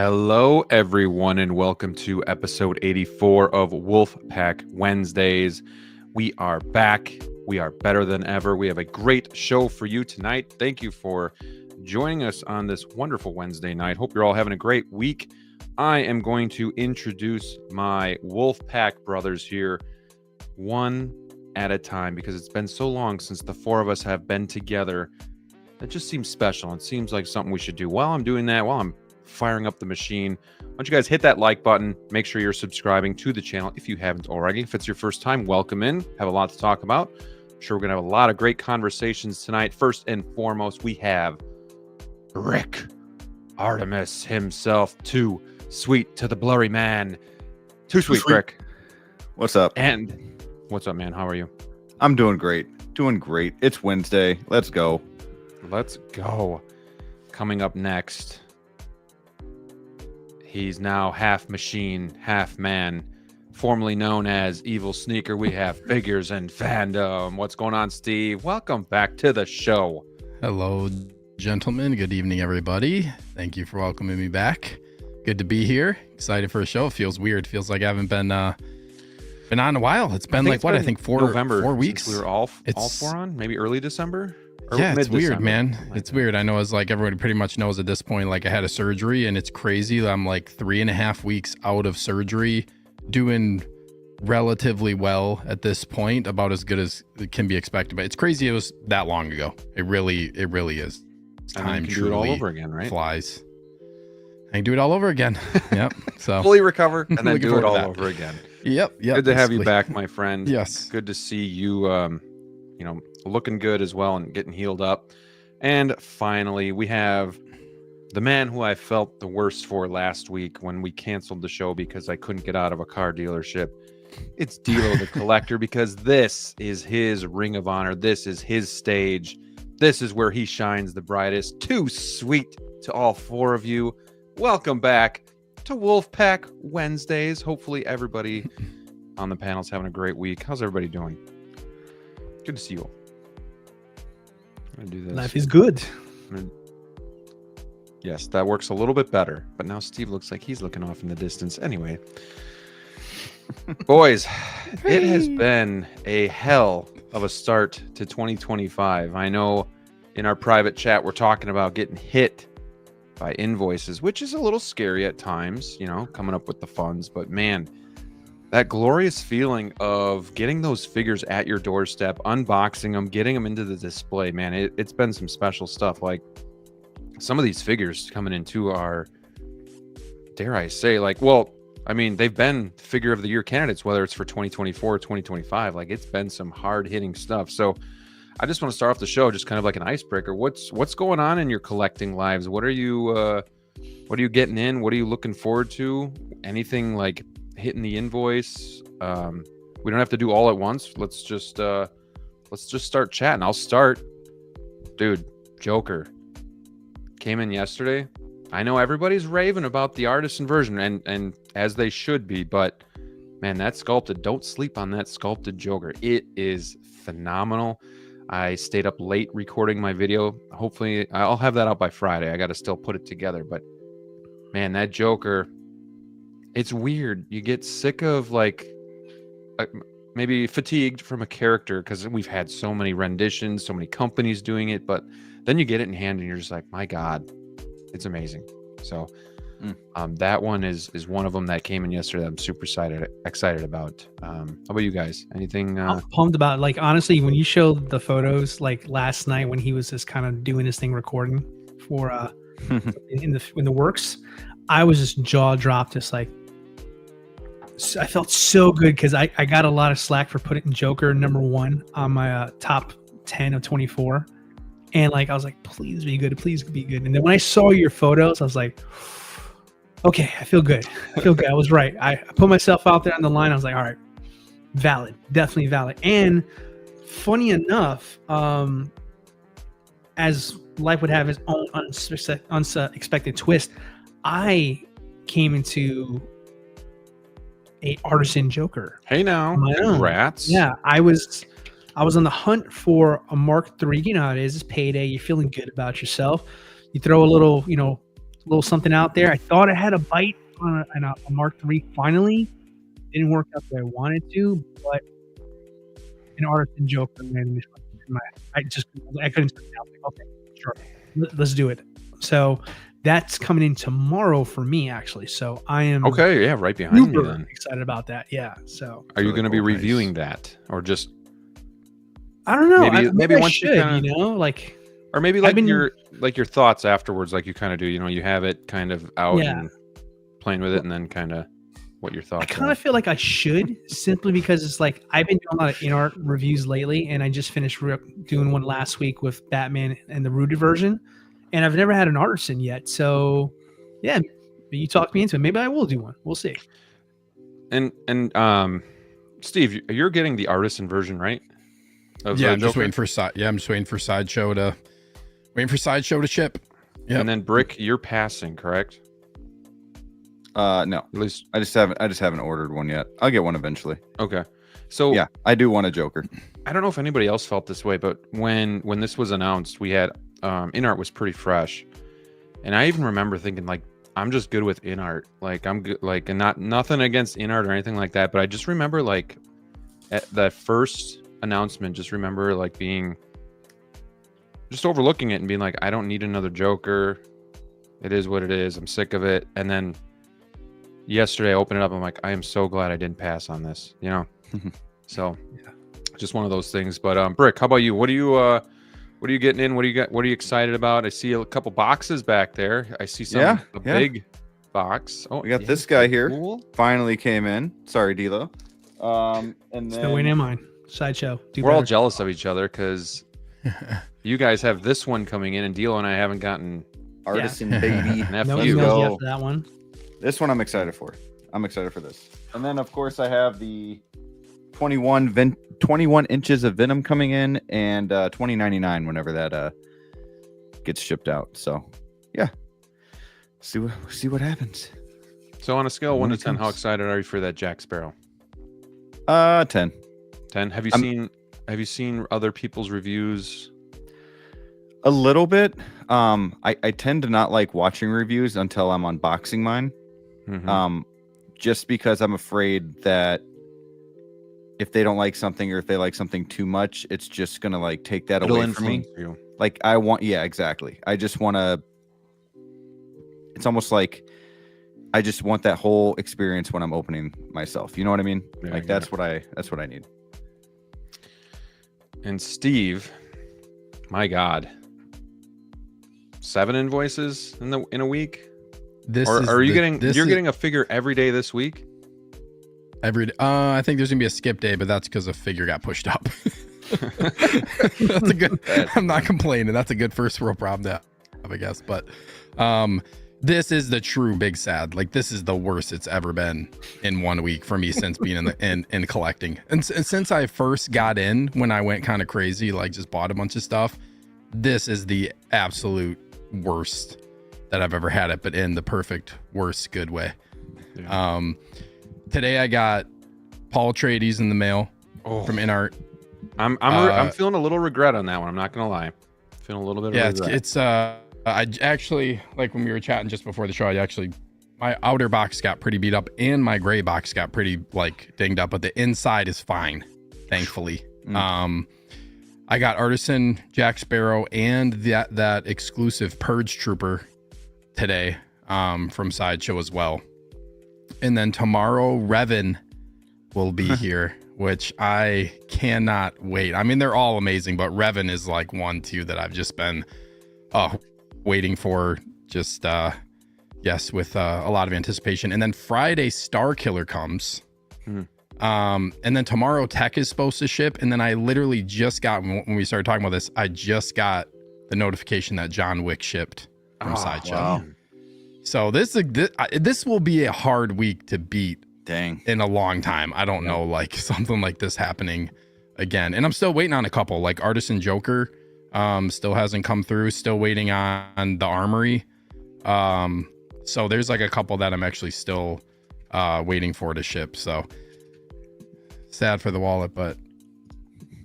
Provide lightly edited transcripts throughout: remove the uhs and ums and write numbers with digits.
Hello, everyone, and welcome to episode 84 of Wolfpack Wednesdays. We are back. We are better than ever. We have a great show for you tonight. Thank you for joining us on this wonderful Wednesday night. Hope you're all having a great week. I am going to introduce my Wolfpack brothers here one at a time because it's been so long since the four of us have been together. It just seems special. It seems like something we should do. While I'm doing that, while I'm firing up the machine, why don't you guys hit that like button? Make sure you're subscribing to the channel if you haven't already. If it's your first time, welcome in. Have a lot to talk about. I'm sure we're gonna have a lot of great conversations tonight. First and foremost, we have Rick Artemis himself. Too sweet to the blurry man. Too sweet, Rick. What's up? And what's up, man? How are you? I'm doing great. Doing great. It's Wednesday. Let's go. Let's go. Coming up next, he's now half machine, half man, formerly known as Evil Sneaker. We have Figures and Fandom. What's going on, Steve? Welcome back to the show. Hello, gentlemen. Good evening, everybody. Thank you for welcoming me back. Good to be here. Excited for a show. It feels weird. Feels like I haven't been on in a while. It's been I think 4 weeks. We were all four on, maybe early December. Yeah, it's weird, man. It's weird. I know, it's like everybody pretty much knows at this point, like I had a surgery and it's crazy. I'm like 3.5 weeks out of surgery, doing relatively well at this point, about as good as it can be expected. But it's crazy it was that long ago. It really is. Time truly do it all over again, right? Flies. I can do it all over again. Yep. So fully recover and then do it all over again. Yep. Good to have you back, my friend. Yes. Good to see you looking good as well and getting healed up. And finally, we have the man who I felt the worst for last week when we canceled the show because I couldn't get out of a car dealership. It's DLO The Collector, because this is his ring of honor. This is his stage. This is where he shines the brightest. Too sweet to all four of you. Welcome back to Wolfpack Wednesdays. Hopefully everybody on the panel's having a great week. How's everybody doing? Good to see you all. I'm gonna do this. Life is good. Yes, that works a little bit better. But now Steve looks like he's looking off in the distance. Anyway, boys, it has been a hell of a start to 2025. I know in our private chat we're talking about getting hit by invoices, which is a little scary at times, coming up with the funds. But man, that glorious feeling of getting those figures at your doorstep, unboxing them, getting them into the display, man, it's been some special stuff. Like some of these figures coming into are, dare I say, they've been figure of the year candidates, whether it's for 2024 or 2025. Like, it's been some hard hitting stuff. So I just want to start off the show just kind of like an icebreaker. What's going on in your collecting lives? What are you getting in? What are you looking forward to? Anything like hitting the invoice? We don't have to do all at once. Let's just start chatting. I'll start. Dude, Joker came in yesterday. I know everybody's raving about the artisan version, and as they should be, but man, that sculpted, don't sleep on that sculpted Joker. It is phenomenal. I stayed up late recording my video. Hopefully I'll have that out by Friday. I got to still put it together, but man, that Joker, it's weird. You get sick of maybe fatigued from a character because we've had so many renditions, so many companies doing it, but then you get it in hand and you're just like, my God, it's amazing. So that one is one of them that came in yesterday that I'm super excited about. How about you guys? Anything? I'm pumped about, honestly, when you showed the photos last night when he was just kind of doing his thing, recording for in the works, I was just jaw dropped, just I felt so good because I got a lot of slack for putting Joker #1 on my top 10 of 24, and I was like, please be good, and then when I saw your photos, I was like, okay, I feel good. I was right. I put myself out there on the line. I was like, all right, valid, definitely valid. And funny enough, as life would have its own unexpected twist, I came into a artisan Joker. Hey now, congrats. Yeah, I was on the hunt for a Mark III. You know how it is. It's payday. You're feeling good about yourself. You throw a little, little something out there. I thought I had a bite on a Mark III finally. Didn't work out the way I wanted to, but an artisan Joker man, I couldn't sit down. Like, okay, sure, let's do it. So that's coming in tomorrow for me, actually. So I am Okay, yeah, right behind you then. excited about that. Yeah. So Are you Really going to be cool. Nice. reviewing that, or just I don't know. Maybe I once you should, kinda- like, or maybe I've like been- your thoughts afterwards, like you kind of do. You know, you have it kind of out Yeah. and playing with it, and then kind of what your I thoughts kind are. of feel like I should, simply because it's like I've been doing a lot of InArt reviews lately, and I just finished doing one last week with Batman and the rooted version, and I've never had an artisan yet. So, yeah, you talked me into it. Maybe I will do one. We'll see. And Steve, you're getting the artisan version, right? Of Yeah, the I'm just Joker? waiting for I'm just waiting for Sideshow to ship. Yep. And then Brick, you're passing, correct? No, At least I just haven't ordered one yet. I'll get one eventually. okay. So Yeah, I do want a Joker. I don't know if anybody else felt this way, but when this was announced, we had InArt was pretty fresh, and I even remember thinking like, I'm just good with InArt. Like I'm good, like, and nothing against InArt or anything like that, but I just remember like at that first announcement, just remember like being just overlooking it and being like, I don't need another Joker. It is what it is. I'm sick of it. And then yesterday I opened it up. I'm like, I am so glad I didn't pass on this, you know? So Yeah. just one of those things. But Brick, how about you? What are you getting in? What are you excited about? I see a couple boxes back there. I see a big box. Oh, We got yeah, this guy here. cool. Finally came in. Sorry, DLO. And then Still waiting on mine. Sideshow. We're all jealous of each other because you guys have this one coming in, and Dilo and I haven't gotten artisan baby. an No FU. emails yet go. for that one. This one I'm excited for. I'm excited for this. And then of course I have the 21 inches of Venom coming in, and 20.99 whenever that gets shipped out. So yeah, see what happens. So on a scale of 1 When to it 10, how comes. excited are you for that Jack Sparrow? 10. 10. Have you seen other people's reviews? A little bit. I tend to not like watching reviews until I'm unboxing mine. Mhm. Just because I'm afraid that if they don't like something, or if they like something too much, it's just gonna like take that It'll away from me. influence you. Like yeah, exactly. I just want to. It's almost like I just want that whole experience when I'm opening myself. You know what I mean? Yeah, I Like get that's what I need. And Steve, my God, 7 invoices in a week? Are you getting a figure every day this week? every day? I think there's gonna be a skip day, but that's because a figure got pushed up. That's a good. I'm not complaining. That's a good first world problem to have, I guess. But this is the true big sad. Like, this is the worst it's ever been in 1 week for me since being in collecting. And since I first got in, when I went kind of crazy, like just bought a bunch of stuff, this is the absolute worst that I've ever had it, but in the perfect worst good way. Yeah. Today I got Paul Trades in the mail Oh, from InArt. I'm feeling a little regret on that one. I'm not gonna lie. Feeling a little bit of Yeah, regret. it's I actually, like when we were chatting just before the show, my outer box got pretty beat up and my gray box got pretty like dinged up, but the inside is fine, thankfully. I got Artisan Jack Sparrow and that exclusive Purge Trooper today from Sideshow as well. And then tomorrow Revan will be here, which I cannot wait. I mean, they're all amazing, but Revan is like 1-2 that I've just been waiting for, just with a lot of anticipation. And then Friday Star Killer comes. And then tomorrow Tech is supposed to ship. And then I literally just got, when we started talking about this, I just got the notification that John Wick shipped from Sideshow. wow. So this will be a hard week to beat Dang. in a long time. I don't know, like something like this happening again. And I'm still waiting on a couple, like Artisan Joker still hasn't come through, still waiting on the Armory. So there's like a couple that I'm actually still waiting for to ship. So sad for the wallet, but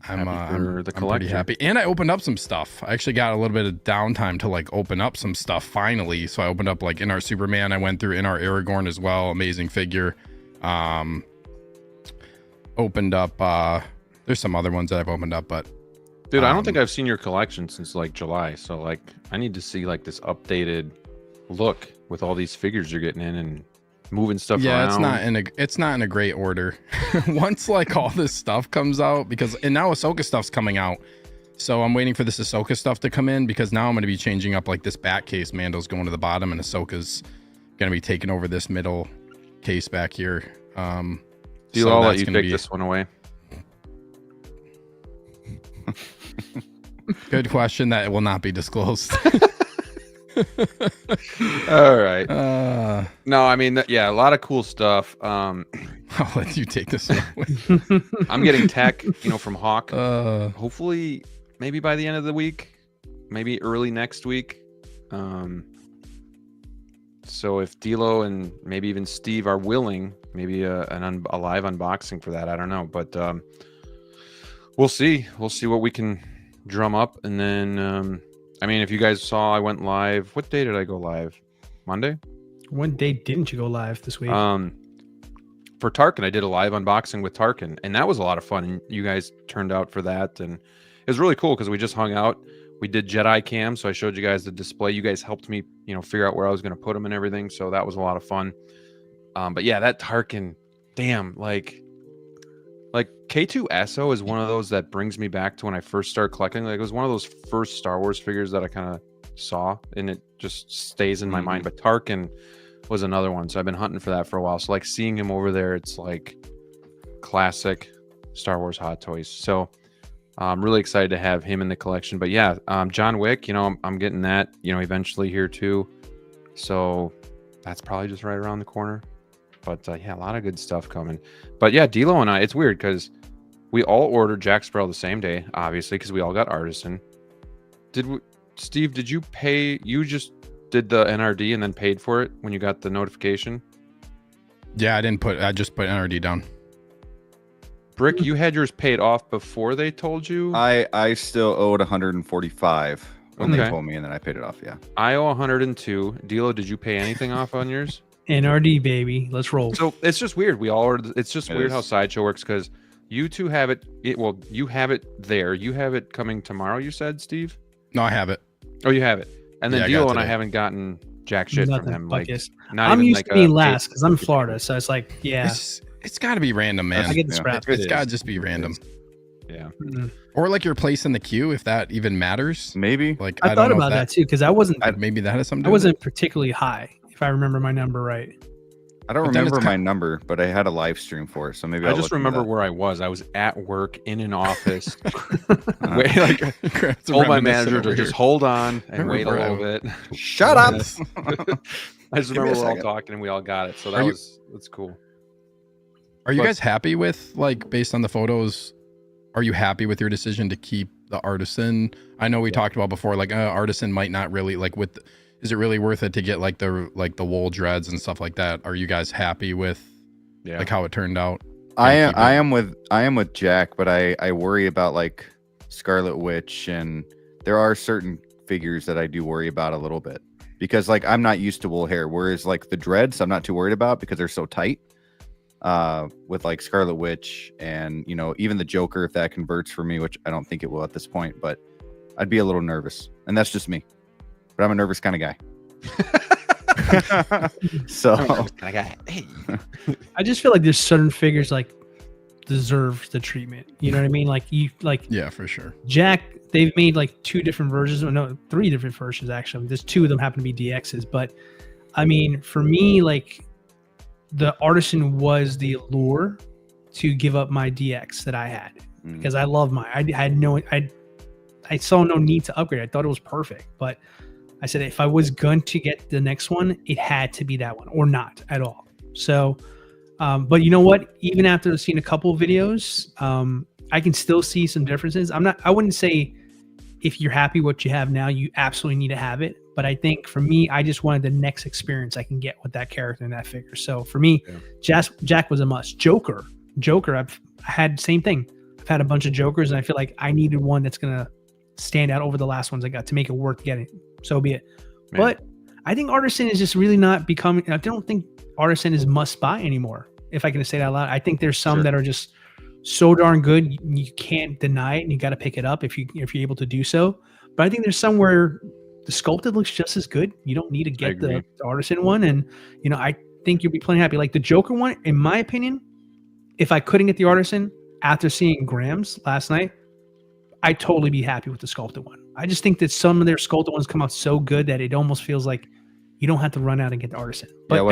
I'm the I'm pretty collector. happy. And I opened up some stuff. I actually got a little bit of downtime to like open up some stuff finally. So I opened up like InArt Superman. I went through InArt Aragorn as well. Amazing figure. Opened up there's some other ones that I've opened up, but Dude, I don't think I've seen your collection since like July. So like I need to see like this updated look with all these figures you're getting in and moving stuff around. It's not in a great order. Once like all this stuff comes out, and now Ahsoka stuff's coming out. So I'm waiting for this Ahsoka stuff to come in, because now I'm going to be changing up like this back case. Mando's going to the bottom and Ahsoka's going to be taking over this middle case back here. Dude, I'll let you take this one away. Good question. That will not be disclosed. All right. No, I mean, yeah, a lot of cool stuff. I'll let you take this one. I'm getting tech, from Hawk. Hopefully, Maybe by the end of the week, maybe early next week. So if DLO and maybe even Steve are willing, maybe a live unboxing for that. I don't know, but we'll see. We'll see what we can drum up, and then. I mean, if you guys saw, I went live. What day did I go live? Monday? What day didn't you go live this week? For Tarkin, I did a live unboxing with Tarkin, and that was a lot of fun. And you guys turned out for that, and it was really cool because we just hung out. We did Jedi cam, so I showed you guys the display. You guys helped me, figure out where I was going to put them and everything. So that was a lot of fun. But yeah, that Tarkin, damn, like K2SO is one of those that brings me back to when I first started collecting. Like, it was one of those first Star Wars figures that I kind of saw, and it just stays in my mind. But Tarkin was another one, so I've been hunting for that for a while. So like seeing him over there, it's like classic Star Wars Hot Toys. So I'm really excited to have him in the collection. But yeah, John Wick, I'm getting that, eventually here too. So that's probably just right around the corner. But yeah, a lot of good stuff coming. But yeah, DLO and I, it's weird because we all ordered Jack Sparrow the same day, obviously, because we all got Artisan. Steve, did you pay? You just did the NRD and then paid for it when you got the notification? Yeah, I just put NRD down. Brick, you had yours paid off before they told you? I still owed 145 when they told me, and then I paid it off. Yeah. I owe 102. DLO, did you pay anything off on yours? NRD, baby. Let's roll. So it's just weird. We all ordered. It's just weird how Sideshow works, because you two have it. Well, you have it there. You have it coming tomorrow, you said, Steve? No, I have it. Oh, you have it. And then DLO and I haven't gotten jack shit from them. Like, I'm used to being last because I'm in Florida. So it's like, yeah. It's got to be random, man. I get the scraps. It's got to just be random. Yeah. Or like your place in the queue, if that even matters. Maybe. Like I thought about that too, because I wasn't. Maybe that has something to do I wasn't particularly high, if I remember my number right. I don't remember my number, but I had a live stream for it, so maybe I just remember where I was. I was at work in an office. Told my manager to just hold on and wait a little bit. Shut up. I just remember we're all talking and we all got it. So that's cool. Are you guys happy with, like, based on the photos, are you happy with your decision to keep the Artisan? I know we talked about before, like, Artisan might not really, like, is it really worth it to get like the wool dreads and stuff like that? Are you guys happy with like how it turned out? I am with Jack, but I worry about like Scarlet Witch, and there are certain figures that I do worry about a little bit, because like I'm not used to wool hair, whereas like the dreads I'm not too worried about because they're so tight. With like Scarlet Witch and even the Joker, if that converts for me, which I don't think it will at this point, but I'd be a little nervous, and that's just me. But I'm a nervous kind of guy. So I just feel like there's certain figures like deserve the treatment. You know what I mean? Yeah, for sure. Jack, they've made like 2 different versions. No, 3 different versions actually. There's 2 of them happen to be DXs. But I mean, for me, like the Artisan was the allure to give up my DX that I had because I love mine. I saw no need to upgrade. I thought it was perfect, but I said, if I was going to get the next one, it had to be that one or not at all. So, but you know what? Even after seeing a couple of videos, I can still see some differences. I wouldn't say if you're happy what you have now, you absolutely need to have it. But I think for me, I just wanted the next experience I can get with that character and that figure. So for me, Jack was a must. Joker, I had the same thing. I've had a bunch of Jokers, and I feel like I needed one that's gonna stand out over the last ones I got to make it worth getting. So be it. Man. But I think Artisan is just really not becoming. I don't think Artisan is must buy anymore. If I can say that out loud, I think there's some that are just so darn good you can't deny it, and you got to pick it up if you're able to do so. But I think there's some where the sculpted looks just as good. You don't need to get the Artisan one, and I think you'll be plenty happy. Like the Joker one, in my opinion, if I couldn't get the Artisan after seeing Graham's last night, I'd totally be happy with the sculpted one. I just think that some of their sculpted ones come out so good that it almost feels like you don't have to run out and get the Artisan. But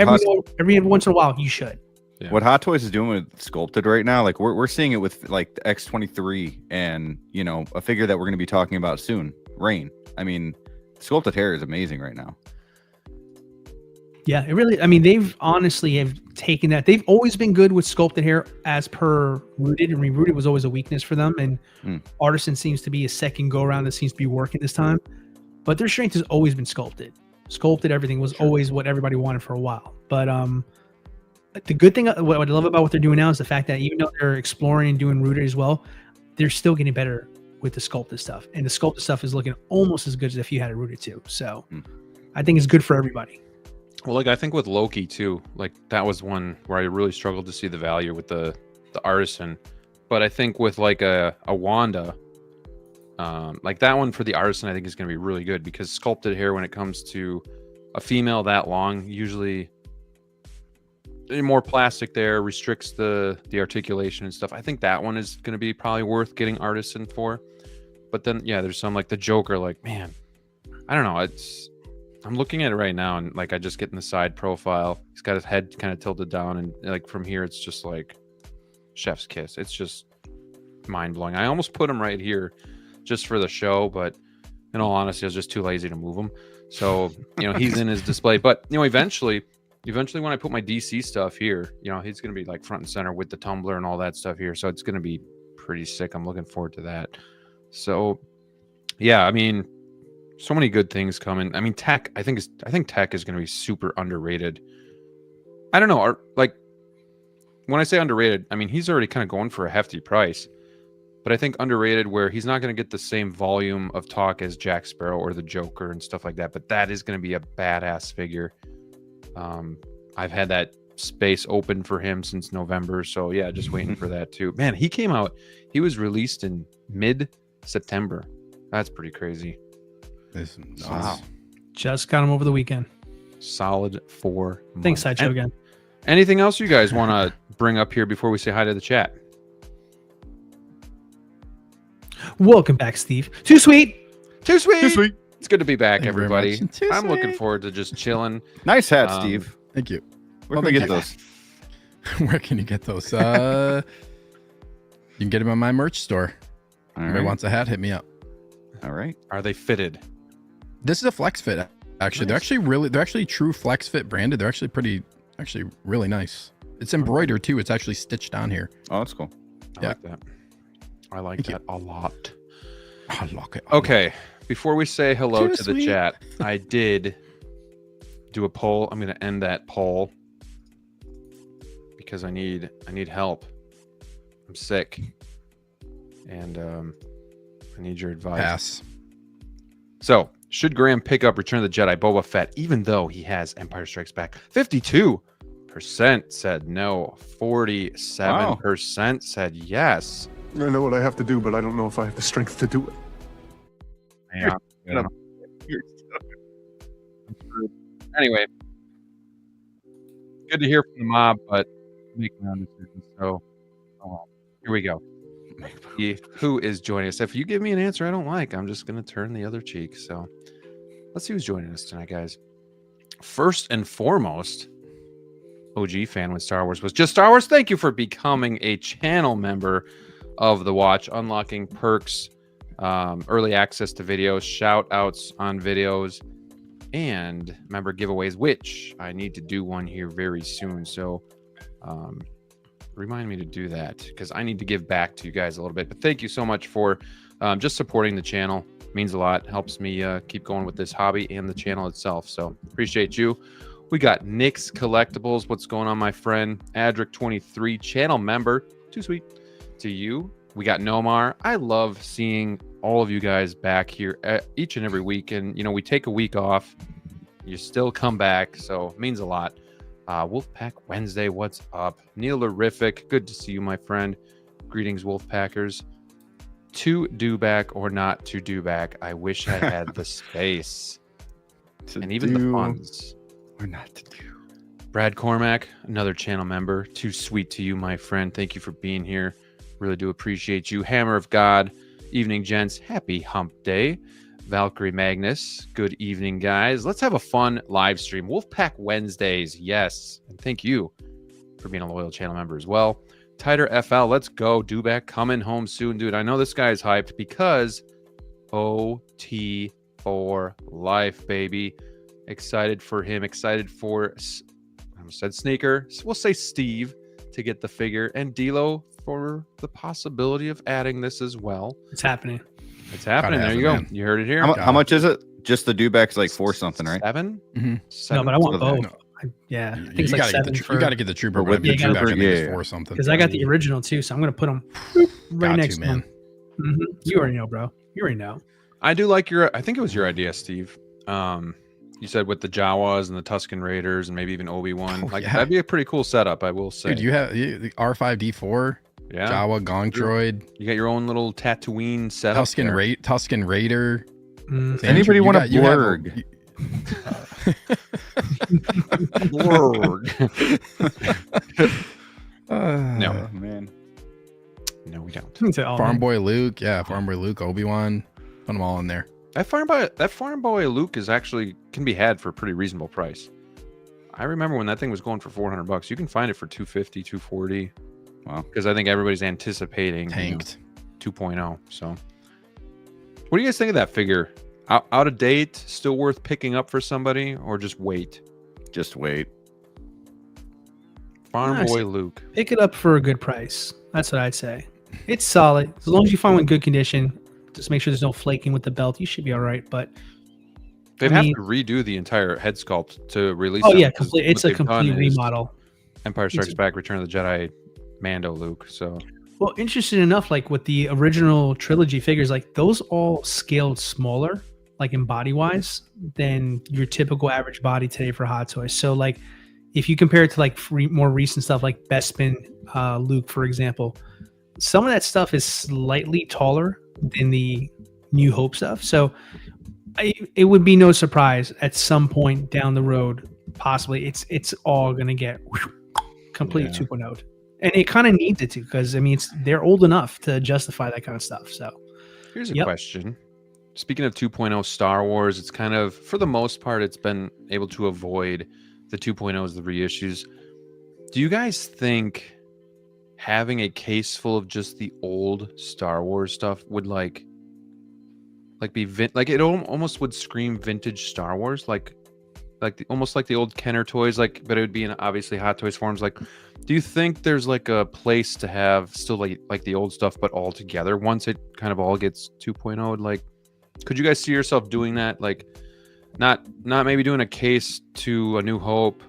every once in a while, you should. Yeah. What Hot Toys is doing with sculpted right now, like we're seeing it with like the X23 and a figure that we're going to be talking about soon, Rain. I mean, sculpted hair is amazing right now. Yeah, it really. I mean, they've honestly have taken that. They've always been good with sculpted hair as per Rooted. I mean, Rooted was always a weakness for them, and Artisan seems to be a second go around that seems to be working this time. But their strength has always been sculpted. Sculpted everything was always what everybody wanted for a while. But the good thing, what I love about what they're doing now is the fact that even though they're exploring and doing Rooted as well, they're still getting better with the sculpted stuff, and the sculpted stuff is looking almost as good as if you had it Rooted too. So I think it's good for everybody. Well, like I think with Loki too, like that was one where I really struggled to see the value with the Artisan, but I think with like a Wanda, like that one for the Artisan, I think is going to be really good because sculpted hair when it comes to a female that long, usually more plastic there restricts the articulation and stuff. I think that one is going to be probably worth getting Artisan for. But then there's some like the Joker, like man, I don't know, I'm looking at it right now, and like I just get in the side profile. He's got his head kind of tilted down, and like from here, it's just like chef's kiss. It's just mind blowing. I almost put him right here just for the show, but in all honesty, I was just too lazy to move him. So he's in his display. But eventually when I put my DC stuff here, he's gonna be like front and center with the tumbler and all that stuff here. So it's gonna be pretty sick. I'm looking forward to that. So yeah, I mean, so many good things coming. I mean, tech. I think tech is going to be super underrated. I don't know. Like when I say underrated, I mean he's already kind of going for a hefty price, but I think underrated where he's not going to get the same volume of talk as Jack Sparrow or the Joker and stuff like that. But that is going to be a badass figure. I've had that space open for him since November, so yeah, just waiting for that too. Man, he came out. He was released in mid-September. That's pretty crazy. Wow. Just got him over the weekend. Solid 4 months. Thanks, Sideshow again. Anything else you guys want to bring up here before we say hi to the chat? Welcome back, Steve. Too sweet. Too sweet. Too sweet. It's good to be back, Thank you very everybody. much. Too I'm looking sweet. forward to just chilling. Nice hat, Steve. Thank you. Where can we get those? Where can you get those? You can get them on my merch store. All Anybody right. wants a hat, hit me up. All right. Are they fitted? This is a flex fit. Actually, Nice. they're actually true flex fit branded. They're actually really nice. It's embroidered too. It's actually stitched on here. Oh, that's cool. I like that. I like Thank that a lot. I like it. Okay, before we say hello Too to the sweet. chat, I did do a poll. I'm going to end that poll because I need help. I'm sick, and I need your advice. Pass. So, should Graham pick up Return of the Jedi Boba Fett, even though he has Empire Strikes Back? 52% said no. 47% said yes. I know what I have to do, but I don't know if I have the strength to do it. Yeah. Anyway, good to hear from the mob, but make my own decision. So, here we go. Who is joining us? If you give me an answer I don't like, I'm just going to turn the other cheek. So, let's see who's joining us tonight, guys. First and foremost, OG fan when Star Wars was just Star Wars. Thank you for becoming a channel member of the watch, unlocking perks, early access to videos, shout outs on videos, and member giveaways, which I need to do one here very soon. So remind me to do that because I need to give back to you guys a little bit. But thank you so much for just supporting the channel. It means a lot. Helps me keep going with this hobby and the channel itself. So appreciate you. We got Nick's Collectibles. What's going on, my friend? Adric23, channel member. Too sweet. To you, We got Nomar. I love seeing all of you guys back here each and every week. And, you know, we take a week off. You still come back, so it means a lot. Wolfpack Wednesday, what's up? Neil Larific, good to see you, my friend. Greetings, Wolfpackers. To Dewback or not to Dewback, I wish I had the space. And even the funds. Or not to do. Brad Cormack, another channel member. Too sweet to you, my friend. Thank you for being here. Really do appreciate you. Hammer of God, evening, gents. Happy hump day. Valkyrie Magnus, good evening, guys. Let's have a fun live stream. Wolfpack Wednesdays, yes. And thank you for being a loyal channel member as well. Tighter FL, let's go. Dewback coming home soon, dude. I know this guy's hyped because OT for life, baby. Excited for him. Excited for, I almost said Sneaker. We'll say Steve to get the figure. And DLO for the possibility of adding this as well. It's happening. It's happening. There you go. You heard it here. How much is it? Just the Dewback's like 4 something, right? 7? Mm-hmm. No, but I want both. No. Yeah, I think You it's like gotta 7 get you got to get the Trooper. with the the Trooper, Trooper, I think it's yeah. 4 something. because I got the original too, so I'm gonna put them right Got next to, to man. them. You already know, bro. You already know. I do like your, I think it was your idea, Steve. You said with the Jawas and the Tusken Raiders and maybe even Obi-Wan. Oh, like yeah. that'd be a pretty cool setup, I will say. Dude, you have the R5D4, yeah. Jawa Gong Droid, You got your own little Tatooine setup. Tusken Raider. Mm. Anybody want a you have blurg? No. Oh, man. No, we don't. Farm Boy Luke, yeah, Farm Boy Luke, Obi-Wan, put them all in there. That farm boy Luke is actually can be had for a pretty reasonable price. I remember when that thing was going for $400. You can find it for $250, $240. Wow. Because I think everybody's anticipating Tanked. 2.0. So, what do you guys think of that figure? Out of date, still worth picking up for somebody, or just wait? Just wait. Farm Nice. Boy Luke. Pick it up for a good price. That's what I'd say. It's solid. As long as you find one in good condition, just make sure there's no flaking with the belt. You should be all right. But They'd I have mean- to redo the entire head sculpt to release. oh them, yeah, 'cause complete. It's what a they've done complete is remodel. Empire Strikes Back, Return of the Jedi, Mando Luke. So Well, interesting enough, like with the original trilogy figures, like those all scaled smaller, like in body wise, than your typical average body today for Hot Toys. So like, if you compare it to like more recent stuff like Bespin Luke, for example, some of that stuff is slightly taller than the New Hope stuff. So it would be no surprise at some point down the road, possibly it's all gonna get complete 2.0. And it kind of needs it to, because I mean they're old enough to justify that kind of stuff. So here's a question. Speaking of 2.0 Star Wars, it's kind of, for the most part, it's been able to avoid the 2.0s, the reissues. Do you guys think having a case full of just the old Star Wars stuff would like be like it almost would scream vintage Star Wars, almost like the old Kenner toys, like, but it would be in obviously Hot Toys forms. Like, do you think there's like a place to have still like the old stuff but all together once it kind of all gets 2.0? Like, could you guys see yourself doing that? Like, not maybe doing a case to A New Hope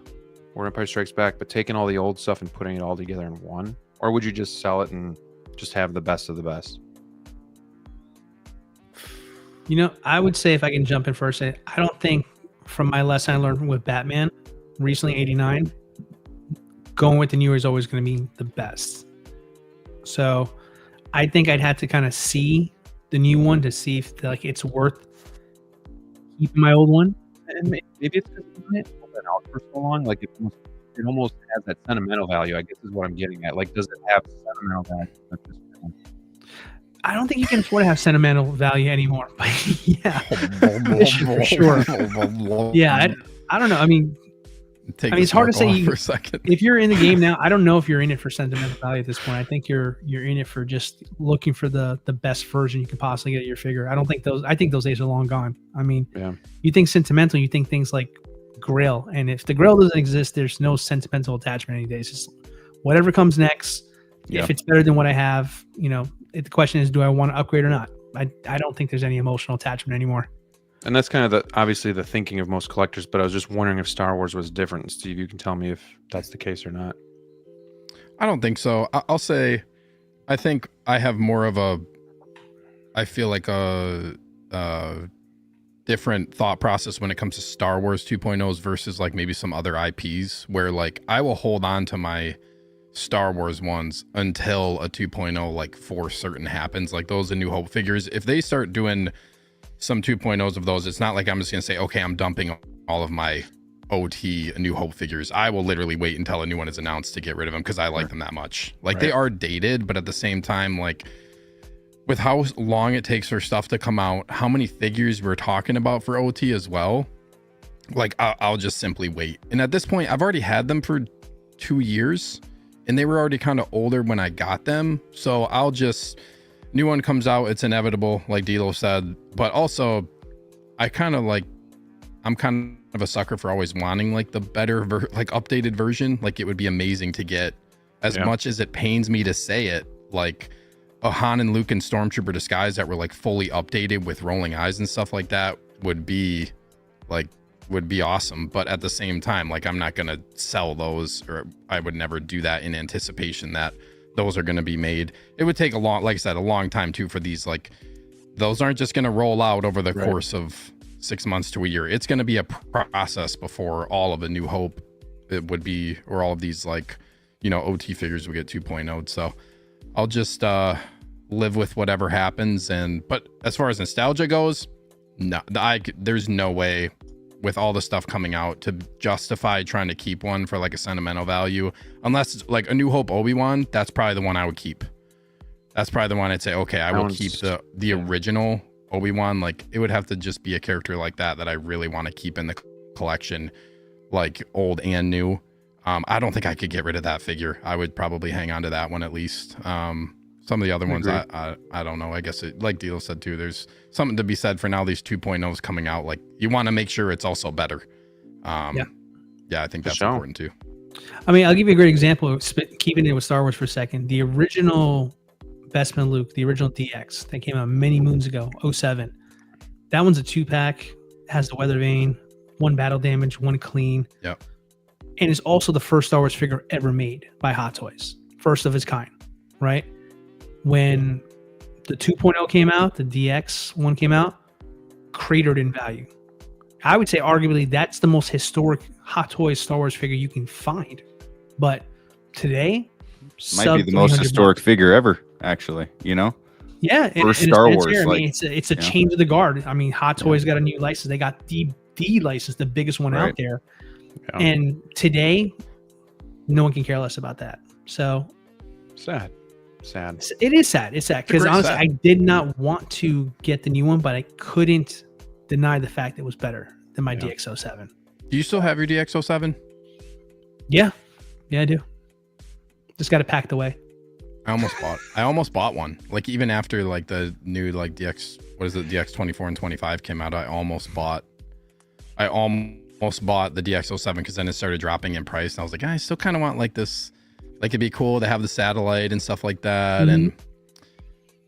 or Empire Strikes Back, but taking all the old stuff and putting it all together in one? Or would you just sell it and just have the best of the best? you know, I would say, if I can jump in first, I don't think, from my lesson I learned with Batman recently, 89, going with the newer is always going to be the best. So I think I'd have to kind of see the new one to see if like it's worth keeping my old one. And maybe it's just it out for so long. Like it almost has that sentimental value, I guess is what I'm getting at. Like, does it have sentimental value at this point? I don't think you can afford to have sentimental value anymore. But yeah, for sure. Yeah, I don't know. I mean, it's hard to say for a second. If you're in the game now, I don't know if you're in it for sentimental value at this point. I think you're in it for just looking for the best version you can possibly get at your figure. I think those days are long gone. I mean, you think sentimental, you think things like Grail, and if the Grail doesn't exist, there's no sentimental attachment any days. It's whatever comes next. If it's better than what I have, you know, the question is, do I want to upgrade or not? I don't think there's any emotional attachment anymore. And that's kind of obviously the thinking of most collectors, but I was just wondering if Star Wars was different. Steve, you can tell me if that's the case or not. I don't think so. I'll say I think I have more of a, I feel like a different thought process when it comes to Star Wars 2.0s versus like maybe some other IPs, where like I will hold on to my Star Wars ones until a 2.0 like for certain happens. Like those A New Hope figures, if they start doing some 2.0s of those, it's not like I'm just gonna say, okay, I'm dumping all of my OT A New Hope figures. I will literally wait until a new one is announced to get rid of them because I like them that much. Like they are dated, but at the same time, like with how long it takes for stuff to come out, how many figures we're talking about for OT as well, like I'll just simply wait. And at this point, I've already had them for 2 years and they were already kind of older when I got them. So I'll just, new one comes out, it's inevitable, like DLO said. But also, I'm kind of a sucker for always wanting like the better, like updated version. Like it would be amazing to get, as much as it pains me to say it, like a Han and Luke and Stormtrooper disguise that were like fully updated with rolling eyes and stuff like that would be awesome. But at the same time, like I'm not gonna sell those, or I would never do that in anticipation that those are gonna be made. It would take a long, like I said, a long time too for these. Like those aren't just gonna roll out over the course of 6 months to a year. It's gonna be a process before all of A New Hope it would be, or all of these like, you know, OT figures would get 2.0. So I'll just live with whatever happens. But as far as nostalgia goes, no, there's no way with all the stuff coming out to justify trying to keep one for like a sentimental value, unless it's like A New Hope Obi-Wan. That's probably the one I would keep. That's probably the one I'd say, okay, I will keep the original Obi-Wan. Like it would have to just be a character like that I really want to keep in the collection, like old and new. I don't think I could get rid of that figure. I would probably hang on to that one at least. Some of the other ones, I don't know. I guess it, like Dilo said too, there's something to be said for now these 2.0s coming out. Like you want to make sure it's also better. Yeah, I think that's important too. I mean, I'll give you a great example of keeping it with Star Wars for a second. The original Bespin Luke, the original DX that came out many moons ago, 07. That one's a 2-pack, has the weather vane, 1 battle damage, 1 clean. Yep. And it's also the first Star Wars figure ever made by Hot Toys. First of its kind, right? When the 2.0 came out, the DX one came out, cratered in value. I would say arguably that's the most historic Hot Toys Star Wars figure you can find. But today, might be the most historic figure ever, actually, you know? Yeah. First Star Wars. I mean, it's a change of the guard. I mean, Hot Toys got a new license. They got the license, the biggest one out there. Yeah. And today, no one can care less about that. So sad. It is sad. It's sad because honestly, I did not want to get the new one, but I couldn't deny the fact it was better than my DX07. Do you still have your DX07? Yeah, I do. Just got it packed away. I almost bought one. Like even after like the new like DX 24 and 25 came out, I almost bought the DX07 because then it started dropping in price, and I was like, I still kind of want like this. Like it'd be cool to have the satellite and stuff like that, and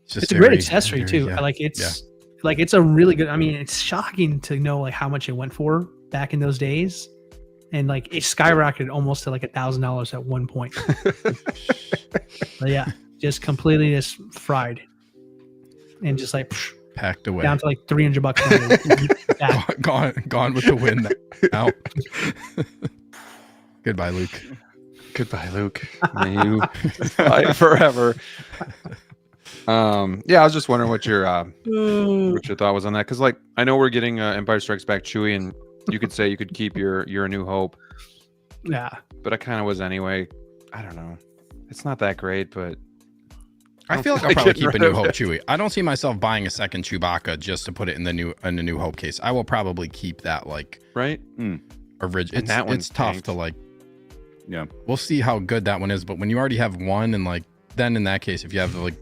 it's a great accessory too. Yeah. It's a really good. I mean, it's shocking to know like how much it went for back in those days, and like it skyrocketed almost to like $1,000 at one point. But yeah, just completely just fried, and just like packed away down to like $300. Gone with the wind out. Goodbye, Luke. Goodbye, Luke. May you fight forever. I was just wondering what your thought was on that, because like I know we're getting Empire Strikes Back Chewie, and you could say you could keep your A New Hope. Yeah, but I kind of was anyway. I don't know. It's not that great, but I feel like I'll probably keep a New Hope Chewie. I don't see myself buying a second Chewbacca just to put it in the New Hope case. I will probably keep that like original. It's tough to like. Yeah, we'll see how good that one is. But when you already have one, and like then in that case, if you have like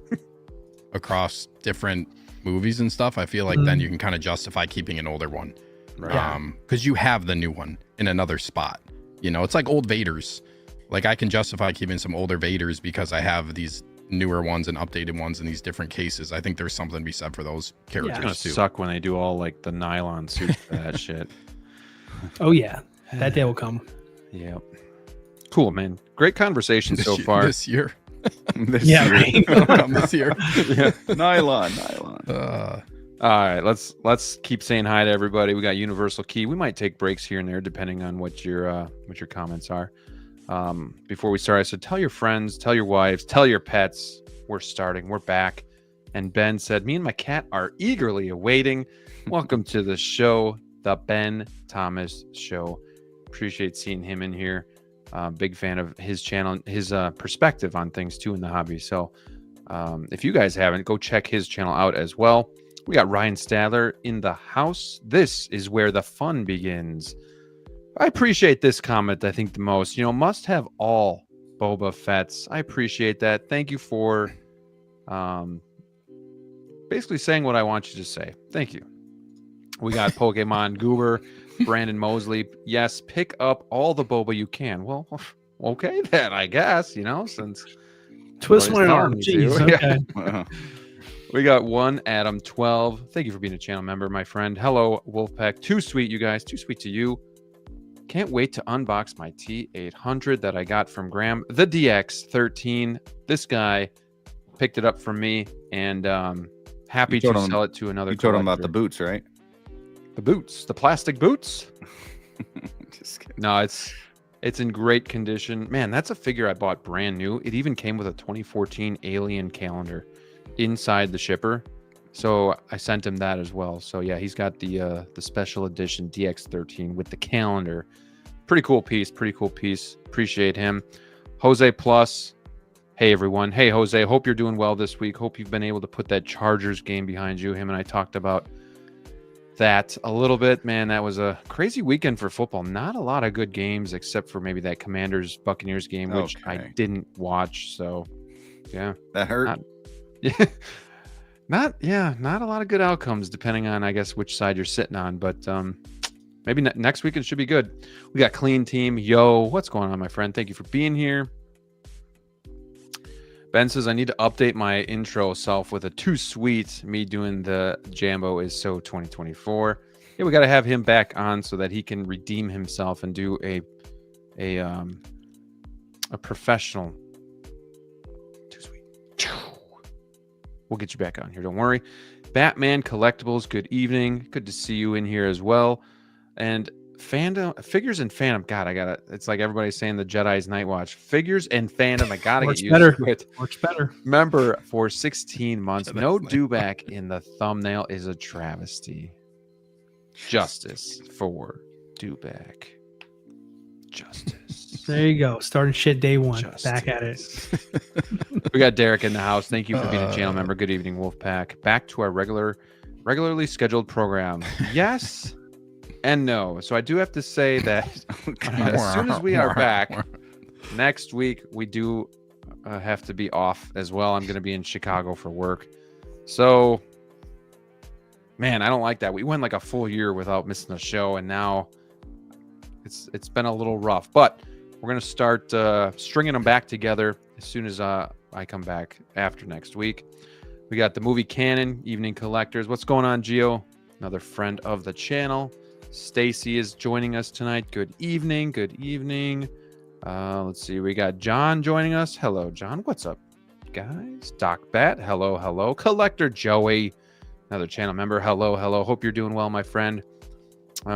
across different movies and stuff, I feel like then you can kind of justify keeping an older one, right? Because you have the new one in another spot. You know, it's like old Vaders. Like I can justify keeping some older Vaders because I have these newer ones and updated ones in these different cases. I think there's something to be said for those characters it's gonna too. Suck when they do all like the nylon suits for that shit. Oh yeah, that day will come. Yep. Cool, man. Great conversation so far. This year. This Yeah, year. right. From this year. Yeah. Nylon. Uh, All right, let's keep saying hi to everybody. We got Universal Key. We might take breaks here and there depending on what your comments are. Before we start, I said tell your friends, tell your wives, tell your pets. We're starting. We're back. And Ben said, me and my cat are eagerly awaiting. Welcome to the show, the Ben Thomas Show. Appreciate seeing him in here. Big fan of his channel, his perspective on things too in the hobby. So if you guys haven't, go check his channel out as well. We got Ryan Stadler in the house. This is where the fun begins. I appreciate this comment, I think, the most. Must have all Boba Fett's. I appreciate that. Thank you for basically saying what I want you to say. Thank you. We got Pokemon Goober, Brandon Mosley. Yes, pick up all the Boba you can. Well, okay then, I guess, since Twist my arm. telling me to. Jeez, okay. Wow. We got one Adam 12. Thank you for being a channel member, my friend. Hello, Wolfpack. Too sweet, you guys. Too sweet to you. Can't wait to unbox my T800 that I got from Graham. The DX13. This guy picked it up from me, and happy to sell it to another. You told him about the boots, right? The boots, the plastic boots. Just kidding. No, it's in great condition. Man, that's a figure I bought brand new. It even came with a 2014 Alien calendar inside the shipper, so I sent him that as well. So yeah, he's got the special edition DX13 with the calendar. Pretty cool piece. Appreciate him. Jose Plus. Hey everyone. Hey Jose, hope you're doing well this week. Hope you've been able to put that Chargers game behind you. Him and I talked about that a little bit. Man, that was a crazy weekend for football. Not a lot of good games except for maybe that Commanders Buccaneers game, which I didn't watch. So yeah, That hurt. Not a lot of good outcomes depending on, I guess, which side you're sitting on. But maybe next weekend should be good. We got Clean Team. Yo, what's going on, my friend? Thank you for being here. Ben says, I need to update my intro self with a too sweet. Me doing the Jambo is so 2024. Yeah, we got to have him back on so that he can redeem himself and do a professional. Too sweet. We'll get you back on here. Don't worry. Batman Collectibles, good evening. Good to see you in here as well. And Fandom, figures and Fandom. God, it's like everybody's saying the Jedi's Night Watch. Figures and Fandom, I gotta get used to it. Works better. Member for 16 months. Jedi's No Night Dewback in the thumbnail is a travesty. Justice for Dewback. Justice. There you go. Starting shit day one. Justice. Back at it. We got Derek in the house. Thank you for being a channel member. Good evening, Wolfpack. Back to our regularly scheduled program. Yes and no. So I do have to say that as soon as we are back next week, we do have to be off as well. I'm going to be in Chicago for work. So, man, I don't like that. We went like a full year without missing a show, and now it's been a little rough. But we're going to start stringing them back together as soon as I come back after next week. We got the movie canon, Evening Collectors. What's going on, Gio? Another friend of the channel. Stacy is joining us tonight. Good evening. Good evening. Let's see. We got John joining us. Hello, John. What's up, guys? Doc Bat. Hello, hello. Collector Joey, another channel member. Hello, hello. Hope you're doing well, my friend.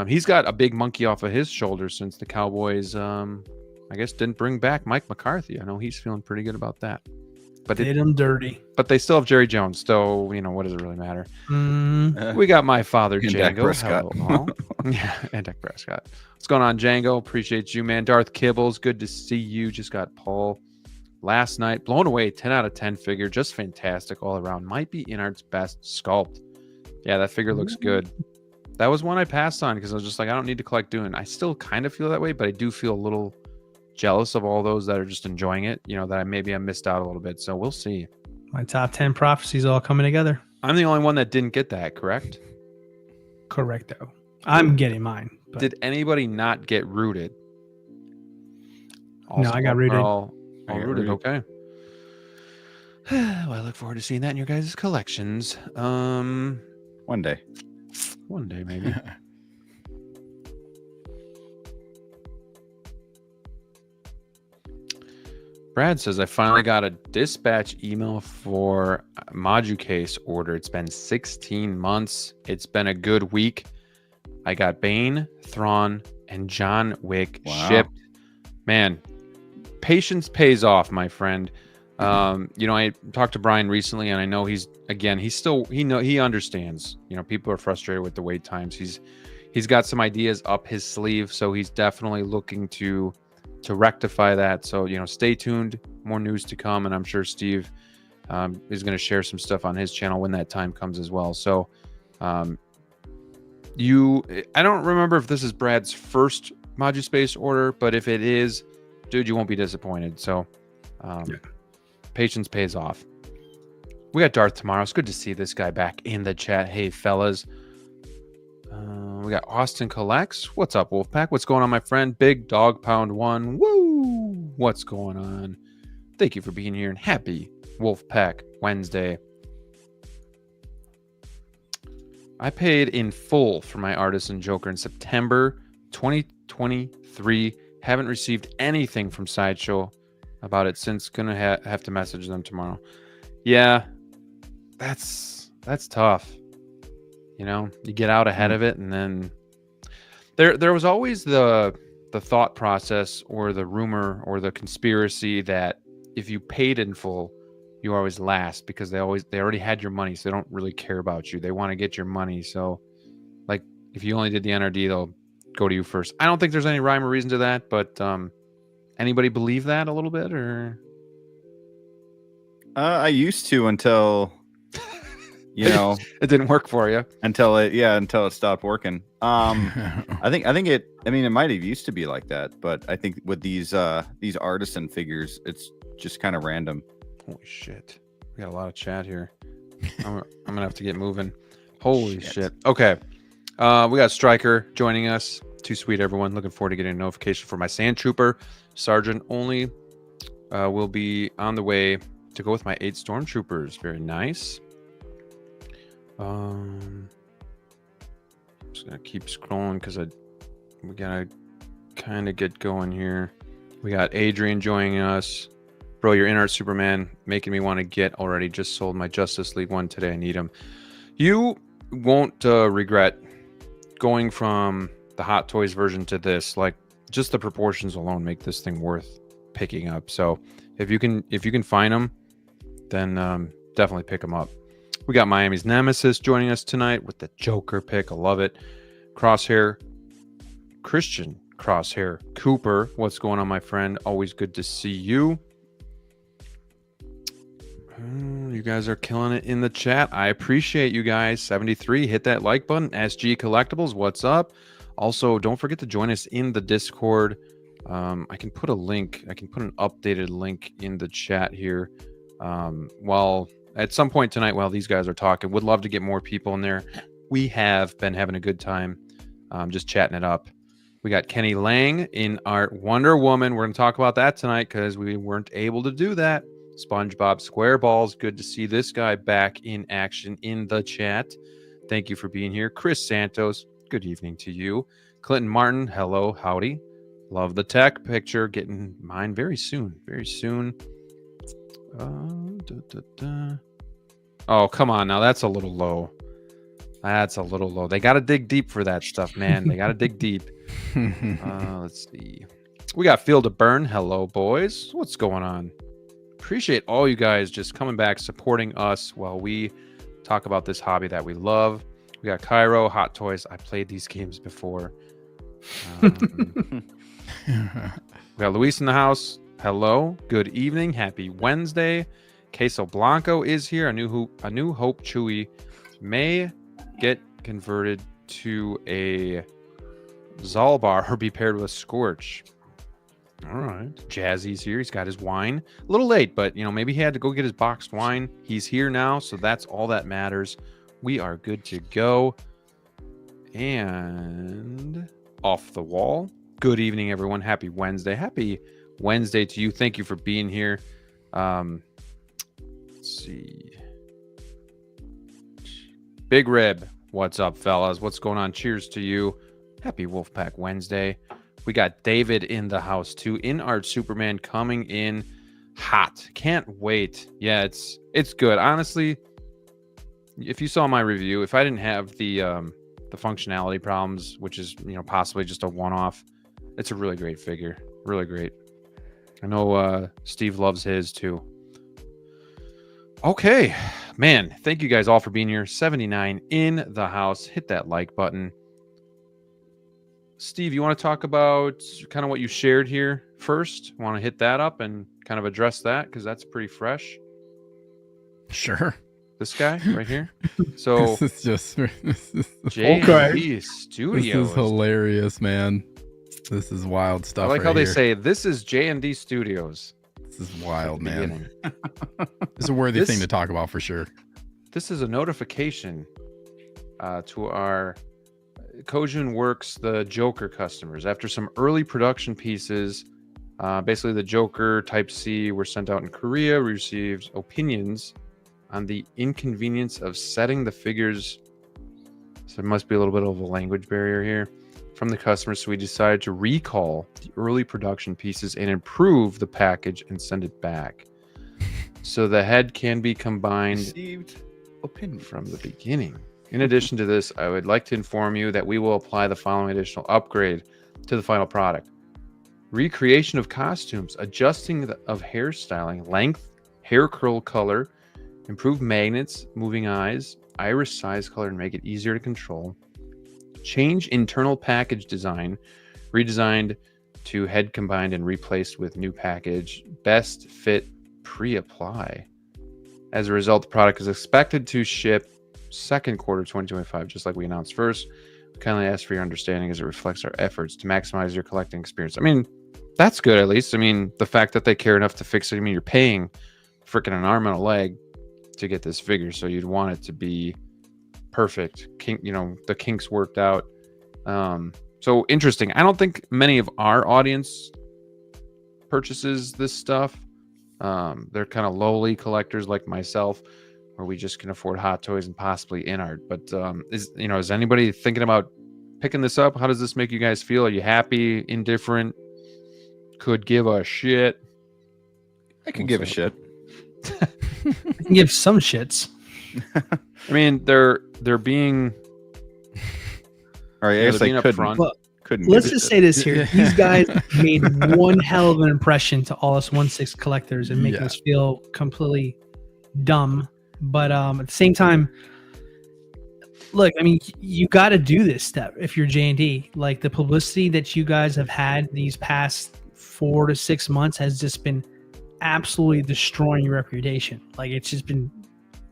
He's got a big monkey off of his shoulders since the Cowboys, I guess, didn't bring back Mike McCarthy. I know he's feeling pretty good about that. But Did him dirty. But they still have Jerry Jones. So, what does it really matter? We got my father, And Django. Dak Prescott. Hello. Yeah, and Dak Prescott. What's going on, Django? Appreciate you, man. Darth Kibbles, good to see you. Just got Paul last night. Blown away. 10 out of 10 figure. Just fantastic all around. Might be InArt's best sculpt. Yeah, that figure looks good. That was one I passed on because I was just like, I don't need to collect Dune. I still kind of feel that way, but I do feel a little jealous of all those that are just enjoying it. That I missed out a little bit. So we'll see. My top 10 prophecies all coming together. I'm the only one that didn't get that, correct? Correcto. I'm getting mine. But Did anybody not get rooted? No, I got rooted. All I got rooted. rooted. Okay. Well, I look forward to seeing that in your guys' collections. One day. One day maybe. Brad says, I finally got a dispatch email for a Modu case order. It's been 16 months. It's been a good week. I got Bane, Thrawn, and John Wick shipped. Man, patience pays off, my friend. I talked to Brian recently, and I know he understands. People are frustrated with the wait times. He's got some ideas up his sleeve, so he's definitely looking to rectify that. So stay tuned. More news to come, and I'm sure Steve is going to share some stuff on his channel when that time comes as well. So, I don't remember if this is Brad's first ModuSpace order, but if it is, dude, you won't be disappointed. So, patience pays off. We got Darth tomorrow. It's good to see this guy back in the chat. Hey, fellas. We got Austin Collects. What's up, Wolfpack? What's going on, my friend? Big Dog Pound 1. Woo! What's going on? Thank you for being here, and happy Wolfpack Wednesday. I paid in full for my Artisan Joker in September 2023. Haven't received anything from Sideshow about it since. Gonna have to message them tomorrow. Yeah, that's tough. You get out ahead of it, and then there was always the thought process or the rumor or the conspiracy that if you paid in full, you always last, because they already had your money, so they don't really care about you. They want to get your money. So, like, if you only did the NRD, they'll go to you first. I don't think there's any rhyme or reason to that, but anybody believe that a little bit, or? I used to until it didn't work for you. Until it stopped working. I think it. I mean, it might have used to be like that, but I think with these artisan figures, it's just kind of random. Holy shit, we got a lot of chat here. I'm gonna have to get moving. Holy shit. Okay, we got Stryker joining us. Too sweet, everyone. Looking forward to getting a notification for my Sand Trooper Sergeant only. Will be on the way to go with my 8 Stormtroopers. Very nice. I'm just gonna keep scrolling because we gotta kind of get going here. We got Adrian joining us. Bro, your InArt Superman making me want to get already. Just sold my Justice League one today. I need him. You won't regret going from the Hot Toys version to this. Like, just the proportions alone make this thing worth picking up. So if you can find them, then definitely pick them up. We got Miami's Nemesis joining us tonight with the Joker pick. I love it. Crosshair Christian Crosshair Cooper. What's going on, my friend? Always good to see you. You guys are killing it in the chat. I appreciate you guys. 73, hit that like button. SG Collectibles, what's up? Also, don't forget to join us in the Discord. I can put a link. I can put an updated link in the chat here. While at some point tonight, while these guys are talking, would love to get more people in there. We have been having a good time, just chatting it up. We got Kenny Lang InArt Wonder Woman. We're going to talk about that tonight because we weren't able to do that. SpongeBob SquareBalls. Good to see this guy back in action in the chat. Thank you for being here. Chris Santos, good evening to you. Clinton Martin, hello, howdy. Love the tech picture. Getting mine very soon. Very soon. Oh, come on now. That's a little low. That's a little low. They got to dig deep for that stuff, man. They got to dig deep. Let's see. We got Field of Burn. Hello, boys. What's going on? Appreciate all you guys just coming back, supporting us while we talk about this hobby that we love. We got Cairo, Hot Toys. I played these games before. We got Luis in the house. Hello. Good evening. Happy Wednesday. Queso Blanco is here. A New Hope Chewy may get converted to a Zalbar or be paired with a Scorch. All right. Jazzy's here. He's got his wine. A little late, but maybe he had to go get his boxed wine. He's here now, so that's all that matters. We are good to go. And off the wall. Good evening, everyone. Happy Wednesday. Happy Wednesday to you. Thank you for being here. Let's see. Big Rib. What's up, fellas? What's going on? Cheers to you. Happy Wolfpack Wednesday. We got David in the house too. InArt Superman coming in. hot. Can't wait. Yeah, it's good. Honestly, if you saw my review, if I didn't have the functionality problems, which is, you know, possibly just a one-off, it's a really great figure. Really great. I know Steve loves his too. Okay, man, thank you guys all for being here. 79 in the house. Hit that like button. Steve, you want to talk about kind of what you shared here first? Want to hit that up and kind of address that, because that's pretty fresh. Sure. This guy right here. So This is just J&D Studios. This is hilarious, man. This is wild stuff. I like right how they here. say this is J&D Studios. This is wild, man. Beginning. It's a worthy thing to talk about for sure. This is a notification to our Kojun Works, the Joker customers. After some early production pieces, basically the Joker Type C were sent out in Korea. We received opinions on the inconvenience of setting the figures. So there must be a little bit of a language barrier here from the customers. So we decided to recall the early production pieces and improve the package and send it back. So the head can be combined Received opinion from the beginning. In addition to this, I would like to inform you that we will apply the following additional upgrade to the final product. Recreation of costumes, adjusting of hairstyling, length, hair curl color, improve magnets, moving eyes, iris size color, and make it easier to control. Change internal package design, redesigned to head combined and replaced with new package. Best fit pre-apply. As a result, the product is expected to ship second quarter 2025, just like we announced first. We kindly ask for your understanding as it reflects our efforts to maximize your collecting experience. I mean, that's good at least. I mean, the fact that they care enough to fix it. I mean, you're paying freaking an arm and a leg to get this figure, so you'd want it to be perfect. The kinks worked out. So interesting. I don't think many of our audience purchases this stuff. They're kind of lowly collectors like myself, where we just can afford Hot Toys and possibly InArt. But is anybody thinking about picking this up? How does this make you guys feel? Are you happy, indifferent, could give a shit? I can give a shit. I can give some shits. I mean, they're being. All right, I guess being I upfront. couldn't. Let's give a just shit. say this here. These guys made one hell of an impression to all us 1/6 collectors and making us feel completely dumb. But at the same time, look, I mean, you got to do this step if you're J&D. Like, the publicity that you guys have had these past 4 to 6 months has just been absolutely destroying your reputation. Like, it's just been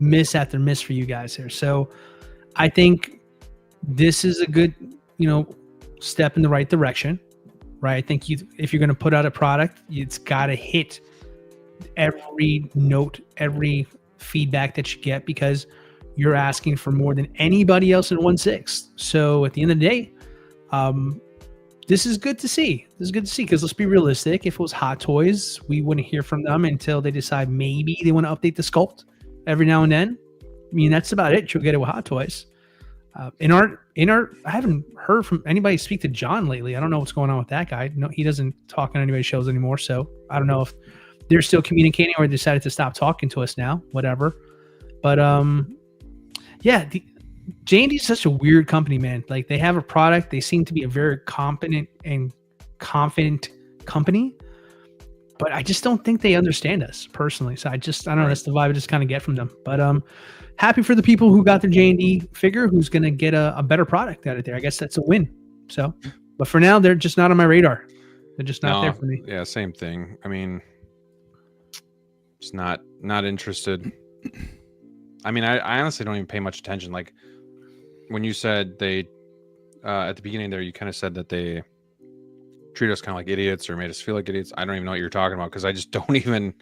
miss after miss for you guys here. So I think this is a good, step in the right direction, right? I think if you're going to put out a product, it's got to hit every note, every feedback that you get, because you're asking for more than anybody else in 1/6. So at the end of the day, this is good to see. This is good to see, because let's be realistic. If it was Hot Toys, we wouldn't hear from them until they decide maybe they want to update the sculpt every now and then. I mean, that's about it. You'll get it with Hot Toys. InArt, I haven't heard from anybody speak to John lately. I don't know what's going on with that guy. No, he doesn't talk on anybody's shows anymore. So I don't know if they're still communicating or decided to stop talking to us now, whatever. But J&D is such a weird company, man. Like, they have a product. They seem to be a very competent and confident company, but I just don't think they understand us personally. So I don't know. That's the vibe I just kind of get from them. But happy for the people who got their J&D figure, who's going to get a better product out of there. I guess that's a win. So, but for now, they're just not on my radar. They're just not there for me. Yeah, same thing. I mean, just not interested. I mean, I honestly don't even pay much attention. Like, when you said they, at the beginning there, you kind of said that they treat us kind of like idiots or made us feel like idiots. I don't even know what you're talking about, because I just haven't even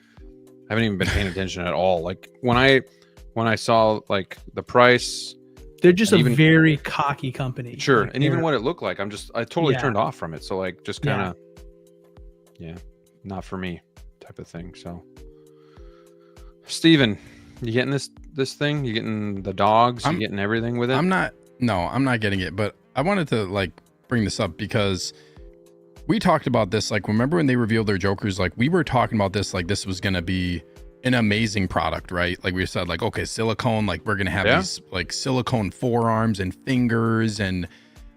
been paying attention at all. Like, when I saw like the price, they're just a very cocky company. Sure. Like, and even what it looked like, I totally turned off from it. So, like, just kind of, not for me type of thing. So, Steven, you getting this thing? You getting the dogs? You getting everything with it? I'm not getting it, but I wanted to like bring this up because we talked about this. Like, remember when they revealed their Jokers? Like, we were talking about this. Like, this was gonna be an amazing product, right? Like we said, like, okay, silicone. Like, we're gonna have these like silicone forearms and fingers and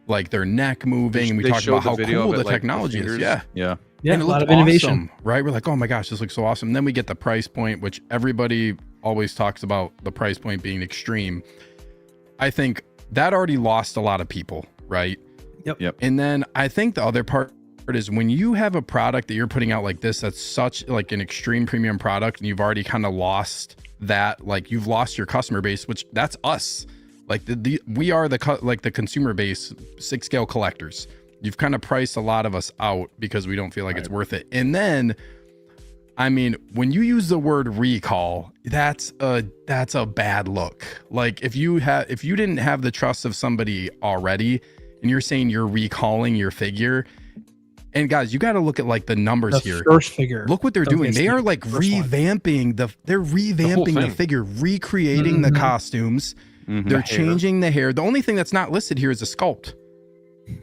like their neck moving. And we talked about how cool the technology is. Yeah. Yeah. Yeah, and it a lot looked of innovation. awesome, right? We're like, oh my gosh, this looks so awesome. And then we get the price point, which everybody always talks about the price point being extreme. I think that already lost a lot of people, right? Yep. And then I think the other part is when you have a product that you're putting out like this, that's such like an extreme premium product, and you've already kind of lost that, like you've lost your customer base, which that's us. Like we are the consumer base, 6 scale collectors. You've kind of priced a lot of us out because we don't feel like it's worth it. And then, I mean, when you use the word recall, that's a bad look. Like if you didn't have the trust of somebody already, and you're saying you're recalling your figure, and guys, you got to look at like the numbers here. First figure. Look what they're doing. They are like revamping the figure, recreating the costumes. They're changing the hair. The only thing that's not listed here is a sculpt.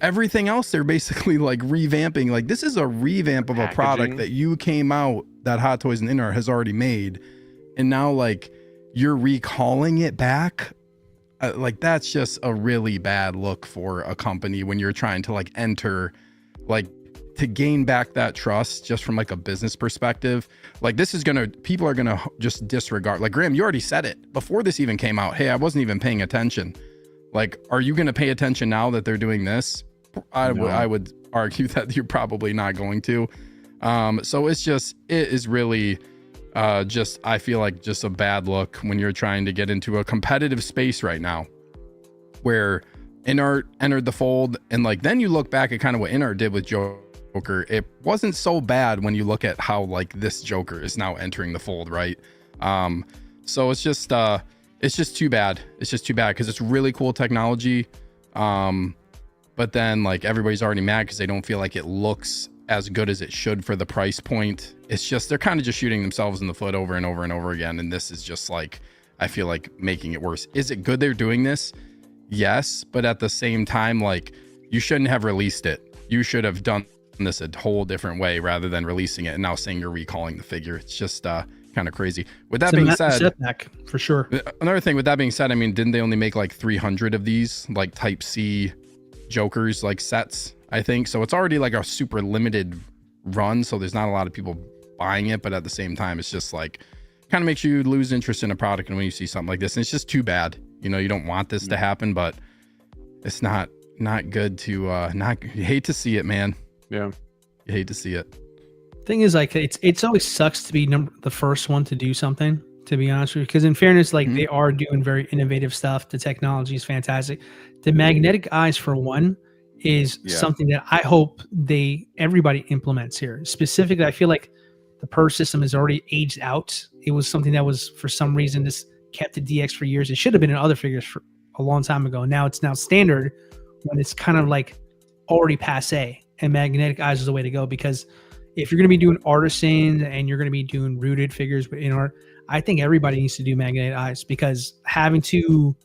Everything else they're basically like revamping. Like this is a revamp of a product that you came out, that Hot Toys and InArt has already made, and now like you're recalling it back. Like that's just a really bad look for a company when you're trying to like enter, like to gain back that trust just from like a business perspective. Like this is people are gonna just disregard. Like Graham, you already said it before this even came out. Hey, I wasn't even paying attention. Like, are you gonna pay attention now that they're doing this? I would argue that you're probably not going to. So it is really just, I feel like just a bad look when you're trying to get into a competitive space right now where InArt entered the fold. And like, then you look back at kind of what InArt did with Joker. It wasn't so bad when you look at how like this Joker is now entering the fold, right? So it's just too bad. It's just too bad because it's really cool technology. But then like everybody's already mad because they don't feel like it looks as good as it should for the price point. It's just, they're kind of just shooting themselves in the foot over and over and over again. And this is just like, I feel like making it worse. Is it good they're doing this? Yes. But at the same time, like you shouldn't have released it. You should have done this a whole different way rather than releasing it and now saying you're recalling the figure. It's just kind of crazy. With that being said, setback for sure. Another thing with that being said, I mean, didn't they only make like 300 of these like type C Jokers like sets, I think? So it's already like a super limited run, so there's not a lot of people buying it, but at the same time it's just like kind of makes you lose interest in a product. And when you see something like this, and it's just too bad, you know, you don't want this to happen, but it's not good to you hate to see it, man. Yeah, you hate to see it. Thing is, like, it's always sucks to be the first one to do something, to be honest with you, because in fairness, like they are doing very innovative stuff. The technology is fantastic. The magnetic eyes, for one, is something that I hope everybody implements here. Specifically, I feel like the purge system is already aged out. It was something that was, for some reason, this kept the DX for years. It should have been in other figures for a long time ago. Now it's standard when it's kind of like already passe, and magnetic eyes is the way to go. Because if you're going to be doing artisans and you're going to be doing rooted figures in art, I think everybody needs to do magnetic eyes, because having to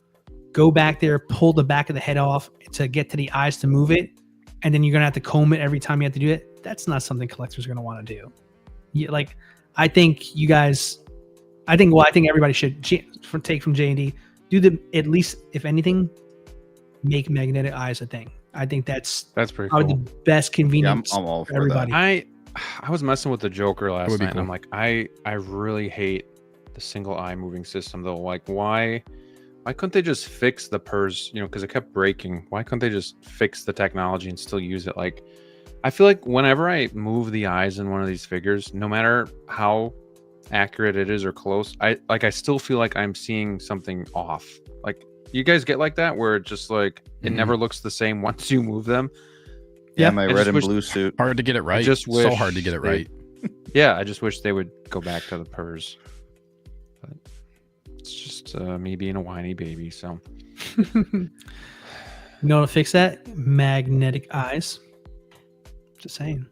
go back there, pull the back of the head off to get to the eyes to move it, and then you're going to have to comb it every time you have to do it, that's not something collectors are going to want to do. Like, I think everybody should take from J&D, at least, if anything, make magnetic eyes a thing. I think that's pretty probably cool. the best convenience I'm all for everybody. that. I was messing with the Joker last night, cool. and I'm like, I really hate the single eye moving system though. Like, why couldn't they just fix the purse? You know, because it kept breaking. Why couldn't they just fix the technology and still use it? Like, I feel like whenever I move the eyes in one of these figures, no matter how accurate it is or close, I still feel like I'm seeing something off. Like, you guys get like that, where it just like it never looks the same once you move them. Yeah, my red and blue suit. Hard to get it right. So hard to get it right. Yeah, I just wish they would go back to the purrs. But it's just me being a whiny baby. So, you know how to fix that? Magnetic eyes. Just saying.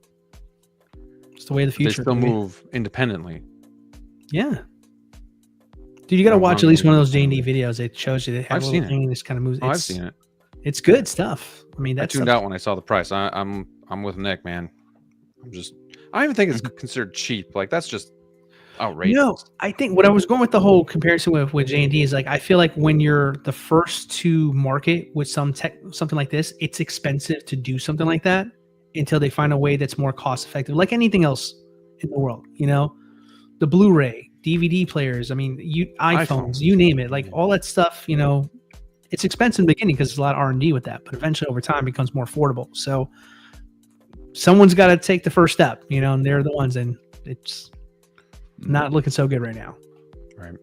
It's the way of the future. They still move independently. Yeah. Dude, you got to watch at least one of those J&D videos. It shows you they have I've a seen little thing and just kind of moves. I've seen it. It's good stuff. I mean, I that's tuned out when I saw the price. I'm with Nick, man. I don't even think it's considered cheap. Like that's just outrageous. No, I think what I was going with the whole comparison with J&D is like I feel like when you're the first to market with something like this, it's expensive to do something like that until they find a way that's more cost effective. Like anything else in the world, the Blu-ray, DVD players. I mean, iPhones, you name it. Like all that stuff, it's expensive in the beginning because there's a lot of R&D with that, but eventually over time it becomes more affordable. So someone's got to take the first step, and they're the ones, and it's not looking so good right now. Right.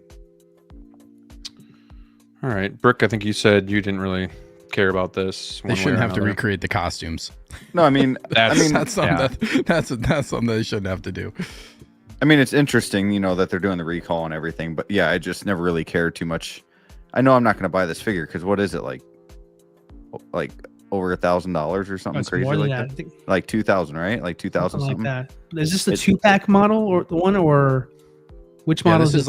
All right. Brick, I think you said you didn't really care about this. They shouldn't have to recreate the costumes. No, I mean, that's something they shouldn't have to do. I mean, it's interesting, that they're doing the recall and everything, but yeah, I just never really cared too much. I know I'm not going to buy this figure because what is it like over $1,000 or something crazy like that? I think like 2,000, right? Like 2,000 something. Like that. Is this the 2-pack model or the one, or which model? This is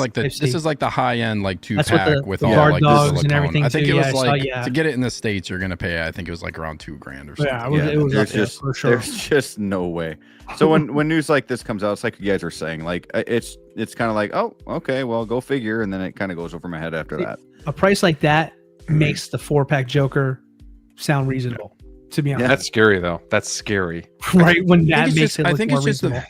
like the high end like 2-pack with all like dogs and everything. I think it was to get it in the States, you're gonna pay. I think it was like around $2,000 or something. Yeah, it was there's for sure. There's just no way. So when news like this comes out, it's like you guys are saying, like it's kind of like, oh, okay, well, go figure, and then it kind of goes over my head after that. A price like that makes the 4-pack Joker sound reasonable. To be honest, that's scary though. That's scary, right? When that makes it look more reasonable.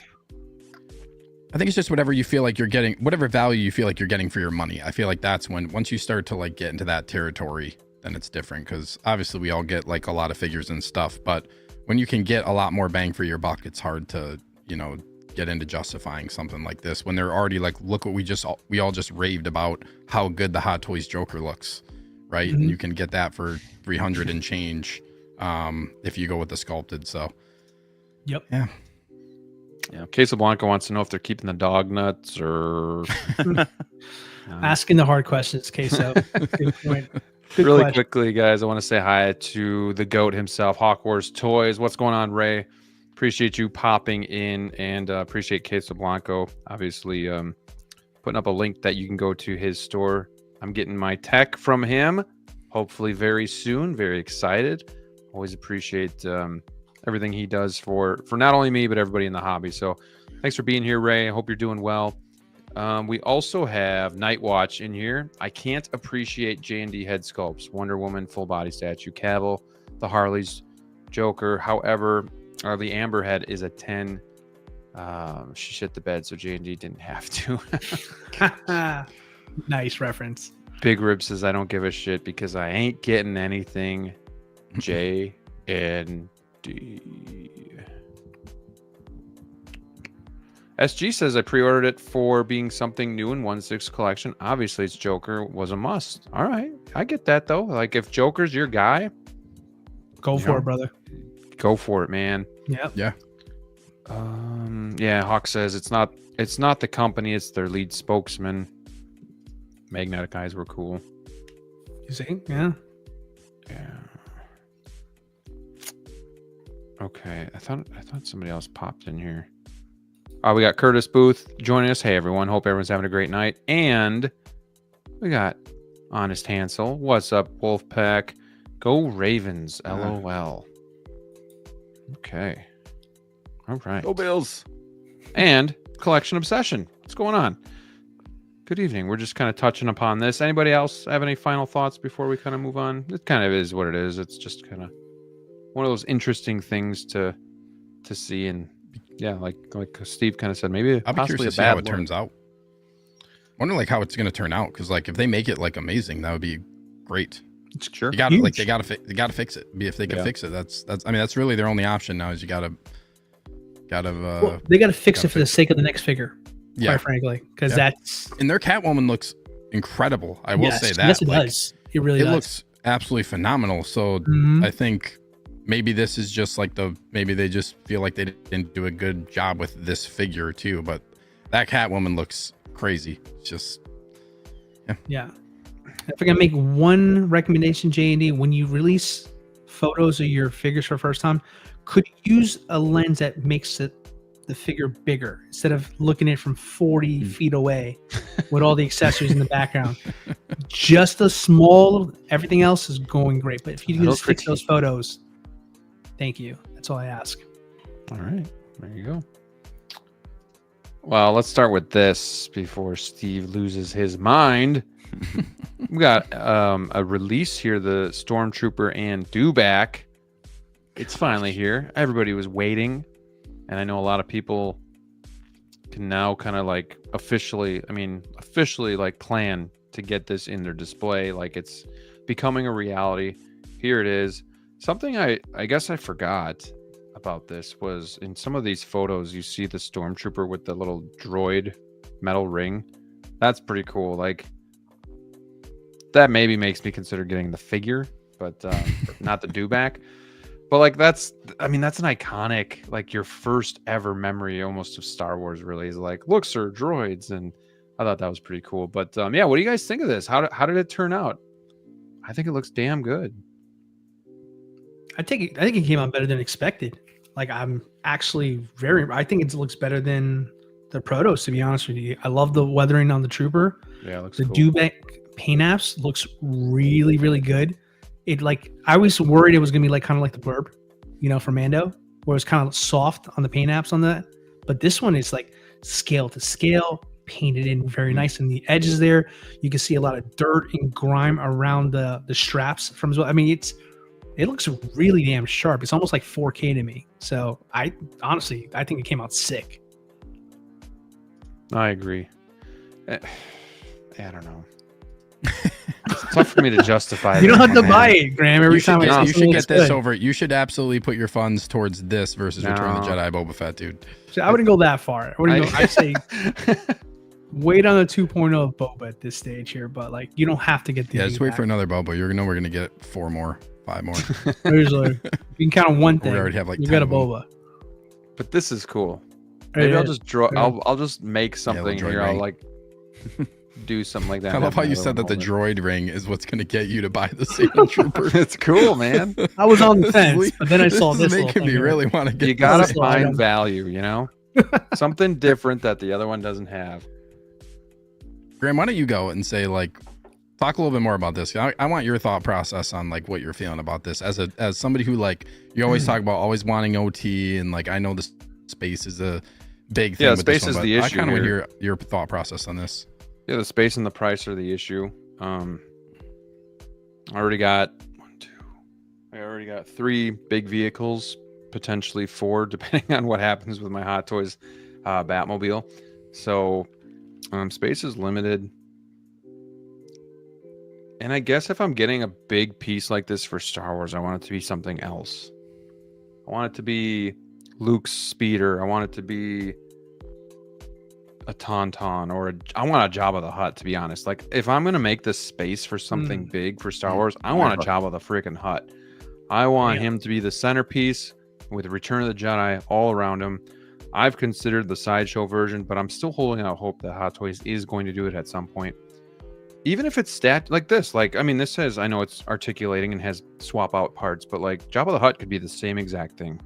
I think it's just whatever you feel like you're getting, whatever value you feel like you're getting for your money. I feel like that's once you start to like get into that territory, then it's different. Because obviously we all get like a lot of figures and stuff, but when you can get a lot more bang for your buck, it's hard to get into justifying something like this when they're already like, look what we all just raved about how good the Hot Toys Joker looks, right? Mm-hmm. And you can get that for $300 and change if you go with the sculpted. So yep. Yeah. Casablanca wants to know if they're keeping the dog nuts or asking the hard questions. Queso. Good point. Good really question. Quickly, guys, I want to say hi to the GOAT himself, Hawk Wars Toys. What's going on, Ray? Appreciate you popping in, and appreciate Casablanca obviously putting up a link that you can go to his store. I'm getting my tech from him, hopefully very soon. Very excited. Always appreciate everything he does for not only me but everybody in the hobby. So thanks for being here, Ray. I hope you're doing well. We also have Night Watch in here. I can't appreciate J&D head sculpts, Wonder Woman full body statue, Cavill, the Harley's Joker. However, the Amber head is a 10. She shit the bed, so J&D didn't have to. Nice reference. Big Rib says, I don't give a shit because I ain't getting anything. J&D. SG says, I pre-ordered it for being something new in 1/6 collection. Obviously, it's Joker was a must. All right. I get that, though. Like, if Joker's your guy, go for it, brother. Go for it, man. Yep. Yeah. Yeah, Hawk says it's not the company, it's their lead spokesman. Magnetic eyes were cool. You see? Yeah. Yeah. Okay. I thought somebody else popped in here. We got Curtis Booth joining us. Hey, everyone. Hope everyone's having a great night. And we got Honest Hansel. What's up, Wolfpack? Go Ravens. LOL. Okay. All right. Go Bills. And Collection Obsession. What's going on? Good evening. We're just kind of touching upon this. Anybody else have any final thoughts before we kind of move on? It kind of is what it is. It's just kind of one of those interesting things to see. And yeah, like Steve kind of said, maybe I'll be curious to see how it turns out. I wonder like how it's going to turn out, because like if they make it like amazing, that would be great. Sure. You got to like they got to fix it. If they can fix it, that's I mean that's really their only option now is you got to well, they got to fix it for the sake of the next figure. Yeah, quite frankly, because that's and their Catwoman looks incredible. I will say that. Yes, it does. It really does. It looks absolutely phenomenal. So I think maybe this is just like maybe they just feel like they didn't do a good job with this figure too. But that Catwoman looks crazy. It's just yeah. If I can make one recommendation, J&D, when you release photos of your figures for the first time, could you use a lens that makes the figure bigger instead of looking at it from 40 feet away with all the accessories in the background? Just a small, everything else is going great. But if you can just fix those photos, thank you. That's all I ask. All right. There you go. Well, let's start with this before Steve loses his mind. We got a release here, the Stormtrooper and Dewback. It's finally here. Everybody was waiting, and I know a lot of people can now kind of like officially like plan to get this in their display. Like it's becoming a reality. Here it is. Something I guess I forgot about this was in some of these photos you see the Stormtrooper with the little droid metal ring. That's pretty cool. Like that maybe makes me consider getting the figure, but not the Dewback. But like that's an iconic, like your first ever memory almost of Star Wars really is like, look sir, droids. And I thought that was pretty cool. But yeah, what do you guys think of this? How did it turn out? I think it looks damn good. I think it came out better than expected. Like I'm actually I think it looks better than the Protos, to be honest with you. I love the weathering on the Trooper. Yeah, it looks the cool. Dewback paint apps looks really, really good. It like I was worried it was gonna be like kind of like the Blurb, for Mando, where it's kind of soft on the paint apps on that. But this one is like scale to scale, painted in very nice, and the edges there you can see a lot of dirt and grime around the straps from as well. I mean, it looks really damn sharp. It's almost like 4K to me. So I think it came out sick. I agree. I don't know. It's tough for me to justify. You don't have to buy it, Graham. Every time you should get this over. You should absolutely put your funds towards this versus Return of the Jedi Boba Fett, dude. So I wouldn't go that far. I'd say wait on the 2.0 of Boba at this stage here, but like you don't have to get the. Yeah, just wait for another Boba. We're gonna get 4 more, 5 more. Usually, you can count on one thing. We already have like you got a Boba. But this is cool. Maybe I'll just draw. I'll just make something here. Ring. I'll like do something like that. I love how you said that the droid ring is what's going to get you to buy the Satan Trooper. It's cool, man. I was on the fence, but then I saw this. Making me really want to get. You gotta find value, something different that the other one doesn't have. Graham, why don't you go and say like, talk a little bit more about this. I want your thought process on like what you're feeling about this as somebody who like you always talk about always wanting OT and like I know the space is a big thing. Yeah, with space this one, is the issue. I kind of want to hear your thought process on this. Yeah, the space and the price are the issue. I already got 3 big vehicles, potentially 4, depending on what happens with my Hot Toys Batmobile. So space is limited. And I guess if I'm getting a big piece like this for Star Wars, I want it to be something else. I want it to be Luke's speeder. I want it to be a Tauntaun, or I want a Jabba the Hutt, to be honest. Like if I'm gonna make this space for something big for Star Wars, I want a Jabba the freaking Hutt. I want him to be the centerpiece with Return of the Jedi all around him. I've considered the sideshow version, but I'm still holding out hope that Hot Toys is going to do it at some point. Even if it's stacked like this, this says, I know it's articulating and has swap out parts, but like Jabba the Hutt could be the same exact thing.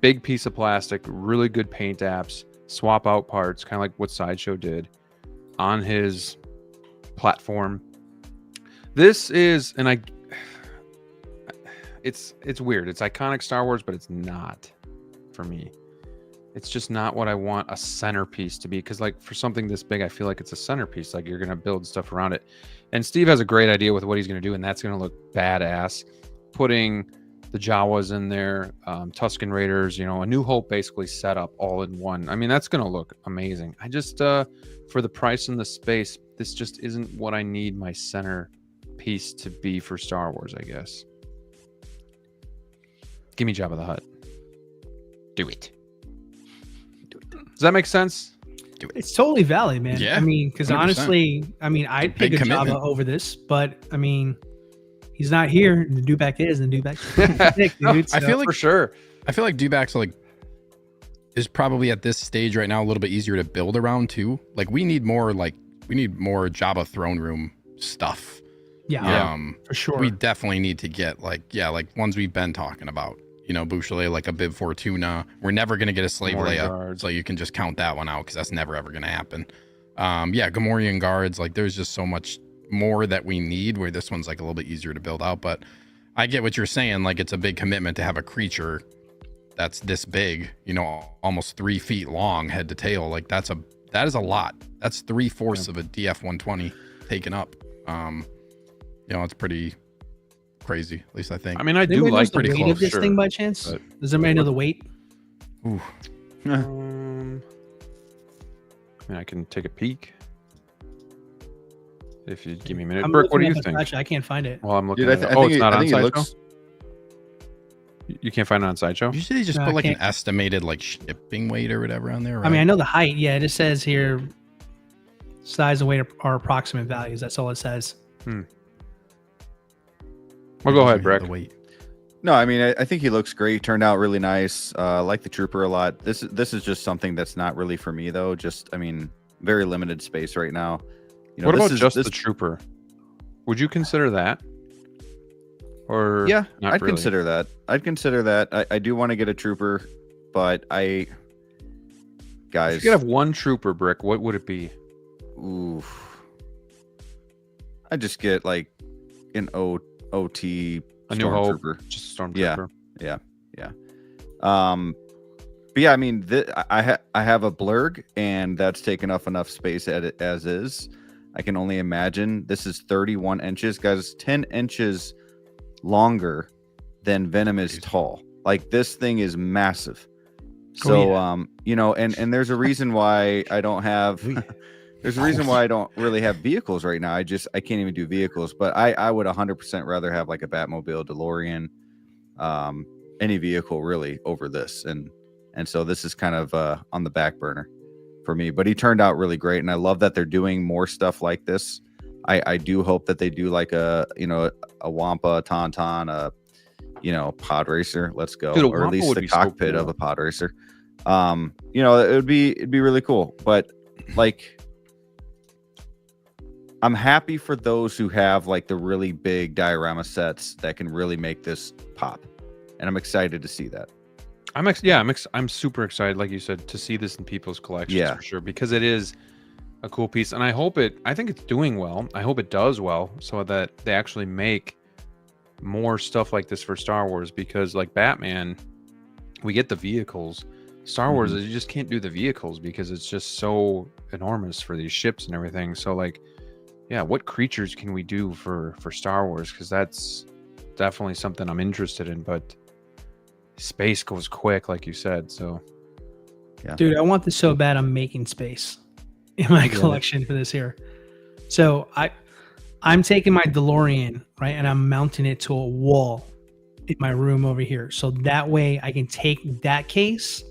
Big piece of plastic, really good paint apps, swap out parts, kind of like what Sideshow did on his platform. This is, it's weird. It's iconic Star Wars, but it's not for me. It's just not what I want a centerpiece to be. Because like for something this big, I feel like it's a centerpiece. Like you're going to build stuff around it. And Steve has a great idea with what he's going to do. And that's going to look badass. Putting the Jawas in there, Tusken Raiders, A New Hope basically set up all in one. I mean, that's going to look amazing. I just, for the price and the space, this just isn't what I need my center piece to be for Star Wars, I guess. Give me Jabba the Hutt. Do it. Does that make sense? It's totally valid, man. Yeah, I mean, because honestly, I'd pick a Jabba over this, but I mean, he's not here, and the Dewback is, and Dewback's sick, dude. So. I feel like for sure. I feel like Dewback's is probably at this stage right now a little bit easier to build around too. Like we need more more Jabba throne room stuff. Yeah, for sure. We definitely need to get like ones we've been talking about. Bouchelet, like a Bib Fortuna. We're never going to get a Slave Leia, so you can just count that one out because that's never ever going to happen. Gamorrean guards, like there's just so much more that we need where this one's like a little bit easier to build out. But I get what you're saying. Like it's a big commitment to have a creature that's this big, almost 3 feet long head to tail. Like that is a lot. That's 3/4 of a DF-120 taken up. It's pretty crazy, at least I think. I mean, I Does do anybody like know the pretty weight close, of this sure, thing by chance? but- Does anybody know the weight? Ooh. I mean, I can take a peek. If you give me a minute. I'm Brick, what do looking you up the think? Sideshow. I can't find it. Well, I'm looking Dude, at it. Oh, it's not I on think it Sideshow? looks. You can't find it on Sideshow? Usually they just No, put I like an can't. estimated like shipping weight or whatever on there, right? I mean, I know the height. Yeah, it just says here size and weight are approximate values. That's all it says. Well, go ahead, Brick. The weight. No, I mean, I think he looks great. Turned out really nice. I like the Trooper a lot. This is just something that's not really for me though. Just, I mean, very limited space right now. What this about is- just this- the Trooper? Would you consider that? Or Yeah, not I'd really? consider that. I do want to get a Trooper, but If guys, you could have one Trooper, Brick, what would it be? oof. I just get like an OT A New Hope, Stormtrooper. just a Stormtrooper. Yeah. But yeah, I mean, I have a Blurg, and that's taken up enough space as is. I can only imagine this is 31 inches, guys. 10 inches longer than Venom is tall. Like this thing is massive. So, and there's a reason why I don't have. There's a reason why I don't really have vehicles right now. I can't even do vehicles. But I would 100% rather have like a Batmobile, DeLorean, any vehicle really over this. And so this is kind of on the back burner for me. But he turned out really great, and I love that they're doing more stuff like this. I do hope that they do like a Wampa, Tauntaun, pod racer. Let's go, Dude, a or at Wampa least would the be so cockpit of cool. a pod racer. It'd be really cool. But like, I'm happy for those who have like the really big diorama sets that can really make this pop, and I'm excited to see that. I'm super excited, like you said, to see this in people's collections Yeah. for sure, because it is a cool piece, and I think it's doing well. I hope it does well, so that they actually make more stuff like this for Star Wars, because like Batman, we get the vehicles. Star Wars, you just can't do the vehicles because it's just so enormous for these ships and everything. So like, yeah, what creatures can we do for Star Wars? Because that's definitely something I'm interested in, but space goes quick, like you said. So Dude, I want this so bad. I'm making space in my collection for this here. So I'm taking my DeLorean, right, and I'm mounting it to a wall in my room over here. So that way I can take that case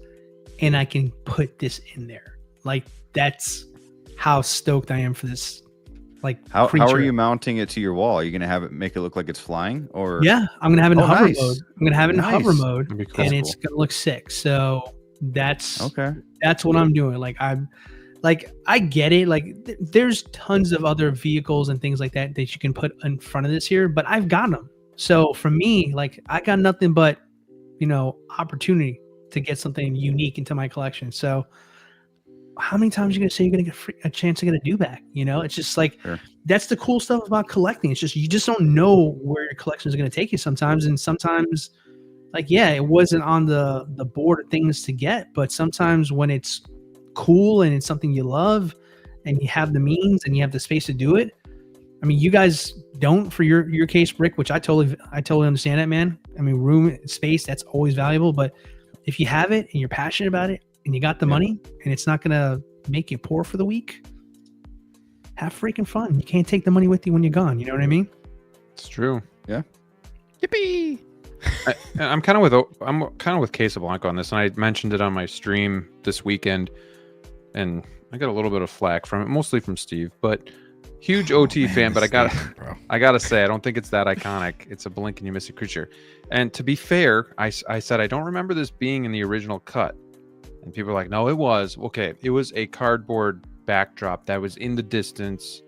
and I can put this in there. Like that's how stoked I am for this. Like How creature. are you mounting it to your wall? Are you gonna have it make it look like it's flying, or Yeah, I'm gonna have it in Oh, hover nice. mode. I'm gonna have it in hover Nice. mode, that'd be cool. and it's gonna look sick. So that's okay? that's what I'm doing. Like I get it. Like there's tons of other vehicles and things like that you can put in front of this here, but I've got them. So for me, like I got nothing but opportunity to get something unique into my collection. So how many times are you gonna say you're gonna get a chance to get a Dewback? It's just like Sure. That's the cool stuff about collecting. It's just you just don't know where your collection is gonna take you sometimes, and sometimes, like it wasn't on the board of things to get, but sometimes when it's cool and it's something you love, and you have the means and you have the space to do it. I mean, you guys don't for your case, Brick, which I totally understand that, man. I mean, room space, that's always valuable, but if you have it and you're passionate about it and you got the money and it's not gonna make you poor for the week, have freaking fun. You can't take the money with you when you're gone. You know what I mean? It's true. Yippee! I'm kind of with Casablanca on this, and I mentioned it on my stream this weekend, and I got a little bit of flack from it, mostly from Steve, but huge OT fan. But I gotta say, I don't think it's that iconic. It's a blink and you miss a creature. And to be fair, I said I don't remember this being in the original cut, and people are like, no, it was. Okay, it was a cardboard backdrop that was in the distance,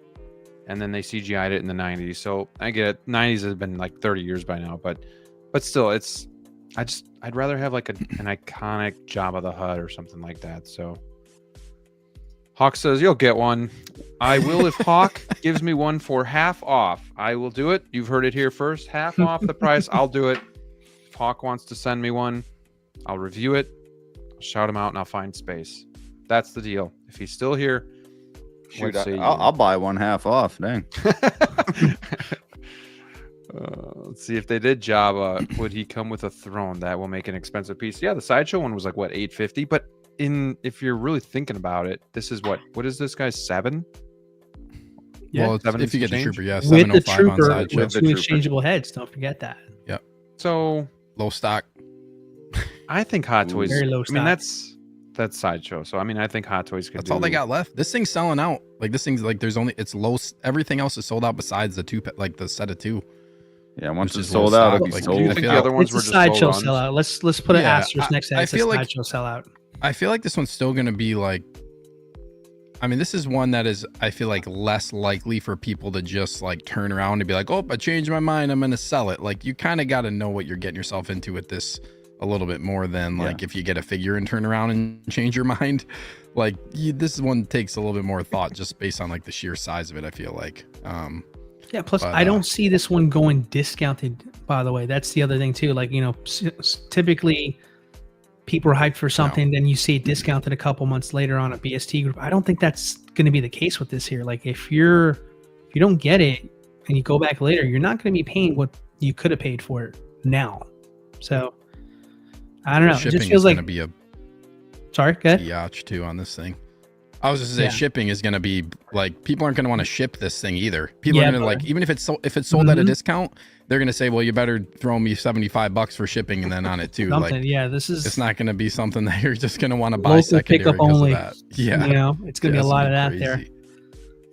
and then they CGI'd it in the 90s. So I get it. 90s has been like 30 years by now, but still, I'd rather have like an iconic Jabba the Hutt or something like that. So Hawk says you'll get one. I will if Hawk gives me one for half off. I will do it. You've heard it here first. Half off the price. I'll do it. If Hawk wants to send me one, I'll review it, I'll shout him out, and I'll find space. That's the deal. If he's still here, Shoot, what say I'll buy one half off. Dang. Let's see if they did Java. Would he come with a throne? That will make an expensive piece. Yeah, the sideshow one was like what, $850. But if you're really thinking about it, this is what is this guy's 7? Yeah. Well, Seven if you get the exchange? trooper, yeah, With the 705 on trooper, sideshow. with two exchangeable heads. Don't forget that. So Low stock. I think Hot Toys. Very low I mean, stock. that's sideshow. So I mean, I think Hot Toys could. That's all they got left. This thing's selling out. Like this thing's like there's only it's low. Everything else is sold out besides the two, like the set of 2. Yeah, once Which it's is sold low out, stock. it'll be Like, sold. do you think the other ones It's were a just slow sideshow runs? sellout. Let's put an Yeah, asterisk next to that. I It says feel like- sideshow sellout. I feel like this one's still gonna be like. I mean, this is one that is I feel like less likely for people to just like turn around and be like, oh, I changed my mind, I'm gonna sell it. Like you kind of got to know what you're getting yourself into with this a little bit more than like if you get a figure and turn around and change your mind. Like this one takes a little bit more thought just based on like the sheer size of it. I feel like. Yeah. Plus, But, I don't see this one going discounted. By the way, that's the other thing too. Like typically, people are hyped for something, then you see it discounted a couple months later on a BST group. I don't think that's going to be the case with this here. Like if you don't get it and you go back later, you're not going to be paying what you could have paid for it now. So I don't know. It Shipping just feels is like. gonna be a Sorry, go ahead. biatch too on this thing. I was just gonna say Yeah. shipping is gonna be like people aren't gonna want to ship this thing either. People Yeah, are gonna but- like even if it's sold at a Mhm. discount, they're gonna say, well, you better throw me $75 for shipping and then on it too. Something. Like Yeah, this is it's not gonna be something that you're just gonna want to buy local secondary pickup because only. of that. Yeah, You know, it's gonna be a it's lot gonna of be that there. crazy.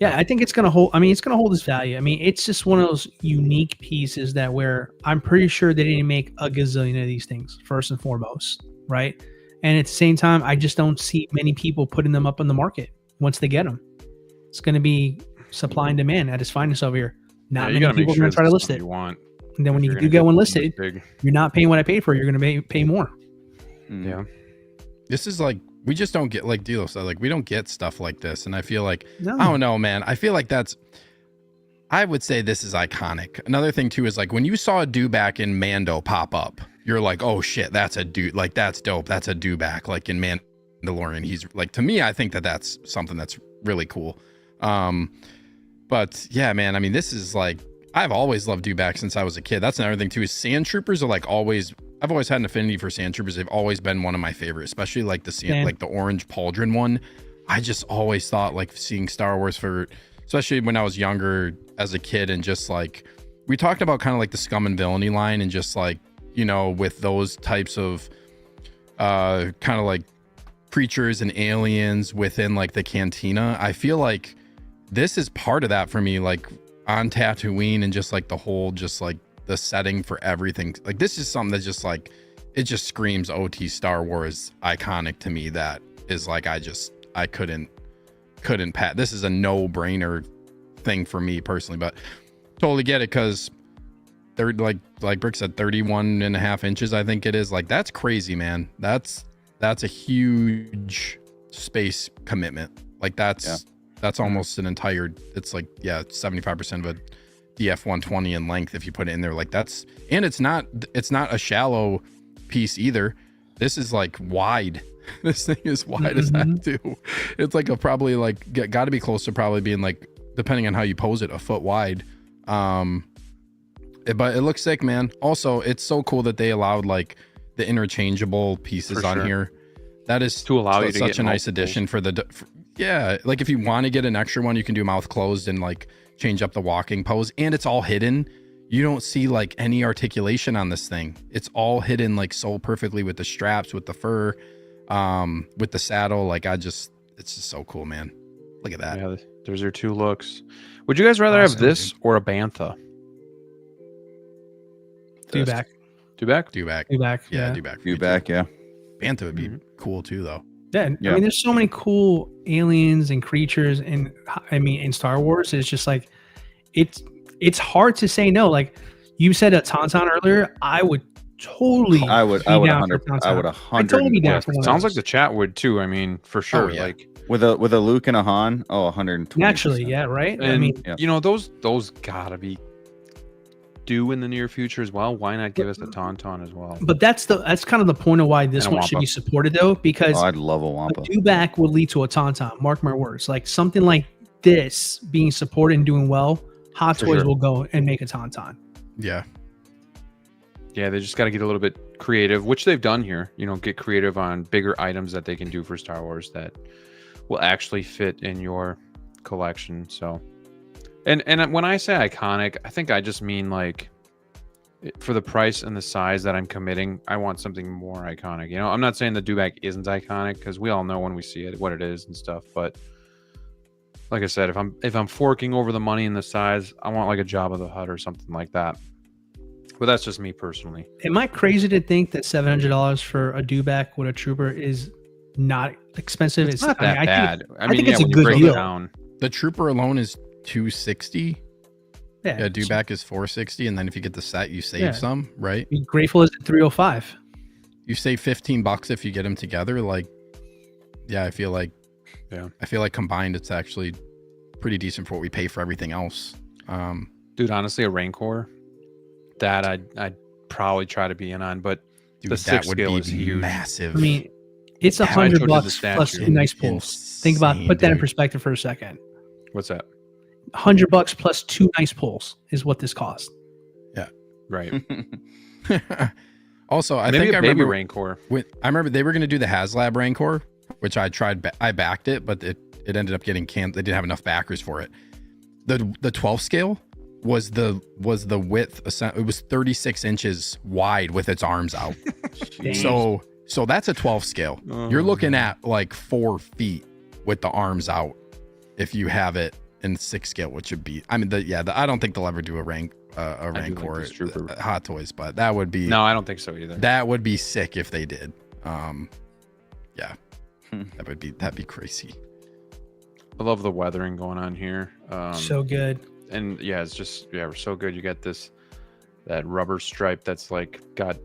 Yeah, I think it's gonna hold. I mean, it's gonna hold its value. I mean, it's just one of those unique pieces that where I'm pretty sure they didn't make a gazillion of these things first and foremost, right? And at the same time, I just don't see many people putting them up on the market once they get them. It's gonna be supply and demand at its finest over here. Not you many gotta make people are sure gonna try to it's list something it. you want. And then when if you you're do gonna get one something listed, this big. you're not paying what I paid for. You're gonna pay more. Yeah. This is like we just don't get like DLO said, like we don't get stuff like this, and I feel like No. I don't know, man. I feel like I would say this is iconic. Another thing too is like when you saw a Dewback in Mando pop up, you're like, oh shit, that's a dude. Like that's dope. That's a Dewback. Like in Mandalorian, he's like to me. I think that's something that's really cool. But yeah, man. I mean, this is like I've always loved Dewback since I was a kid. That's another thing too. Is Sand Troopers are like always. I've always had an affinity for Sand Troopers. They've always been one of my favorites, especially like like the orange pauldron one. I just always thought like seeing Star Wars especially when I was younger as a kid, and just like we talked about kind of like the scum and villainy line, and just like with those types of kind of like creatures and aliens within like the cantina. I feel like this is part of that for me, like on Tatooine, and just like the whole just like the setting for everything. Like this is something that just like it just screams OT Star Wars iconic to me. That is like I couldn't pat. This is a no-brainer thing for me personally, but totally get it because they're like Brick said, 31 and a half inches, I think it is. Like that's crazy, man. That's a huge space commitment. Like that's almost an entire, it's like 75% of a DF 120 in length if you put it in there. Like that's, and it's not a shallow piece either. This is like wide. This thing is wide as that too. It's like probably like got to be close to probably being like, depending on how you pose it, a foot wide. But it looks sick, man. Also, it's so cool that they allowed like the interchangeable pieces For on sure. here. That is To allow you to such get a nice multiples. addition for like if you want to get an extra one, you can do mouth closed and like change up the walking pose, and it's all hidden. You don't see like any articulation on this thing. It's all hidden like so perfectly with the straps, with the fur, with the saddle. Like it's just so cool, man. Look at that. Yeah, there's your two looks. Would you guys rather have Awesome, this or a bantha? Dewback. Dewback? Dewback. Dewback. Yeah, Yeah. Dewback. Dewback, yeah. Bantha would be cool too, though. Yeah, Yeah. I mean, there's so many cool aliens and creatures, and I mean, in Star Wars, it's just like it's hard to say no. Like you said at Tauntaun earlier, I would totally. I would be down for 100. Tauntaun. I would I'd 100. totally be down for one of Sounds like those. the chat would too. I mean, for sure. yeah. Like with a Luke and a Han. Oh, 120. Naturally, yeah, right. and I mean, Yeah. those gotta be do in the near future as well, why not give us a Tauntaun as well? But that's kind of the point of why this And a one should Wampa. be supported, though, because Oh, I'd love a a Wampa. Dewback would lead to a Tauntaun. Mark my words. Like something like this being supported and doing well, Hot For Toys sure. will go and make a Tauntaun. Yeah. Yeah, they just got to get a little bit creative, which they've done here. You know, get creative on bigger items that they can do for Star Wars that will actually fit in your collection. So, and when I say iconic, I think I just mean like for the price and the size that I'm committing, I want something more iconic. You know, I'm not saying the Dewback isn't iconic because we all know when we see it what it is and stuff. But like I said, if I'm forking over the money and the size, I want like a Jabba the Hutt or something like that. But that's just me personally. Am I crazy to think that $700 for a Dewback with a Trooper is not expensive? It's not that I bad. I think it's a when you good break it deal. down, The Trooper alone is $260. Yeah, Yeah, Dewback is $460, and then if you get the set, you save Yeah. some, right? Be grateful is at $305. You save $15 if you get them together. Like, yeah, I feel like combined, it's actually pretty decent for what we pay for everything else. dude, honestly, a Rancor that I'd probably try to be in on, but Dude, the that 6 would scale be is huge. massive. I mean, it's I showed you the $100 plus statue. 2 nice pulls. Think about Insane, put that in dude. perspective for a second. What's that? $100 plus 2 nice pulls is what this costs. Right. Also, I Maybe think a I baby remember Rancor. I remember they were going to do the HasLab Rancor, which I tried. I backed it, but it ended up getting canned. They didn't have enough backers for it. The 12 scale was the width. It was 36 inches wide with its arms out. So that's a 12 scale. You're looking at like 4 feet with the arms out if you have it in 6 scale, which would be. I mean, I don't think they'll ever do a Rancor this Trooper. Hot Toys, but that would be. No, I don't think so either. That would be sick if they did. Yeah, that'd be crazy. I love the weathering going on here. So good. And yeah, it's just we're so good. You get that rubber stripe that's like got.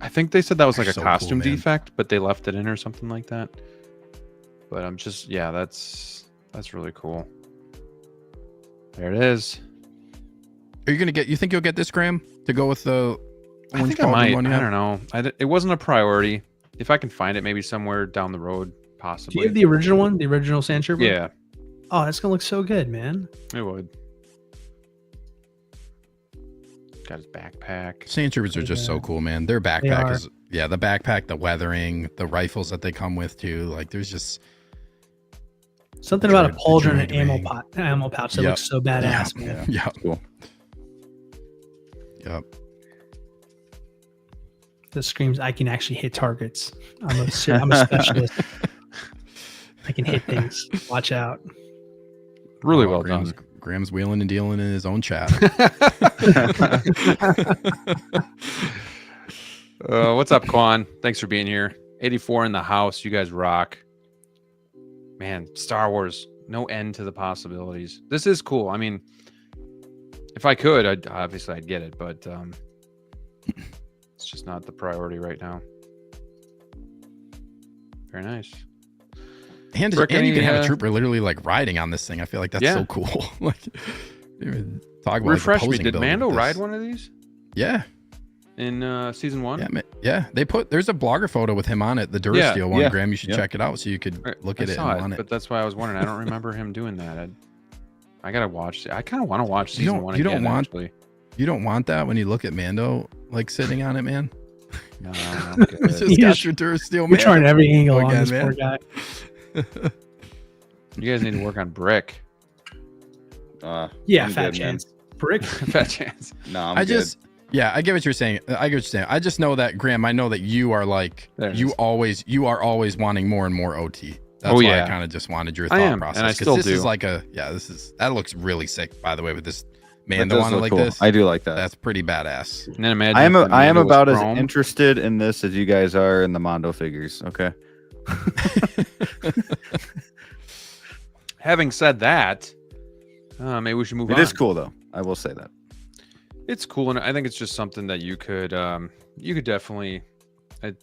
I think they said that was like They're a so costume cool, man. defect, but they left it in or something like that. But I'm just that's really cool. There it is. Are you gonna get? You think you'll get this, Graham, to go with the? I orange think I cauldron might. one you I have? don't know. It wasn't a priority. If I can find it, maybe somewhere down the road, Do possibly. you have the original one? The original Sand Trooper? Yeah, Oh, that's gonna look so good, man. it would. Got his backpack. Sand Troopers are just so cool, man. Their are. backpack is the backpack, the weathering, the rifles that they come with too. Like there's just Something about a Droid- the pauldron and droid ammo pouch that Yep. looks so badass, man. yeah. Cool. Yep. This screams I can actually hit targets. I'm a specialist. I can hit things. Watch out. Really Oh, well Graham's, done. Graham's wheeling and dealing in his own chat. What's up, Quan? Thanks for being here. 84 in the house. You guys rock. Man, Star Wars. No end to the possibilities. This is cool. I mean, if I could, I'd get it, but it's just not the priority right now. Very nice. And Rick, you can have any, a trooper literally like riding on this thing. I feel like that's Yeah. so cool. Like, talk about Refresh like, me. Did building Mando with ride this. one of these Yeah, in season 1? yeah, yeah. There's a blogger photo with him on it. The Yeah, Durasteel one, yeah, Graham. You should yeah. check it out so you could look at I it saw and on it, it. but that's why I was wondering. I don't remember him doing that. I gotta watch. I kind of want to watch You season don't- 1 you don't again. want- Actually, You don't want that when you look at Mando like sitting on it, man. no, I'm good. It's just You got just- your Durasteel, We're trying man. every angle on Again, this man. poor guy. You guys need to work on brick. Yeah, I'm fat good, man. chance. Brick. Fat chance. No, I'm I good. just, yeah, I get what you're saying. I get what you're saying. I just know that, Graham. I know that you are like, There it you is. are always wanting more and more OT. That's Oh, why yeah. I kind of just wanted your I thought am, process. and I 'cause still this do. is like that looks really sick, by the way, with this That Mando does on it look like cool. this. I do like that. That's pretty badass. And then imagine I am if the I am Mando was about as chrome. interested in this as you guys are in the Mondo figures. Okay. Having said that, maybe we should move on. It is cool though. I will say that. It's cool, and I think it's just something that you could definitely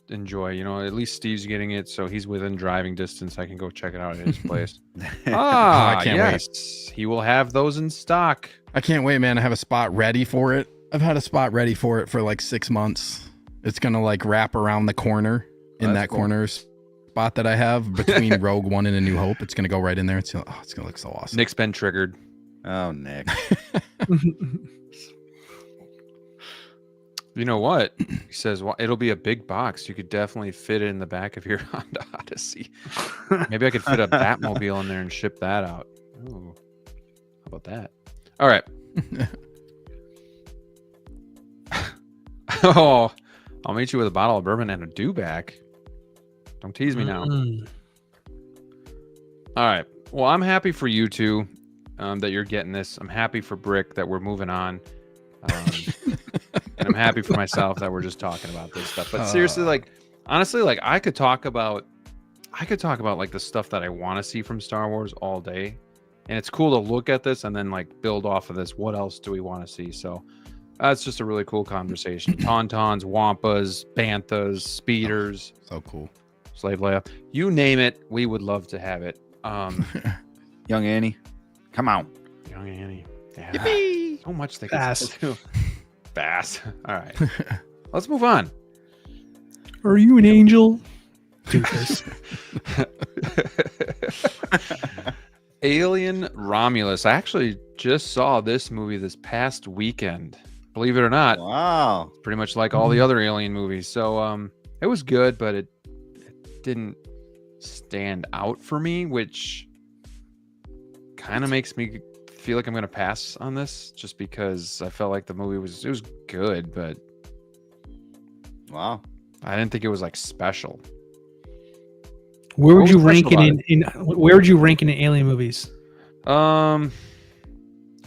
enjoy. You know, at least Steve's getting it, so he's within driving distance. I can go check it out at his place. I can't wait. He will have those in stock. I can't wait, man. I have a spot ready for it. I've had a spot ready for it for like 6 months. It's gonna like wrap around the corner in that corner spot that I have between Rogue One and A New Hope. It's gonna go right in there. It's gonna look so awesome. Nick's been triggered. Oh, Nick. You know what? He says, well, it'll be a big box. You could definitely fit it in the back of your Honda Odyssey. Maybe I could fit a Batmobile in there and ship that out. Ooh, how about that? All right. Oh, I'll meet you with a bottle of bourbon and a Dewback. Don't tease me now. All right. Well, I'm happy for you two that you're getting this. I'm happy for Brick that we're moving on. And I'm happy for myself that we're just talking about this stuff. But seriously, like, honestly, like I could talk about like the stuff that I want to see from Star Wars all day. And it's cool to look at this and then like build off of this. What else do we want to see? So that's just a really cool conversation. Tauntauns, Wampas, Banthas, Speeders. So cool. Slave Leia. You name it, we would love to have it. Young Annie. Come on. Young Annie. Yeah. Yippee! So much they Fast. could do. Fast. All right. Let's move on. Are you an angel? Do this. Alien Romulus. I actually just saw this movie this past weekend. Believe it or not. Wow. Pretty much like all the other Alien movies. So it was good, but it didn't stand out for me, which kind of makes me feel like I'm going to pass on this just because I felt like the movie was good, but Wow. I didn't think it was like special. Where would What you was rank it special in where would you rank it in Alien movies? I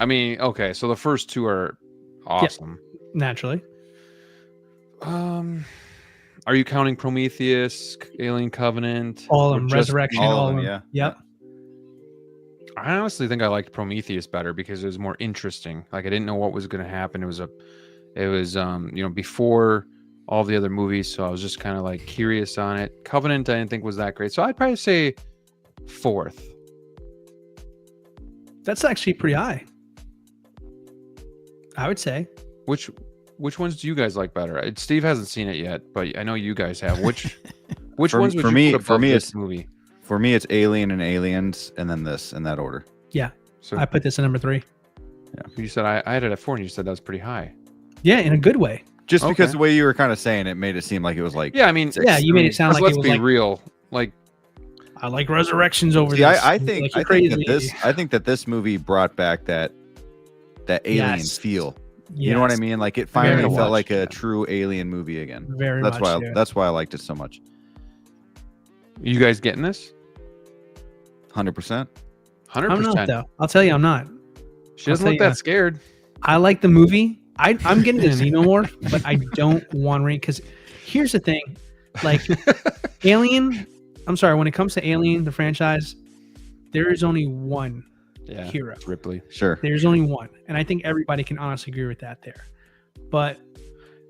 mean, okay, so the first two are awesome. Naturally. Are you counting Prometheus, Alien Covenant? All or of them, just- Resurrection, all all of of them, them. yeah. Yep. I honestly think I liked Prometheus better because it was more interesting. Like I didn't know what was going to happen. It was before all the other movies, so I was just kind of like curious on it. Covenant I didn't think was that great, so I'd probably say fourth. That's actually pretty high. I would say. Which ones do you guys like better? Steve hasn't seen it yet, but I know you guys have. Which ones would you put above this movie? For me, it's Alien and Aliens, and then this in that order. Yeah. So I put this at number 3. you said I had it at 4, and you said that was pretty high. Yeah, in a good way. Just because Okay. the way you were kind of saying it made it seem like it was like Yeah, I mean, Yeah, you made it sound like let's it was be like real. Like, I like Resurrections over See, this. I think Like, I you're think that crazy. this movie brought back that alien Yes. feel. You know what I Yes. mean? Like it finally Very felt much, like a yeah. true alien movie again. Very That's much. why yeah. that's why I liked it so much. you guys getting this? 100%. 100%. I'm not though. I'll tell you, I'm not. She doesn't I'll look tell you. that scared. I like the movie. I'm getting the Xenomorph, but I don't want to rank because here's the thing, like Alien. I'm sorry, when it comes to Alien, the franchise, there is only one Yeah, hero. it's Ripley. Sure. There's only one, and I think everybody can honestly agree with that there. But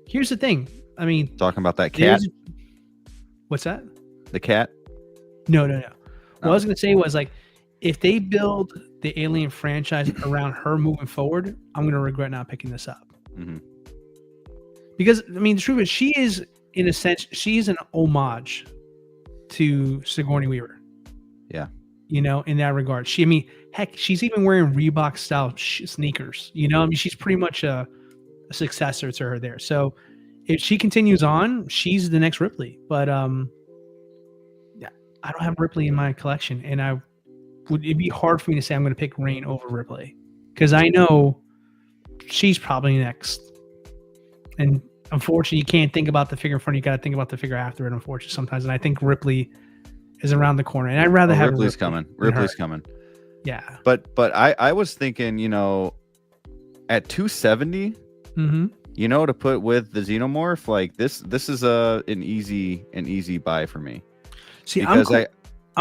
here's the thing. I mean, Talking about that cat. there's- what's that? The cat. No. What I Oh. was gonna say was like, if they build the Alien franchise around her moving forward, I'm gonna regret not picking this up. Mhm. Because I mean, the truth is, she is in a sense, she's an homage to Sigourney Weaver. Yeah. You know, in that regard, I mean, heck, she's even wearing Reebok style sneakers. You know, I mean, she's pretty much a successor to her there. So if she continues on, she's the next Ripley. But yeah, I don't have Ripley in my collection, and it'd be hard for me to say I'm going to pick Rain over Ripley because I know she's probably next. And unfortunately, you can't think about the figure in front. You got to think about the figure after it. Unfortunately, sometimes, and I think Ripley is around the corner, and I'd rather have Ripley's Ripley coming. than her. Ripley's coming. Yeah. But I was thinking, you know, at 270, Mm-hmm. you know, to put with the Xenomorph, like this is an easy buy for me. See, Because I'm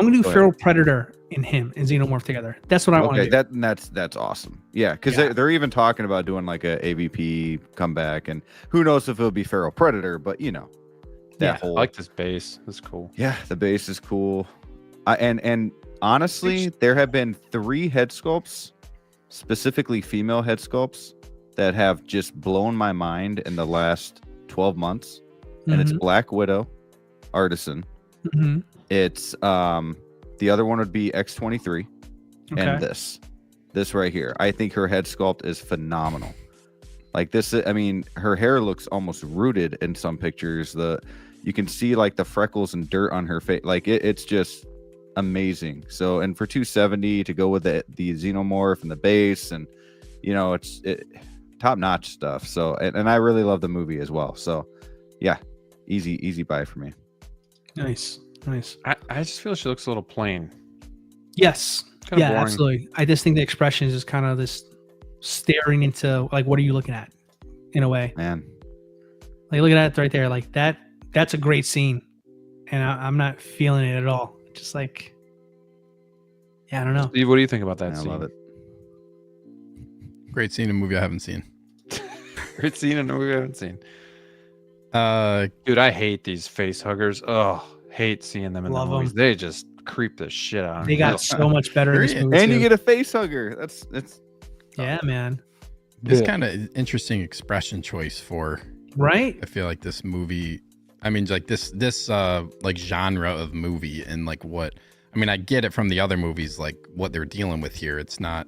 gonna do Go ahead. Feral Predator and him and Xenomorph together. That's what I want to okay, do. that's awesome. Yeah, because Yeah. they're even talking about doing like a AVP comeback, and who knows if it'll be Feral Predator, but you know, that Yeah, I whole like this base. That's cool. yeah, the base is cool. And honestly, there have been 3 head sculpts specifically female head sculpts that have just blown my mind in the last 12 months. And it's Black Widow, Artisan. Mm-hmm. It's the other one would be X23, and this right here. I think her head sculpt is phenomenal. Like this, I mean, her hair looks almost rooted in some pictures. You can see like the freckles and dirt on her face. Like it's just amazing. So, and for 270 to go with the xenomorph and the base, and you know, it's top notch stuff. So, and I really love the movie as well. So, yeah, easy buy for me. Nice. I just feel she looks a little plain. Yes. Kind of Yeah, boring. absolutely. I just think the expression is just kind of this staring into like, what are you looking at? In a way, Man, like look at that right there. Like that's a great scene, and I'm not feeling it at all. Just like, yeah, I don't know. Steve, what do you think about that I scene? love it. Great scene in a movie I haven't seen. Great scene in a movie I haven't seen. Uh, Dude, I hate these face huggers. Oh, hate seeing them in Love the movies. 'em. They just creep the shit out of They me. got so much better in this movie. And you too. get a face hugger. That's Yeah, man. It's Yeah. kind of interesting expression choice for. Right? I feel like this movie. I mean, like this like genre of movie, and like what. I mean, I get it from the other movies, like what they're dealing with here. It's not,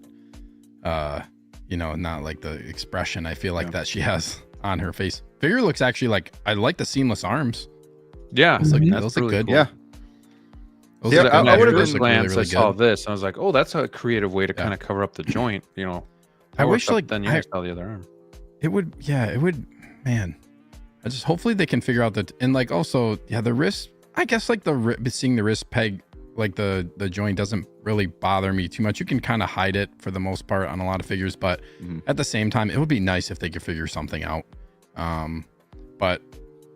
you know, not like the expression I feel like that she has on her face. Figure looks actually like, I like the seamless arms. Yeah, It's like Mhm. those look really good. cool. yeah. Those Yeah, look I good. would've Those been first look glance, really, really I saw good. this, and I was like, "Oh, that's a creative way to kind of cover up the joint." You know, I That wish worked up, like then you saw the other arm. it would. Yeah, it would. Man, I just hopefully they can figure out that, and like also the wrist. I guess like seeing the wrist peg, like the joint doesn't really bother me too much. You can kind of hide it for the most part on a lot of figures, but at the same time, it would be nice if they could figure something out. But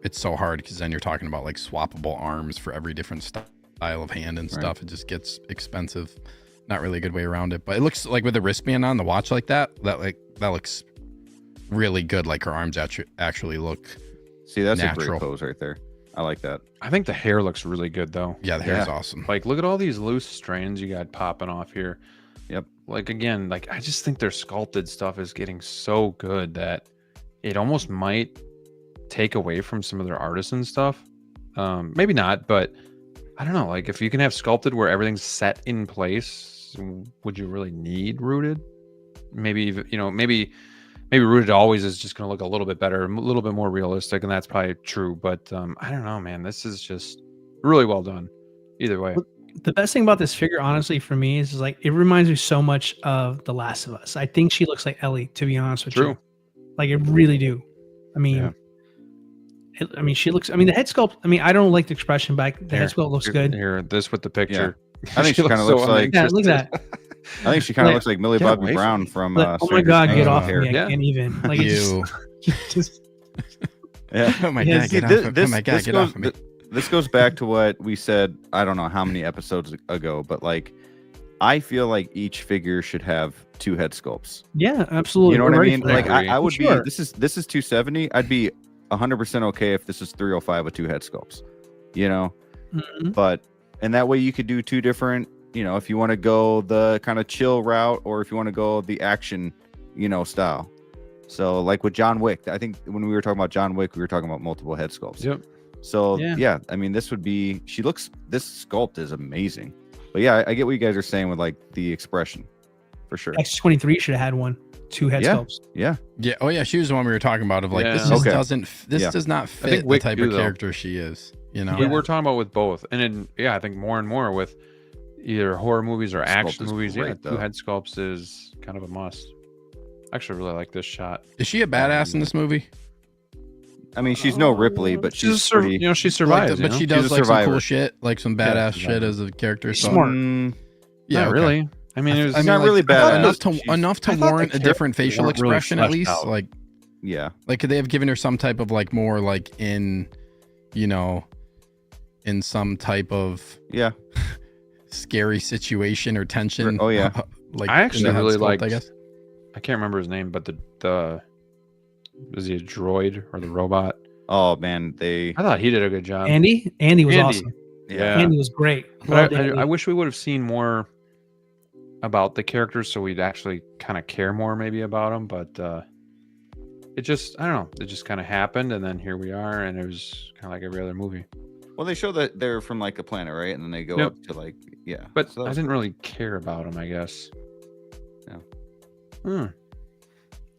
it's so hard because then you're talking about like swappable arms for every different style of hand and stuff. It just gets expensive. Not really a good way around it. But it looks like with the wristband on the watch like that looks really good. Like her arms actually look. See, that's a Natural. great pose right there. I like that. I think the hair looks really good though. Yeah, the hair is awesome. Like, look at all these loose strands you got popping off here. Yep. Like again, like I just think their sculpted stuff is getting so good that it almost might take away from some of their artisan stuff. Maybe not, but I don't know. Like if you can have sculpted where everything's set in place, would you really need rooted? Maybe maybe rooted always is just going to look a little bit better, a little bit more realistic, and that's probably true. But I don't know, man. This is just really well done. Either way. The best thing about this figure, honestly, for me, is like it reminds me so much of The Last of Us. I think she looks like Ellie, to be honest with True. you. Like I really do. I mean, Yeah. She looks. I mean, the head sculpt. I mean, I don't like the expression, but the Here, head sculpt looks here, good. Here, this with the picture. I think she kind of looks like. Yeah, look at that. I think she kind of Like, looks like Millie get Bobby away from Brown me. from. Like, oh my Stranger god, Things get with off hair. me! I Yeah. can't even. Like, You. just Yeah. Oh my Yeah, god, see, get off! Oh my god, get off of me! This goes back to what we said. I don't know how many episodes ago, but like, I feel like each figure should have 2 head sculpts. yeah, absolutely. You know We're what I ready mean? for Like, that. I would Sure. be. This is 270. I'd be 100% okay if this is 305 with 2 head sculpts. You know, Mhm. but and that way you could do 2 different. You know, if you want to go the kind of chill route, or if you want to go the action, style. So like with John Wick, I think when we were talking about John Wick, we were talking about multiple head sculpts. Yep. So Yeah. yeah, I mean, this sculpt is amazing. But yeah, I get what you guys are saying with like the expression, for sure. X23 should have had 2 head Yeah. sculpts. Yeah, Yeah. Oh yeah, she was the one we were talking about. Of like, Yeah. this just Okay. doesn't. This Yeah. does not think fit the Wick type do, of though. character she is. You know. We Yeah. were talking about with both, and then I think more and more with either horror movies or Sculpt action is movies. great, 2 though. head sculpts is kind of a must. I actually really like this shot. Is she a badass in this movie? I mean, she's no Ripley, but she's sur- pretty. she survives. but she She's does a like some cool survivor. shit, like some Yeah, badass survivor. shit as a character. So Smart. yeah, not okay. really. I mean, it was She's not really I thought badass. enough to I thought warrant the a different facial weren't really expression at fleshed least. out. Like could they have given her some type of like more like in some type of Yeah, scary situation or tension? Oh, yeah. Like I actually in the head really sculpt, liked. I guess. I can't remember his name, but the was he a droid or the robot? oh man, they. I thought he did a good job. Andy was Andy. awesome. Yeah. Andy was great. But Loved Andy. I wish we would have seen more about the characters, so we'd actually kind of care more maybe about them. But it just, I don't know, it just kind of happened, and then here we are, and it was kind of like every other movie. Well, they show that they're from like a planet, right? And then they go Yep. up to like, yeah. But So that I was didn't cool. really care about them, I guess. Yeah. Hmm.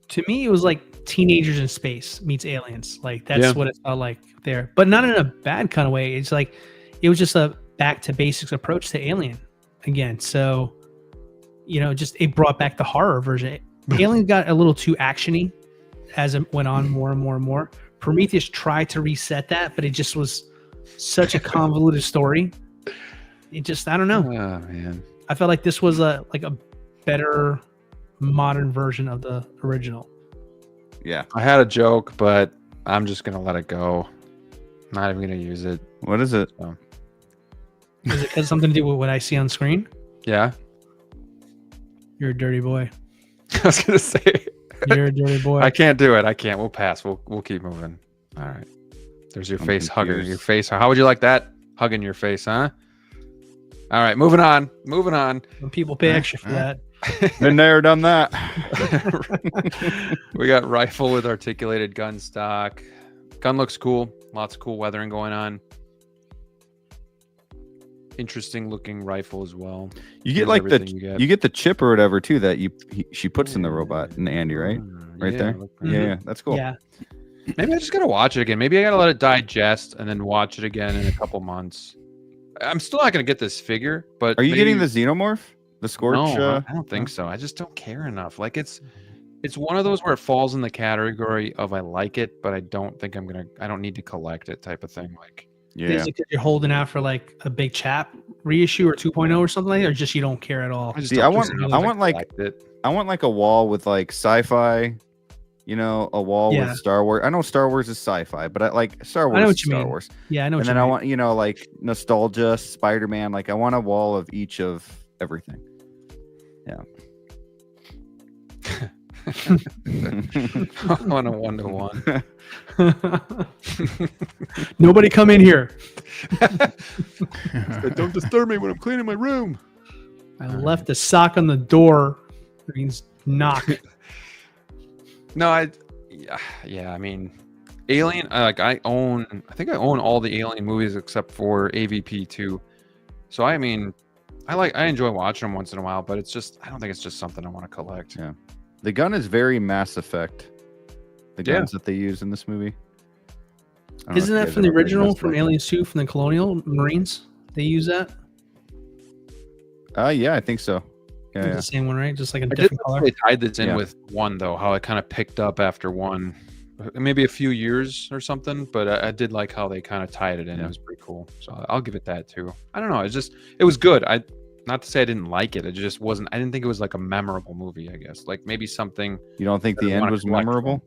To me, it was like teenagers in space meets aliens. Like that's Yeah. what it felt like there, but not in a bad kind of way. It's like it was just a back to basics approach to Alien again. So, just it brought back the horror version. Alien got a little too actiony as it went on more and more and more. Prometheus tried to reset that, but it just was such a convoluted story. It just, I don't know. Oh man. I felt like this was a better modern version of the original. Yeah. I had a joke, but I'm just gonna let it go. Not even gonna use it. What is it? Is it has something to do with what I see on screen? Yeah. You're a dirty boy. I was gonna say You're a dirty boy. I can't do it. I can't. We'll pass. We'll keep moving. All right. There's your I'm face hugger. confused. Your face. How would you like that? Hugging your face, huh? All right. Moving on. Moving on. When people pay extra for that. Been there, done that. We got rifle with articulated gun stock. Gun looks cool. Lots of cool weathering going on. Interesting looking rifle as well. You get Gives like everything you get. you get the chip or whatever too that she puts in the robot in Andy, right? Right Yeah, there. look- Yeah, that's cool. Yeah. Maybe I just gotta watch it again. Maybe I gotta let it digest and then watch it again in a couple months. I'm still not gonna get this figure, but Are you getting the maybe- xenomorph? The Scorch? No, I don't think so. I just don't care enough. Like it's one of those where it falls in the category of I like it, but I don't think I don't need to collect it type of thing. Like yeah. Is it 'cause you're holding out for like a big chap reissue or 2.0 or something like that, or just you don't care at all? I just See, don't I care want- enough I to want, like- collect it. I want like a wall with like sci-fi, a wall Yeah. with Star Wars. I know Star Wars is sci-fi, but I like Star Wars. know what is you Star mean. Wars. Yeah, I know. And then I want, like nostalgia, Spider-Man. Like I want a wall of each of everything. I want a 1-to-1. Nobody come in here. Don't disturb me when I'm cleaning my room. I left a sock on the door. It means knock. No, yeah. I mean, Alien. I think I own all the Alien movies except for AVP 2. So I mean, I enjoy watching them once in a while, but it's just I don't think it's just something I want to collect. Yeah. The gun is very Mass Effect. The Yeah. guns that they use in this movie. I don't know Isn't if you that guys from the ever played original Mass from Effect. Aliens 2 from the Colonial Marines? They use that? Yeah, I think so. It's Yeah, the same one, right? Just like a I did different like color. they tied this in Yeah. with one though, how it kind of picked up after one, maybe a few years or something. But I did like how they kind of tied it in. Yeah. It was pretty cool. So I'll give it that too. I don't know. It was good. Not to say I didn't like it. It just wasn't. I didn't think it was like a memorable movie. I guess like maybe something. You don't think I the don't end wanna was collect memorable?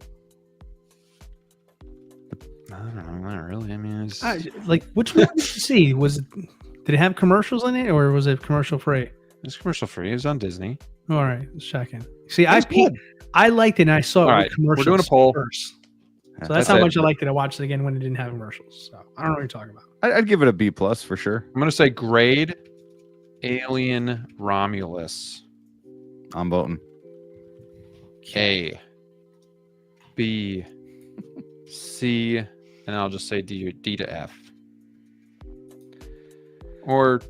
I don't know. Not really. I mean, it's, Like, which one did you see? Did it have commercials in it, or was it commercial free? it's commercial free. It was on Disney. All right, let's check in. See, That's good. I liked it, and I saw it All with right, commercials. we're doing a poll. first. So that's That's how it. much I liked it. I watched it again when it didn't have commercials. So I don't know what you're talking about. I'd give it a B+ for sure. I'm gonna say grade Alien Romulus. I'm voting. A, B, C, and I'll just say D to F. Or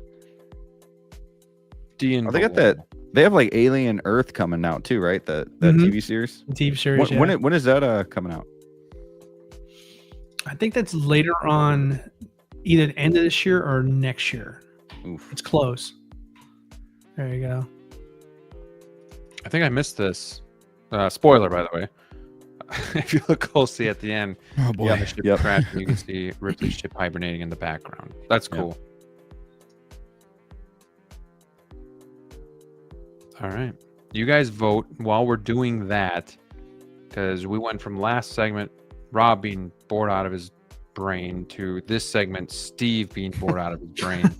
D and Oh, they got below. that. They have like Alien Earth coming out too, right? That Mhm. TV series. TV series. When is that coming out? I think that's later on, either the end of this year or next year. Oof. It's close. There you go. I think I missed this. Spoiler, by the way. If you look closely at the end, Oh boy. the ship Yep. crashed, and you can see Ripley's ship hibernating in the background. That's Yep. cool. All right. You guys vote while we're doing that, because we went from last segment, Rob being bored out of his brain, to this segment, Steve being bored out of his brain.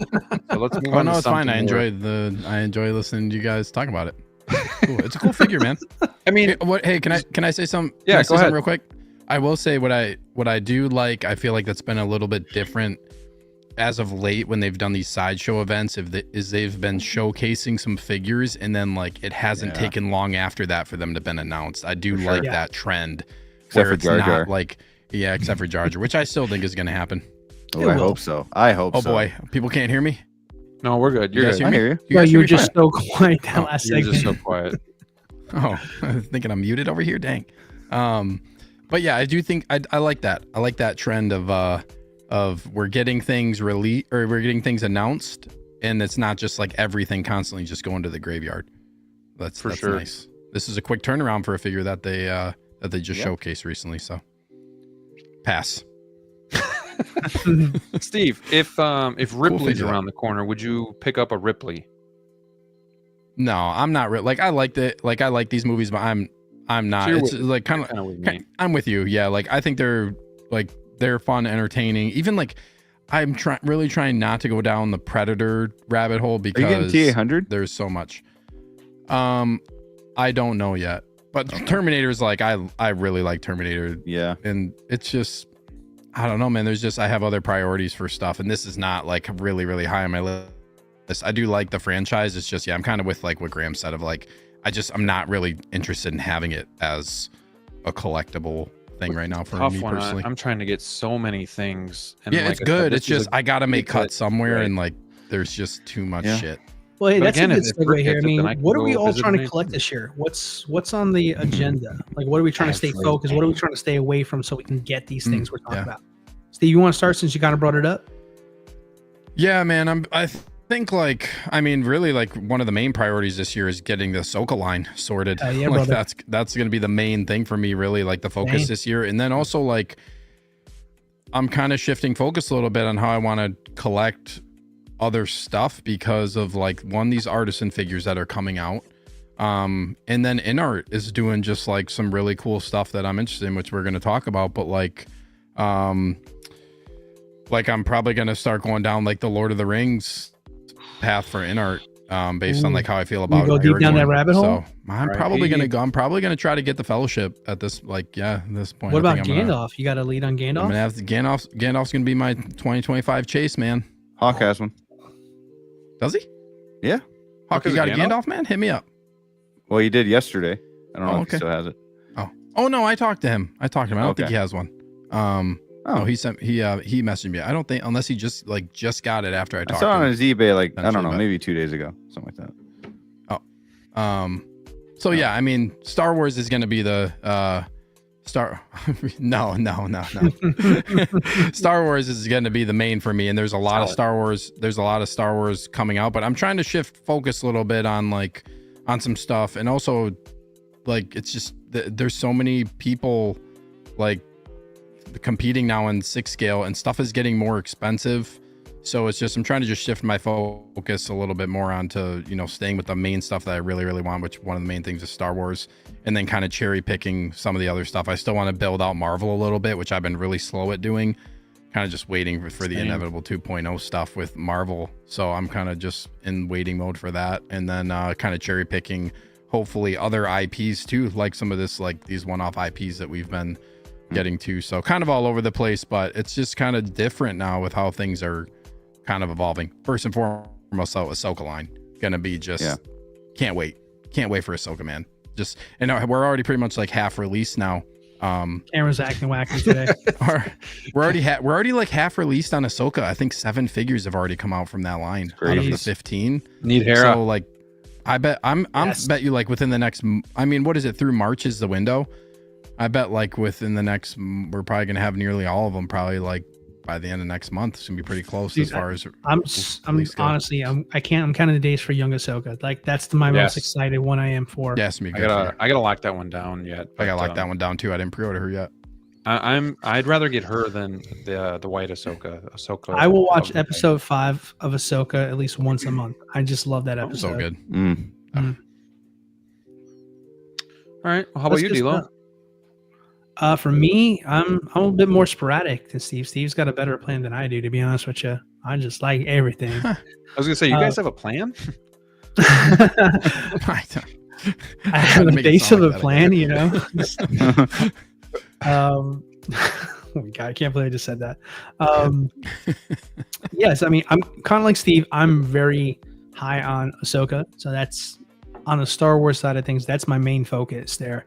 So let's move Oh on no, to it's fine. something more- I enjoy listening to you guys talk about it. Cool. It's a cool figure, man. I mean, Hey, can I say something? Yeah, Can I go say something ahead. real quick. I will say what I do like. I feel like that's been a little bit different as of late when they've done these sideshow events, they've been showcasing some figures, and then like it hasn't taken long after that for them to been announced. I do like that trend. Except for Jar Jar. Except for Jar Jar, which I still think is going to happen. Oh, I hope so. I hope so. Oh boy, people can't hear me. No, we're good. You're good. I hear you. Yeah, you were just so quiet that last You're segment. just so quiet. Oh, I was thinking I'm muted over here. Dang. But yeah, I do think I like that. I like that trend of we're getting things released or we're getting things announced, and it's not just like everything constantly just going to the graveyard. That's sure. nice. This is a quick turnaround for a figure that they just showcased recently. So pass. Steve, if Ripley's figure. around the corner, would you pick up a Ripley? No, I'm not like I like these movies, but I'm not. So it's like kind of with me. I'm with you. Yeah, like I think they're fun, entertaining. Even like I'm really trying not to go down the Predator rabbit hole because Are you getting T800? there's so much. I don't know yet, but Terminator's like I really like Terminator. Yeah. And it's just I don't know, man. I have other priorities for stuff, and this is not like really, really high on my list. I do like the franchise. It's just, I'm kind of with like what Graham said of like, I'm not really interested in having it as a collectible thing right now for me personally. I'm trying to get so many things. And Yeah, like it's I good. said, It's just, I got to make cuts somewhere, right. and like, there's just too much shit. Well, hey, But that's again, a good if segue Rick here. I gets it, mean, then I can what are we go all visit trying to me. collect this year? What's on the agenda? Like, what are we trying to stay focused? What are we trying to stay away from so we can get these things we're talking about? Steve, you want to start since you kind of brought it up? Yeah, man. I think like, I mean, really like one of the main priorities this year is getting the Ahsoka line sorted. Yeah, like brother. that's going to be the main thing for me, really, like the focus Same. this year. And then also like, I'm kind of shifting focus a little bit on how I want to collect other stuff because of like these artisan figures that are coming out. And then InArt is doing just like some really cool stuff that I'm interested in, which we're going to talk about. But like I'm probably going to start going down like the Lord of the Rings path for InArt, based on like how I feel about go deep down Aragorn. that rabbit hole? So I'm probably going to go. I'm probably going to try to get the Fellowship at this this point. What I about think I'm Gandalf? You got a lead on I'm Gandalf? gonna have to, Gandalf's going to be my 2025 chase, man. Hawk has one. Does he? Yeah. Hawk, you got a Gandalf, man? Hit me up. Well, he did yesterday. I don't know if he still has it. Oh no, I talked to him. I don't think he has one. Oh, he messaged me. I don't think, unless he just got it after I I talked saw it to on him. his eBay like, I don't know, Essentially, maybe 2 days ago, something like that. So yeah, I mean, Star Wars is going to be the no. Star Wars is going to be the main for me, and there's a lot of Star Wars coming out, but I'm trying to shift focus a little bit on some stuff, and also like it's just there's so many people like competing now in 6 scale, and stuff is getting more expensive. So it's just, I'm trying to just shift my focus a little bit more onto, staying with the main stuff that I really, really want, which one of the main things is Star Wars, and then kind of cherry picking some of the other stuff. I still want to build out Marvel a little bit, which I've been really slow at doing, kind of just waiting for the inevitable 2.0 stuff with Marvel. So I'm kind of just in waiting mode for that. And then kind of cherry picking, hopefully other IPs too, like some of this, like these one-off IPs that we've been getting to. So kind of all over the place, but it's just kind of different now with how things are kind of evolving. First and foremost, though, Ahsoka line gonna be just can't wait for Ahsoka, man. Just, and we're already pretty much like half released now. Camera's acting wacky today. we're already like half released on Ahsoka. I think 7 figures have already come out from that line out of the 15. Need Hera. So like, I bet bet you like within the next, I mean, what is it, through March is the window? I bet like within the next, we're probably gonna have nearly all of them probably like by the end of next month. It's gonna be pretty close. Dude, as far as I'm honestly, I'm counting the days for young Ahsoka. Like that's my most excited one I am for. Yes, me. I gotta lock that one down yet. I gotta lock that one down too. I didn't pre-order her yet. I'd rather get her than the white Ahsoka. I will watch episode 5 of Ahsoka at least once a month. I just love that episode. So good. All right. Well, how about you, DLO? For me, I'm a bit more sporadic than Steve. Steve's got a better plan than I do, to be honest with you. I just like everything. I was gonna say, you guys have a plan? I have the base of a plan, Oh my God, I can't believe I just said that. Yes, I mean, I'm kind of like Steve. I'm very high on Ahsoka. So that's on the Star Wars side of things. That's my main focus there.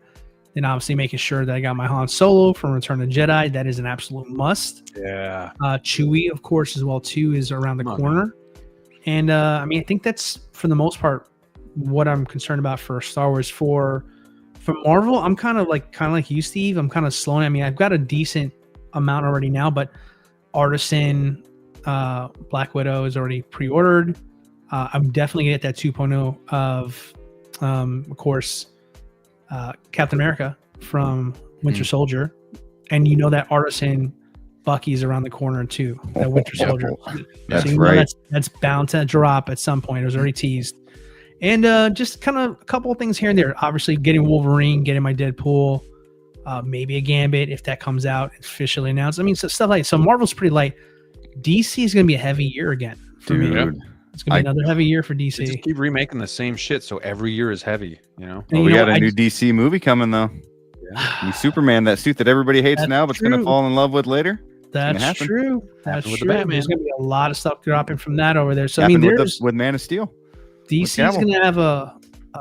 Then obviously making sure that I got my Han Solo from Return of the Jedi. That is an absolute must. Yeah. Chewie, of course, as well, too, is around the corner. And I mean, I think that's, for the most part, what I'm concerned about for Star Wars. For Marvel, I'm kind of like you, Steve. I'm kind of slowing. I mean, I've got a decent amount already now, but Artisan, Black Widow is already pre-ordered. I'm definitely gonna get that 2.0 of course, Captain America from Winter Soldier, and you know that Artisan Bucky's around the corner too. That Winter Soldier. That's so you know right. that's bound to drop at some point. It was already teased. And just kind of a couple of things here and there. Obviously, getting Wolverine, getting my Deadpool, maybe a Gambit if that comes out officially announced. I mean, so stuff like so. Marvel's pretty light. DC is going to be a heavy year again for me. Dude, It's going to be another heavy year for They DC. just keep remaking the same shit, so every year is heavy, you know? And well, you we know got what? a new DC movie coming though. New Superman, that suit that everybody hates That's now, but's going to true. fall in love with later. That's happen. true. That's Happened with the true. Batman. There's going to be a lot of stuff dropping from that over there. So I Happened mean, with, there's with Man of Steel. DC's Cavill. going to have a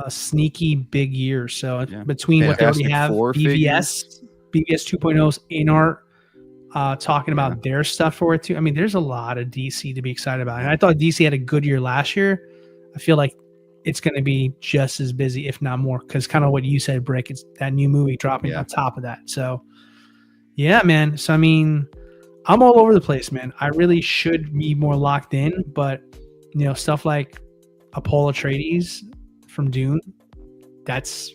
sneaky big year. So Yeah. between what they already Fantastic have, Four BVS 2.0's InArt, talking about their stuff for it too. I mean, there's a lot of DC to be excited about. And I thought DC had a good year last year. I feel like it's going to be just as busy, if not more, because kind of what you said, Brick, it's that new movie dropping on top of that. So yeah, man. So I mean, I'm all over the place, man. I really should be more locked in, but you know, stuff like Paul Atreides from Dune, that's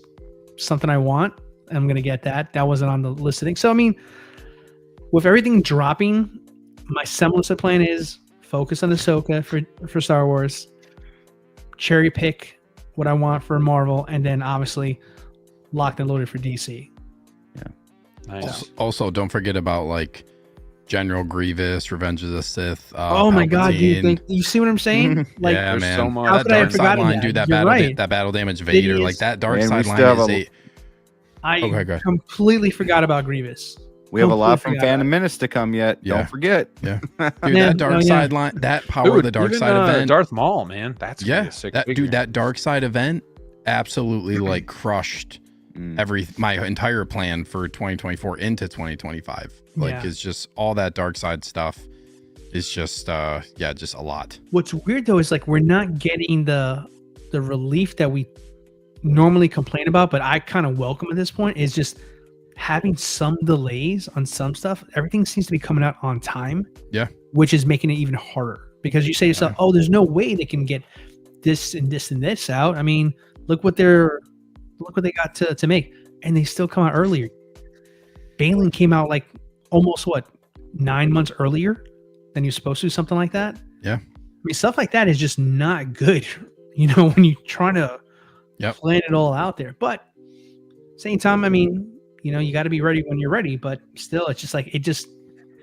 something I want. I'm gonna get that. That wasn't on the list of things. So I mean, with everything dropping, my semblance of plan is focus on Ahsoka for Star Wars, cherry pick what I want for Marvel, and then obviously locked and loaded for DC. Nice. Also, don't forget about like General Grievous, Revenge of the Sith. Oh my God, Palpatine. you see what I'm saying? Like, yeah, there's man. so much. How That could I have dark side forgotten line, that? dude. That You're battle, right. that battle damage Vader, is- like that dark Man, we side still line have is a- I Okay, go ahead. completely forgot about Grievous. We have a lot from Completely forgot Phantom Menace to come yet. Yeah. Don't forget. Dude, Yeah, that dark no, yeah. side line, that power of Dude, the dark even, side event. Darth Maul, man. That's gonna be Yeah, a sick that figure. dude, that dark side event absolutely like crushed my entire plan for 2024 into 2025. Like, Yeah. it's just all that dark side stuff is just just a lot. What's weird though is like we're not getting the relief that we normally complain about, but I kind of welcome at this point is just having some delays on some stuff. Everything seems to be coming out on time. Yeah. Which is making it even harder because you say to yourself, oh, there's no way they can get this and this and this out. I mean, look what they got to make, and they still come out earlier. Bailing came out like almost 9 months earlier than you're supposed to, something like that. Yeah. I mean, stuff like that is just not good, you know, when you're trying to plan it all out there. But same time, I mean, you know, you got to be ready when you're ready, but still, it's just like, it just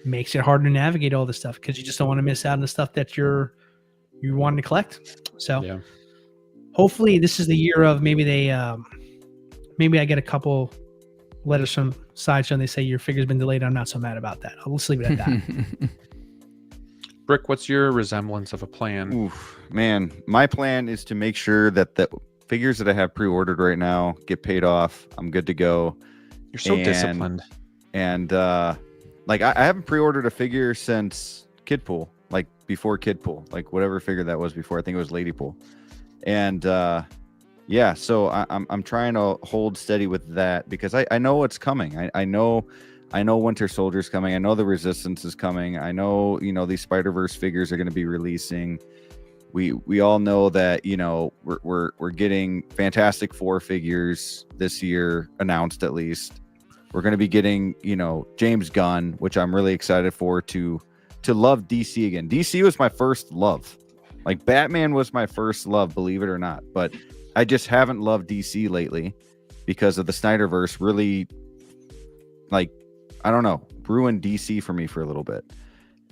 makes it hard to navigate all this stuff because you just don't want to miss out on the stuff that you want to collect. So hopefully this is the year of maybe maybe I get a couple letters from Sideshow and they say your figure's been delayed. I'm not so mad about that. I'll just leave it at that. Brick, what's your resemblance of a plan? Oof, man, my plan is to make sure that the figures that I have pre-ordered right now get paid off. I'm good to go. You're so disciplined. And like I haven't pre-ordered a figure since Kidpool, like before Kidpool, like whatever figure that was before. I think it was Ladypool. And yeah, so I'm trying to hold steady with that because I know what's coming. I know Winter Soldier's coming. I know the Resistance is coming. I know, you know, these Spider-Verse figures are going to be releasing. We all know that, you know, we're getting Fantastic Four figures this year, announced at least. We're going to be getting, you know, James Gunn, which I'm really excited for, to love DC again. DC was my first love. Like Batman was my first love, believe it or not. But I just haven't loved DC lately because of the Snyderverse really, like, I don't know, ruined DC for me for a little bit.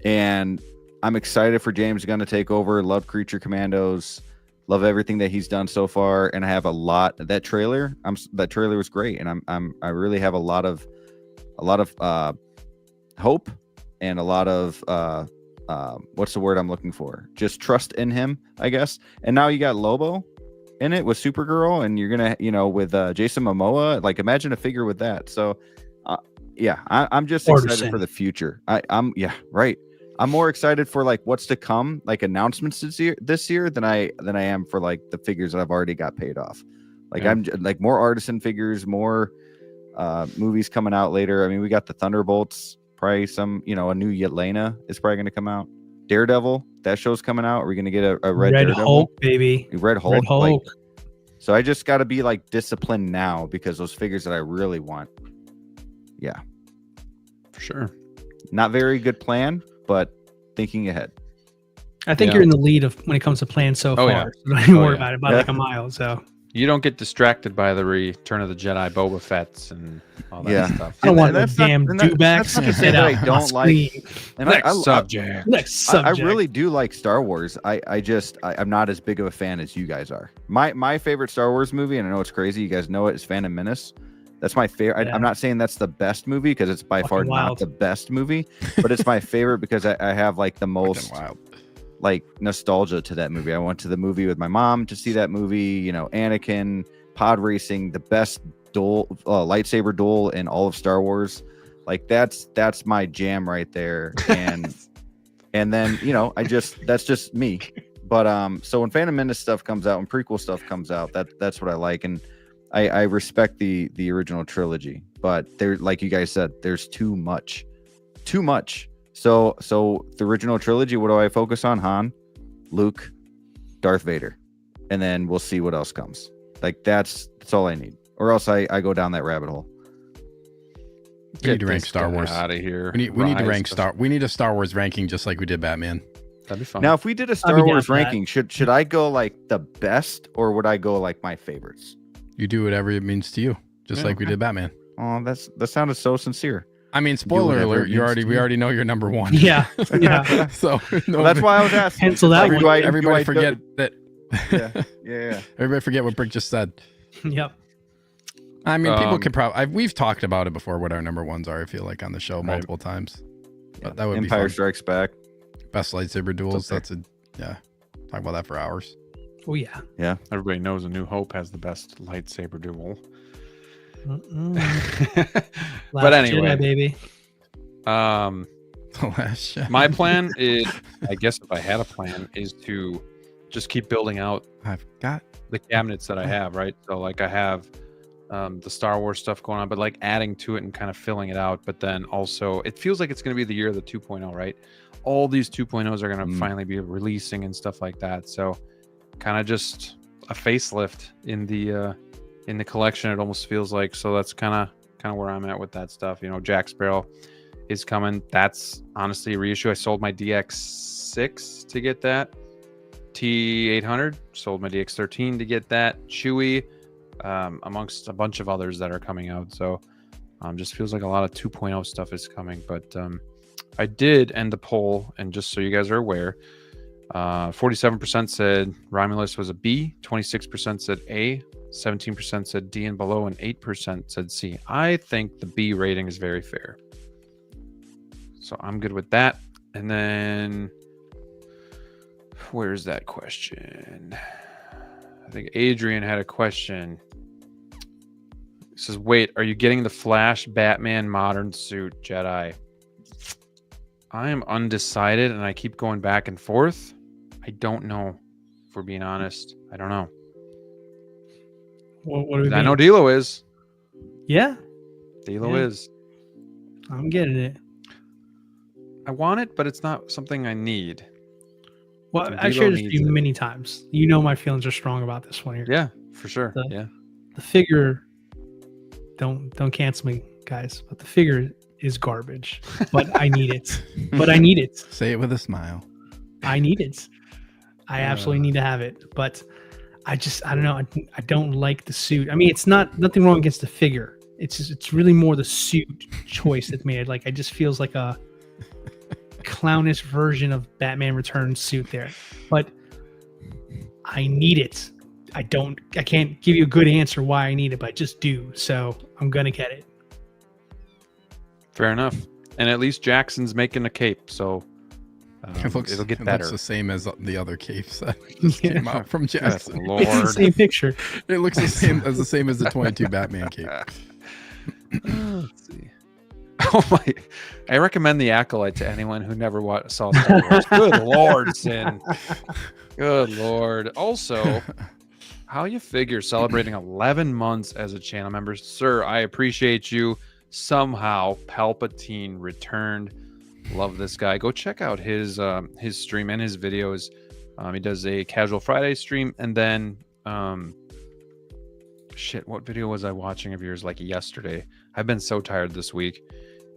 And I'm excited for James Gunn to take over. Love Creature Commandos. Love everything that he's done so far, and I have a lot. That trailer was great, and I really have a lot of hope and a lot of what's the word I'm looking for? Just trust in him, I guess. And now you got Lobo in it with Supergirl, and you're gonna, with Jason Momoa. Like, imagine a figure with that. So, I'm just excited for the future. I'm right. I'm more excited for like what's to come, like announcements this year than I am for like the figures that I've already got paid off. Like I'm like more artisan figures, more movies coming out later. I mean, we got the Thunderbolts, probably some, a new Yelena is probably going to come out. Daredevil, that show's coming out. Are we going to get a red Daredevil? Hulk, baby. Red Hulk. Red Hulk. Like, so I just got to be like disciplined now because those figures that I really want. Yeah. For sure. Not very good plan, but thinking ahead. I think you're in the lead of when it comes to plans so far. Yeah. So don't even worry about it by like a mile. So you don't get distracted by the Return of the Jedi Boba Fett's and all that stuff. I don't want that damn Dewback sit out. I don't like. And Next subject. I really do like Star Wars. I'm not as big of a fan as you guys are. My favorite Star Wars movie, and I know it's crazy, you guys know it, is Phantom Menace. That's my favorite. I'm not saying that's the best movie because it's by far not the best movie, but it's my favorite because I have like the most like nostalgia to that movie. I went to the movie with my mom to see that movie. Anakin, pod racing, the best lightsaber duel in all of Star Wars. Like that's my jam right there. And and then that's just me. But so when Phantom Menace stuff comes out, when prequel stuff comes out, that's what I like. And I respect the original trilogy, but there, like you guys said, there's too much. So the original trilogy, what do I focus on? Han, Luke, Darth Vader, and then we'll see what else comes. Like that's all I need, or else I go down that rabbit hole. We need to rank Star Wars out of here. We need to rank We need a Star Wars ranking just like we did Batman. That'd be fun. Now, if we did a Star Wars ranking, should I go like the best, or would I go like my favorites? You do whatever it means to you, just like we did Batman. Oh, that sounded so sincere. I mean, spoiler alert, we already know you're number one. Yeah. So that's why I was asking. Pencil that one. Everybody forget that. Yeah. Everybody forget what Brick just said. Yep. I mean, people can probably. We've talked about it before. What our number ones are, I feel like on the show multiple times. But that would Empire be fun. Strikes Back. Best lightsaber duels. That's talk about that for hours. Oh yeah. Yeah. Everybody knows A New Hope has the best lightsaber duel. But anyway, Jedi, baby. My plan is, I guess if I had a plan, is to just keep building out I've got the cabinets that I have, right? So like I have the Star Wars stuff going on, but like adding to it and kind of filling it out. But then also it feels like it's going to be the year of the 2.0, right? All these 2.0s are going to finally be releasing and stuff like that. So kind of just a facelift in the collection, it almost feels like. So that's kind of where I'm at with that stuff. Jack Sparrow is coming. That's honestly a reissue. I sold my DX6 to get that. T800, sold my DX13 to get that. Chewie, amongst a bunch of others that are coming out. So just feels like a lot of 2.0 stuff is coming. But I did end the poll, and just so you guys are aware, 47% said Romulus was a B, 26% said A, 17% said D and below, and 8% said C. I think the B rating is very fair. So I'm good with that. And then where's that question? I think Adrian had a question. He says, wait, are you getting the Flash Batman modern suit Jedi? I am undecided and I keep going back and forth. I don't know, if we're being honest. I don't know. What do we I know DLO is. Yeah. DLO is. I'm getting it. I want it, but it's not something I need. Well, I shared this with you many times. You know my feelings are strong about this one here. Yeah, for sure. The figure, don't cancel me, guys, but the figure is garbage. But I need it. Say it with a smile. I need it. I absolutely need to have it. But I don't know. I don't like the suit. I mean, it's nothing wrong against the figure. It's really more the suit choice that made it. Like, it just feels like a clownish version of Batman Returns suit there. But I need it. I can't give you a good answer why I need it, but I just do. So I'm gonna get it. Fair enough. And at least Jackson's making a cape, so it'll get better. It looks the same as the other capes that just came out from Good Jackson. Lord. It's the same picture. It looks the same as the 22 Batman cape. Let's see. Oh my! I recommend the Acolyte to anyone who never saw Star Wars. Good Lord, Sin. Good Lord. Also, how you figure celebrating 11 months as a channel member, sir? I appreciate you. Somehow, Palpatine returned. Love this guy. Go check out his stream and his videos. He does a Casual Friday stream, and then shit, what video was I watching of yours like yesterday? I've been so tired this week.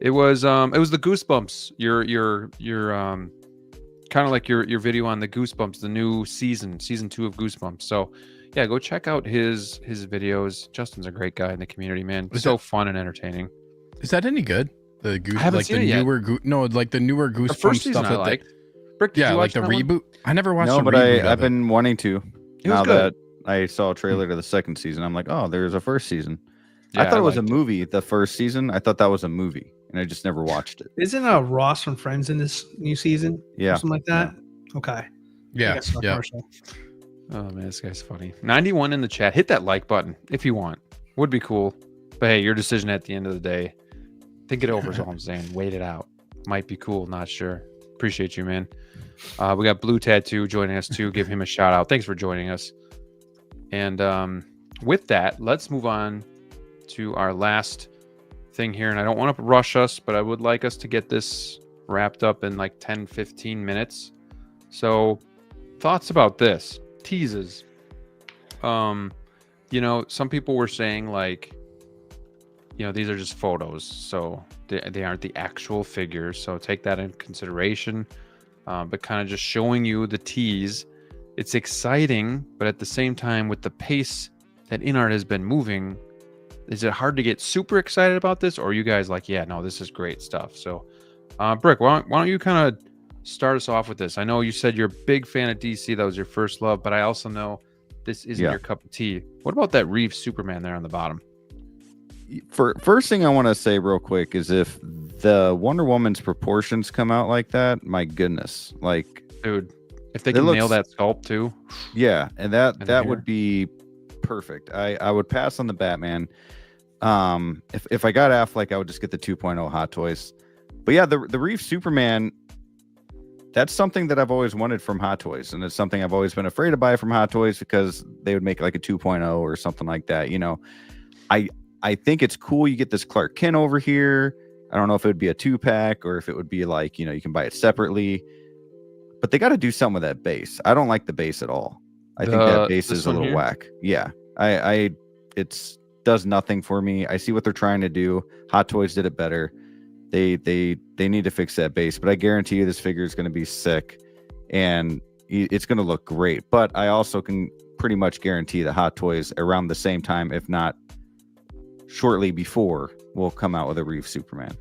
It was the Goosebumps. Your kind of like your video on the Goosebumps, the new season 2 of Goosebumps. So yeah, go check out his videos. Justin's a great guy in the community, man. So fun and entertaining. Is that any good? The Goose, I haven't like seen the it yet. newer, like the newer Goosebumps The first season stuff. I liked. Brick, did Yeah, you like watch the that one? reboot. I never watched. No, the but reboot I've been wanting to. It was Now good. that I saw a trailer to the second season, I'm like, oh, there's a first season. Yeah, I thought it was a liked movie. The first season, I thought that was a movie, and I just never watched it. Isn't Ross from Friends in this new season? Yeah, Or something like that. Okay. I Yeah, guess so, yeah. commercial. Oh man, this guy's funny. 91 in the chat. Hit that like button if you want. Would be cool. But hey, your decision at the end of the day. Think it over is all I'm saying. Wait it out. Might be cool. Not sure. Appreciate you, man. We got Blue Tattoo joining us too. Give him a shout out. Thanks for joining us. And with that, let's move on to our last thing here. And I don't want to rush us, but I would like us to get this wrapped up in like 10, 15 minutes. So thoughts about this. Teases. Some people were saying like, these are just photos, so they aren't the actual figures. So take that in consideration. But kind of just showing you the tease. It's exciting, but at the same time, with the pace that InArt has been moving, is it hard to get super excited about this? Or are you guys like, yeah, no, this is great stuff? So, Brick, why don't you kind of start us off with this? I know you said you're a big fan of DC. That was your first love, but I also know this isn't your cup of tea. What about that Reeve Superman there on the bottom? First thing I want to say real quick is if the Wonder Woman's proportions come out like that, my goodness, like, dude, if they can nail that sculpt too, yeah, and that would be perfect. I would pass on the Batman. If I got Affleck, I would just get the 2.0 Hot Toys. But yeah, the Reeve Superman, that's something that I've always wanted from Hot Toys, and it's something I've always been afraid to buy from Hot Toys because they would make like a 2.0 or something like that. I think it's cool you get this Clark Kent over here. I don't know if it would be a 2-pack or if it would be like, you can buy it separately. But they got to do something with that base. I don't like the base at all. I think that base is a little whack. Yeah. It does nothing for me. I see what they're trying to do. Hot Toys did it better. They need to fix that base, but I guarantee you this figure is going to be sick and it's going to look great. But I also can pretty much guarantee that Hot Toys around the same time, if not shortly before, will come out with a Reeve Superman.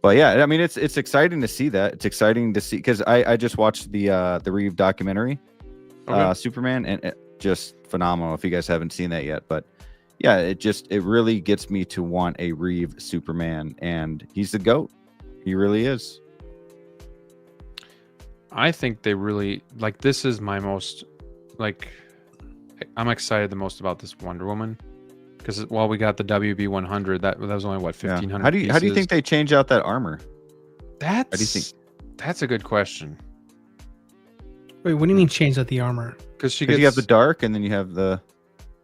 But yeah, I mean, it's exciting to see that. It's exciting to see because I just watched the Reeve documentary, Superman, and it just phenomenal. If you guys haven't seen that yet, but yeah, it really gets me to want a Reeve Superman, and he's the GOAT. He really is. I think they really like. This is my most I'm excited the most about this Wonder Woman. Because while we got the WB 100, that was only what 1,500. How do you think they change out that armor? That's a good question. Wait, what do you mean change out the armor? Because you have the dark, and then you have the.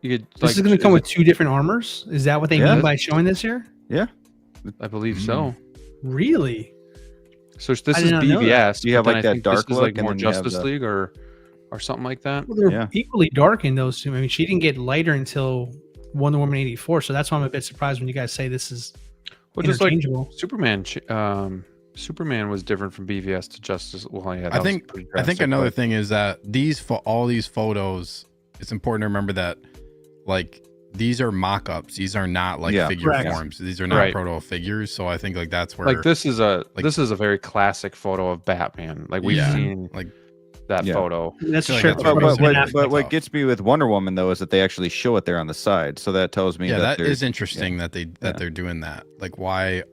This is going to come with 2 different armors. Is that what they mean by showing this here? Yeah, I believe so. Really? So this is BVS. You have like that dark look, like more Justice League or something like that. Well, they're equally dark in those two. I mean, she didn't get lighter until Wonder Woman 84, so that's why I'm a bit surprised when you guys say this is interchangeable. Just like Superman was different from BVS to Justice. Well, yeah, I think another thing is that all these photos, it's important to remember that like these are mock-ups. These are not like figure forms. These are not proto figures. So I think like that's where this is a very classic photo of Batman. Like we've seen like that photo. That's like true. But what gets me with Wonder Woman though is that they actually show it there on the side, so that tells me that is interesting that they're doing that. Like why?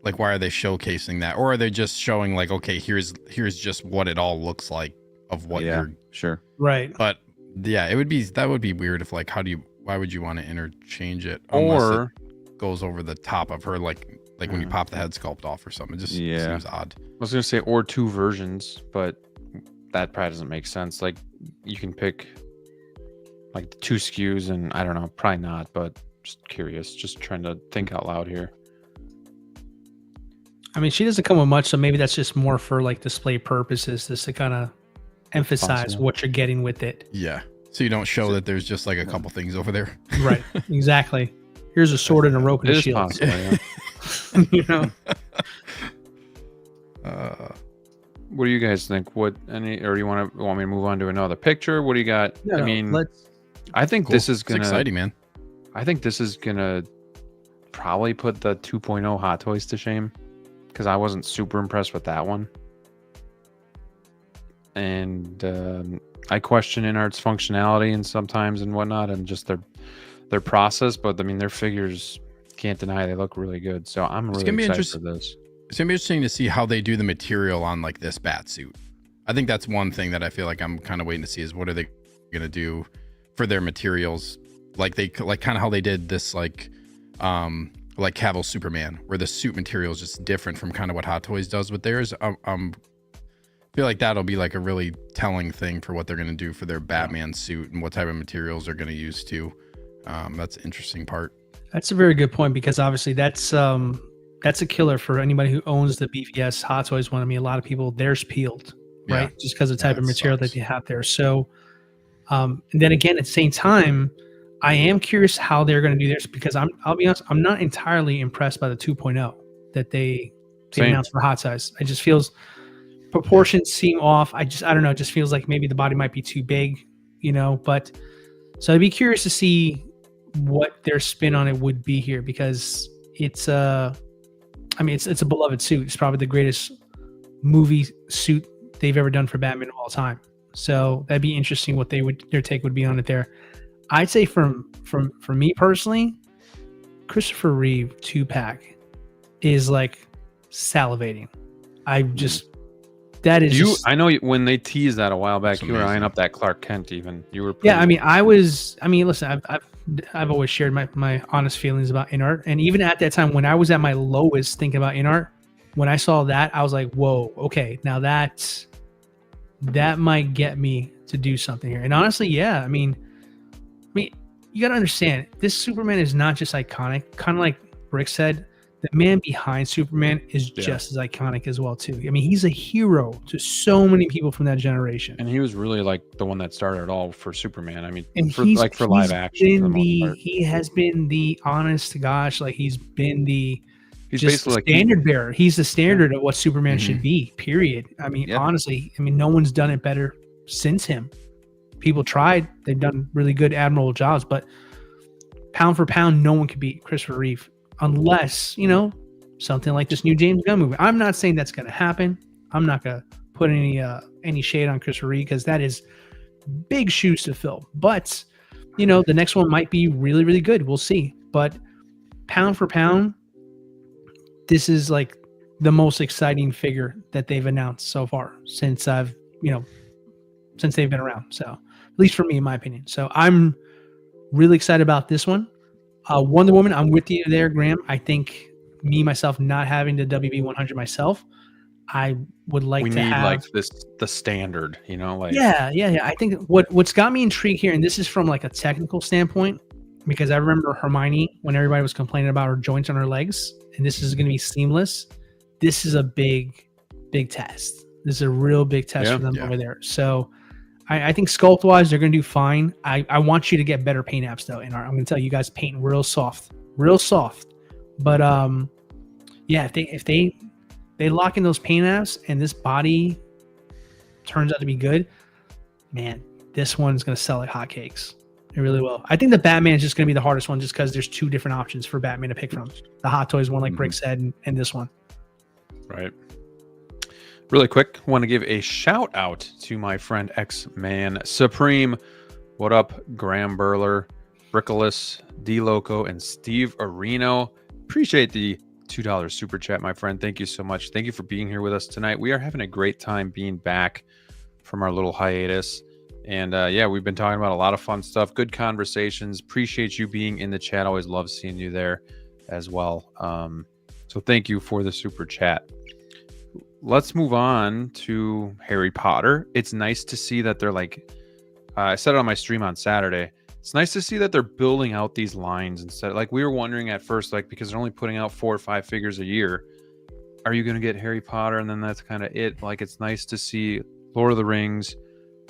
Like, why are they showcasing that? Or are they just showing like, okay, here's just what it all looks like of what you're sure. Right. But yeah, that would be weird if like, why would you want to interchange it unless Or it goes over the top of her, like when you pop the head sculpt off or something? It just seems odd. I was gonna say or two versions, but that probably doesn't make sense. Like you can pick like the two SKUs, and I don't know, probably not, but just curious, just trying to think out loud here. I mean, she doesn't come with much, so maybe that's just more for like display purposes, just to kind of emphasize Possible. what you're getting with it. Yeah. So you don't show that there's just like a couple things over there. Right. Exactly. Here's a sword and a rope and It a is shield. possible, yeah. You know. What do you guys think? Or do you want me to move on to another picture? What do you got? No, I mean, let's. I think Cool. this is It's gonna. exciting, man. I think this is gonna probably put the 2.0 Hot Toys to shame, because I wasn't super impressed with that one, and I question InArt's functionality and sometimes and whatnot, and just their process. But I mean, their figures, can't deny they look really good. So I'm really gonna be excited for this. It's gonna be interesting to see how they do the material on like this bat suit. I think that's one thing that I feel like I'm kind of waiting to see is what are they gonna do for their materials, like kind of how they did this like Cavill Superman, where the suit material is just different from kind of what Hot Toys does with theirs. Feel like that'll be like a really telling thing for what they're gonna do for their Batman suit and what type of materials they're gonna use too. That's the interesting part. That's a very good point, because obviously that's a killer for anybody who owns the BVS Hot Toys one. I mean, a lot of people, theirs peeled, right? Just because of the type of material that they have there. So, and then again, at the same time, I am curious how they're going to do this, because I'll be honest, I'm not entirely impressed by the 2.0 that they announced for Hot Size. It just feels proportions seem off. I don't know. It just feels like maybe the body might be too big, you know. But so I'd be curious to see what their spin on it would be here, because it's a beloved suit. It's probably the greatest movie suit they've ever done for Batman of all time. So that'd be interesting what their take would be on it there. I'd say for me personally, Christopher Reeve 2-pack is like salivating. I know when they teased that a while back, That's you were eyeing amazing. up that Clark Kent. Even you were. Yeah, listen, I've always shared my honest feelings about InArt, and even at that time when I was at my lowest thinking about InArt, when I saw that, I was like, whoa, okay, now that might get me to do something here. And honestly, yeah, I mean, you got to understand, this Superman is not just iconic. Kind of like Rick said, the man behind Superman is just as iconic as well too. I mean, he's a hero to so many people from that generation. And he was really like the one that started it all for Superman. I mean, And for live action. For the most part. He has been the honest to gosh, like he's been the He's just basically the standard bearer. He's the standard of what Superman should be, period. I mean, honestly, no one's done it better since him. People tried. They've done really good, admirable jobs, but pound for pound, no one could beat Christopher Reeve unless, something like this new James Gunn movie. I'm not saying that's going to happen. I'm not going to put any shade on Christopher Reeve, because that is big shoes to fill. But, the next one might be really, really good. We'll see. But pound for pound, this is like the most exciting figure that they've announced so far since they've been around. So at least for me, in my opinion. So I'm really excited about this one. Wonder Woman, I'm with you there, Graham. I think myself, not having the WB 100 myself, I would like to have like the standard, like yeah. I think what's got me intrigued here, and this is from like a technical standpoint, because I remember Hermione when everybody was complaining about her joints on her legs, and this is going to be seamless. This is a big test. This is a real big test for them over there. So I think sculpt wise, they're going to do fine. I want you to get better paint apps though. I'm going to tell you guys, paint real soft. But if they lock in those paint apps and this body turns out to be good, man, this one's going to sell like hotcakes. It really will. I think the Batman is just going to be the hardest one, just because there's two different options for Batman to pick from. The Hot Toys one, like Rick said, and this one. Right. Really quick, want to give a shout out to my friend X-Man Supreme. What up, Graham Burler, Brickolas, D Loco, and Steve Areno. Appreciate the $2 super chat, my friend. Thank you so much. Thank you for being here with us tonight. We are having a great time being back from our little hiatus. And yeah, we've been talking about a lot of fun stuff, good conversations. Appreciate you being in the chat. Always love seeing you there as well. So thank you for the super chat. Let's move on to Harry Potter. It's nice to see that they're like, I said it on my stream on Saturday. It's nice to see that they're building out these lines instead. Like we were wondering at first, like because they're only putting out 4 or 5 figures a year, are you going to get Harry Potter? And then that's kind of it. Like it's nice to see Lord of the Rings,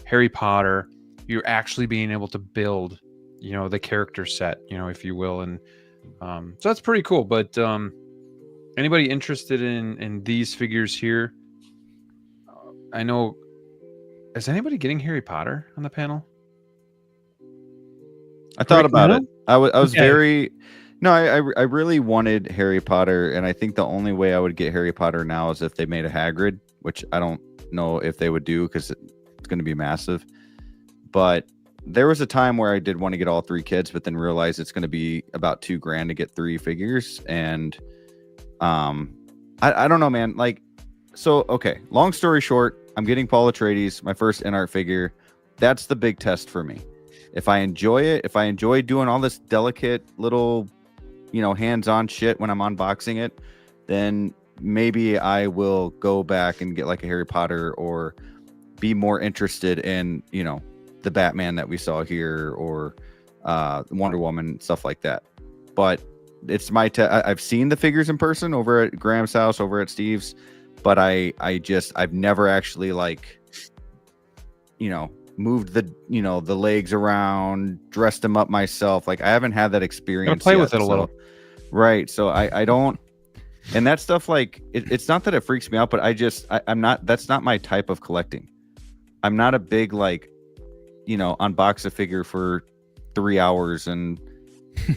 Harry Potter. You're actually being able to build, you know, the character set, you know, if you will. And so that's pretty cool. But anybody interested in these figures here? I know. Is anybody getting Harry Potter on the panel? I thought about it. I was Okay. very no. I really wanted Harry Potter, and I think the only way I would get Harry Potter now is if they made a Hagrid, which I don't know if they would do because it's going to be massive. But there was a time where I did want to get all 3 kids, but then realized it's going to be about $2,000 to get 3 figures, and I don't know, man. Like, so okay. Long story short, I'm getting Paul Atreides, my first InArt figure. That's the big test for me. If I enjoy it, if I enjoy doing all this delicate little, you know, hands-on shit when I'm unboxing it, then maybe I will go back and get like a Harry Potter or be more interested in, you know, the Batman that we saw here or Wonder Woman, stuff like that. But it's my I've seen the figures in person over at Graham's house, over at Steve's, but I've never actually like, you know, moved the, you know, the legs around, dressed them up myself. Like I haven't had that experience. Play with it a little. Right. So I don't, and that stuff, like it's not that it freaks me out, but I'm not, that's not my type of collecting. I'm not a big, like, you know, unbox a figure for 3 hours and,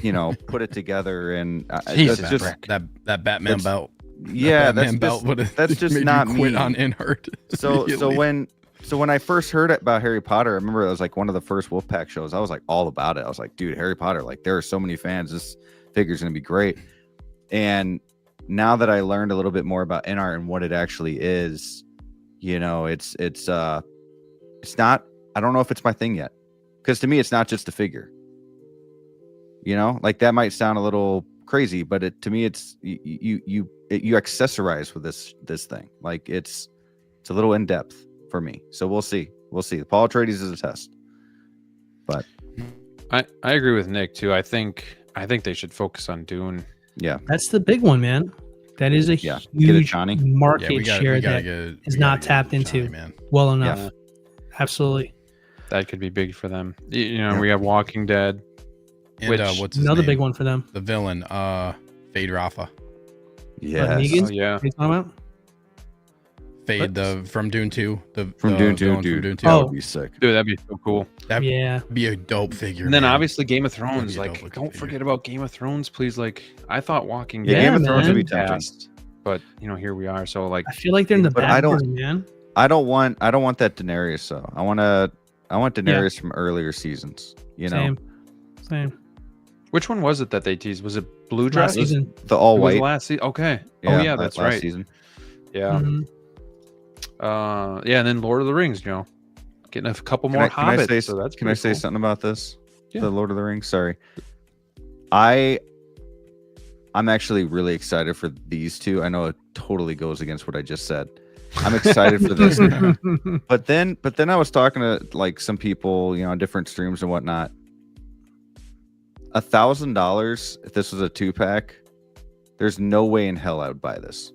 you know, put it together. And Jesus, that's just that Batman belt. Yeah. Batman belt That's just made not you quit me. on InArt. So when I first heard about Harry Potter, I remember it was like one of the first Wolfpack shows. I was like all about it. I was like, dude, Harry Potter, like there are so many fans. This figure's going to be great. And now that I learned a little bit more about InArt and what it actually is, you know, it's not, I don't know if it's my thing yet. Because to me, it's not just a figure. You know, like that might sound a little crazy, but to me, it's you accessorize with this thing. Like it's a little in depth for me. So we'll see. The Paul Atreides is a test. But I agree with Nick too. I think they should focus on Dune. yeah, That's the big one, man. That is a get a huge Johnny. market share that is not tapped into well enough. Yeah. Absolutely. That could be big for them. You know, we have Walking Dead. And Which- what's his Another name? big one for them. The villain, Fade Rafa. Yes. Negan? Oh, yeah. What are you talking about? Fade from Dune 2. From Dune 2, villain dude. From Dune 2. That Oh. would be sick. Dude, that'd be so cool. That'd Yeah. be a dope figure. And then man. obviously Game of That'd Thrones. be a Like, dope don't figure. forget about Game of Thrones, please. Like, I thought Walking Yeah, Dead Game of Thrones would be was tempting. fast, but you know, here we are. So like, I feel like they're in the But back I don't- burner, man. I don't want that Daenerys though. I want Daenerys from earlier seasons. You know, Same. which one was it that they teased? Was it Blue Last Dress? season. the all It was white. last season. Okay. Oh yeah, that's last right. Season. Yeah. Mhm. Yeah, and then Lord of the Rings. You know, getting a couple more Can I Hobbits. say, so that's can I pretty say cool. something about this? Yeah. The Lord of the Rings. Sorry. I'm actually really excited for these two. I know it totally goes against what I just said. I'm excited for this. But then I was talking to like some people, you know, on different streams and whatnot. $1,000 if this was a 2-pack, there's no way in hell I would buy this.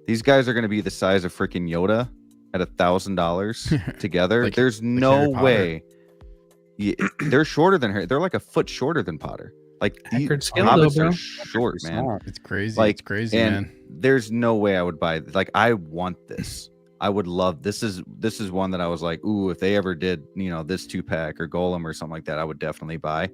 These guys are going to be the size of freaking Yoda at $1,000 together. Like- There's like no Harry Potter. way. Yeah, they're shorter than Harry. They're like a foot shorter than Potter. Like these Accurate scale, hobbits though, bro. are short, Pretty man. small. It's crazy. Like, It's crazy, and man. there's no way I would buy. Like, I want this. I would love this. Is one that I was like, ooh, if they ever did, you know, this 2-pack or Golem or something like that, I would definitely buy.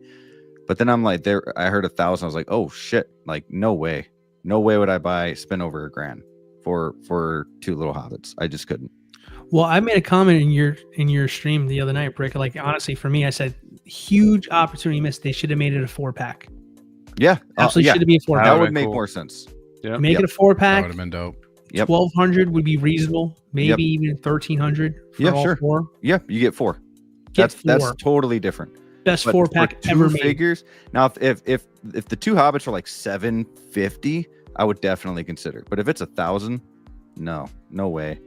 But then I'm like, I heard 1,000. I was like, oh shit, like no way would I spend over $1,000 for 2 little hobbits. I just couldn't. Well, I made a comment in your stream the other night, Brick. Like honestly, for me, I said huge opportunity missed. They should have made it a 4-pack. Yeah, Absolutely yeah. should have been a 4-pack. That would've would been make cool. more sense. Yeah. Make it a That 4-pack. would have been dope. Yep. 1,200 would be reasonable. Maybe Yep. even 1,300 for Yeah, all sure. 4. Yeah, you get 4. Get That's 4. totally different. Best But 4-pack for ever 2 made. figures. Now, if the 2 hobbits are like $750, I would definitely consider. But if it's 1,000, no way.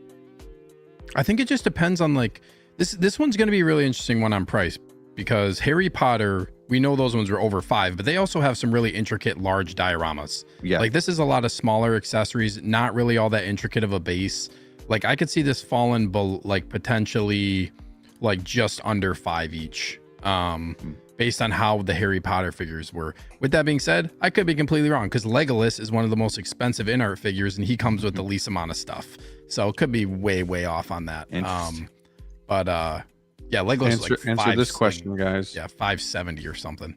I think it just depends on like this one's going to be a really interesting one on price, because Harry Potter, we know those ones were over 5, but they also have some really intricate large dioramas. Yeah. Like this is a lot of smaller accessories, not really all that intricate of a base. Like I could see this falling like potentially like just under 5 each. Based on how the Harry Potter figures were. With that being said, I could be completely wrong, because Legolas is one of the most expensive InArt figures, and he comes with the least amount of stuff. So it could be way off on that. Interesting. But yeah, Legolas is like Answer this question, guys. Yeah, 570 or something.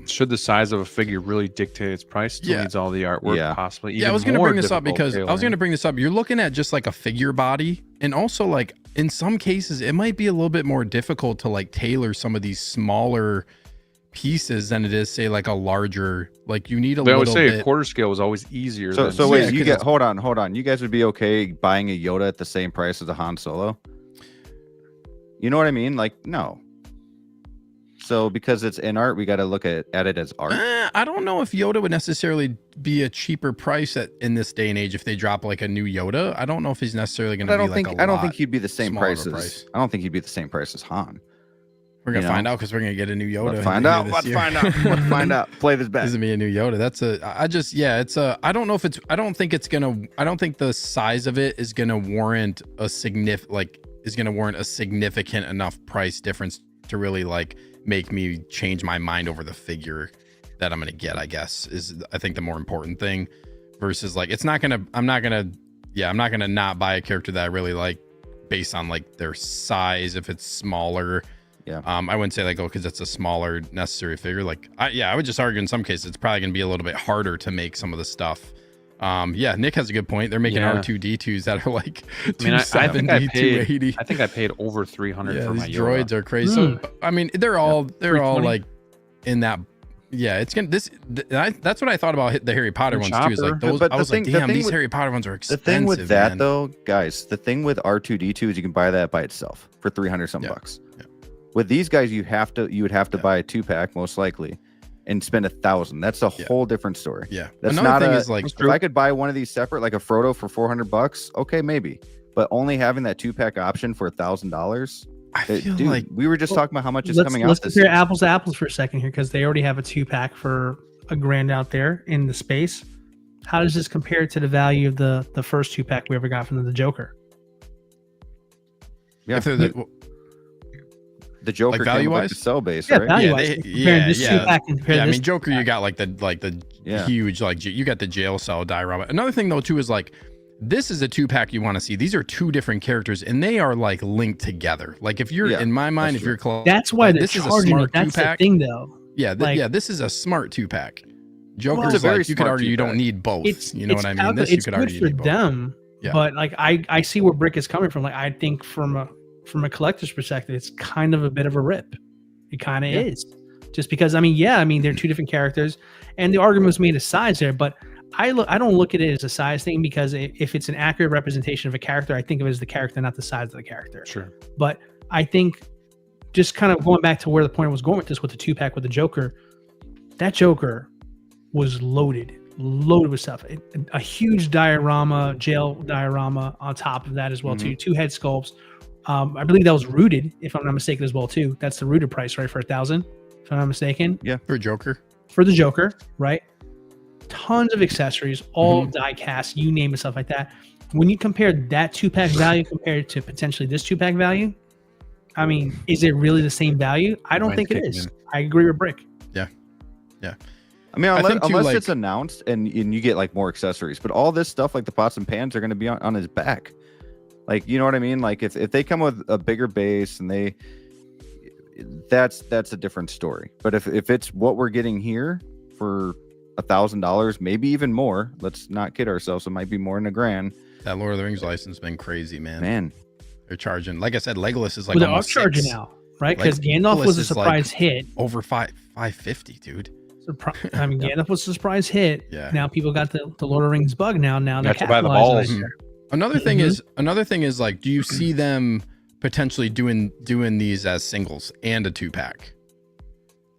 Should the size of a figure really dictate its price? Still needs all the artwork, Yeah. possibly. Yeah, I was going to bring this up because tailoring. I was going to bring this up. You're looking at just like a figure body, and also like in some cases it might be a little bit more difficult to like tailor some of these smaller pieces than it is say like a larger. Like you need a They little always say bit. a quarter scale was always easier. So than wait, Yeah, you 'cause get hold on. You guys would be okay buying a Yoda at the same price as a Han Solo? You know what I mean? Like, no. So because it's in art, we got to look at it as art. I don't know if Yoda would necessarily be a cheaper price in this day and age if they drop like a new Yoda. I don't know if he's necessarily going to be like I don't think he'd be the same smaller price as. price. I don't think he'd be the same price as Han. We're gonna you find know? out, because we're gonna get a new Yoda. Let's find out. Let's find out. Let's find out. Play this This back. is me a new Yoda. That's it's a. I don't know if it's. I don't think the size of it is gonna warrant a significant enough price difference to really like make me change my mind over the figure that I'm gonna get. I guess is I think the more important thing, versus like I'm not gonna not buy a character that I really like based on like their size if it's smaller. Yeah. I wouldn't say like, oh, because it's a smaller necessary figure. Like, I would just argue in some cases it's probably going to be a little bit harder to make some of the stuff. Yeah, Nick has a good point. They're making R2D2s that are like 270, 280. I think I paid over 300 for These my droids Yoda. are crazy. So I mean, they're all 320. like in that. Yeah, it's gonna that's what I thought about the Harry Potter ones too. Is like those. But I was like, the damn, thing these with- Harry Potter ones are The expensive. thing with that man. though, guys, the thing with R2D2 is you can buy that by itself for 300 some bucks. Yeah. With these guys, you would have to buy a 2-pack most likely, and spend 1,000. That's a whole different story. Yeah. That's Another not thing a- is like, If I could buy one of these separate, like a Frodo for 400 bucks, okay, maybe. But only having that 2-pack option for $1,000, I feel dude, like we were just talking about how much is let's coming out this compare year. apples to apples for a second here, because they already have a 2-pack for $1,000 out there in the space. How does this compare to the value of the first 2-pack we ever got from the Joker? Yeah. if they're the, The Joker like came with, value-wise? the cell base, Yeah, right? value-wise. they- Comparing this yeah. 2-pack and comparing I this mean, Joker, you got like the Yeah. huge, like you got the jail cell diorama. Another thing though too is like, this is a 2-pack you want to see. These are 2 different characters, and they are like linked together. Like if you're Yeah, in my mind, that's if you're true. close, That's why like, they're this is a charging smart it. That's the 2-pack. thing, though. Yeah, Like- yeah, this is a smart 2-pack. Joker's It's a very like you could smart argue you don't 2-pack. need both. You know it's what I mean? This you it's could good argue you for need both. them, Yeah. but like I see where Brick is coming from. Like I think from a collector's perspective, it's kind of a bit of a rip. It kind of is, just because they're 2 different characters, and the argument was made of size there, but I don't look at it as a size thing, because if it's an accurate representation of a character, I think of it as the character, not the size of the character. Sure. But I think just kind of going back to where the point was going with this, with the 2-pack with the Joker, that Joker was loaded with stuff. A huge diorama, jail diorama on top of that as well too. 2 head sculpts. I believe that was rooted, if I'm not mistaken, as well too. That's the rooted price, right, for 1,000, if I'm not mistaken, For Joker. for the Joker, right? Tons of accessories, all die cast, you name it, stuff like that. When you compare that 2-pack value compared to potentially this 2-pack value, I mean, is it really the same value? I don't think it is. I agree with Brick. I mean, I unless, think too, unless like- it's announced and you get like more accessories, but all this stuff like the pots and pans are going to be on his back. Like, you know what I mean? Like if they come with a bigger base and that's a different story. But if it's what we're getting here for $1,000, maybe even more, let's not kid ourselves. It might be more than $1,000. That Lord of the Rings license has been crazy, man. Man, They're charging, like I said, Legolas is like Well, they are almost charging 6. now, right? Like, Because Gandalf Legolas was a is, like, surprise hit. Over 550, dude. I mean, Gandalf was a surprise hit. Yeah. Now people got the Lord of the Rings bug. Now they're Got you by the capitalizing on balls. it there. Another thing is like, do you see them potentially doing these as singles and a 2-pack?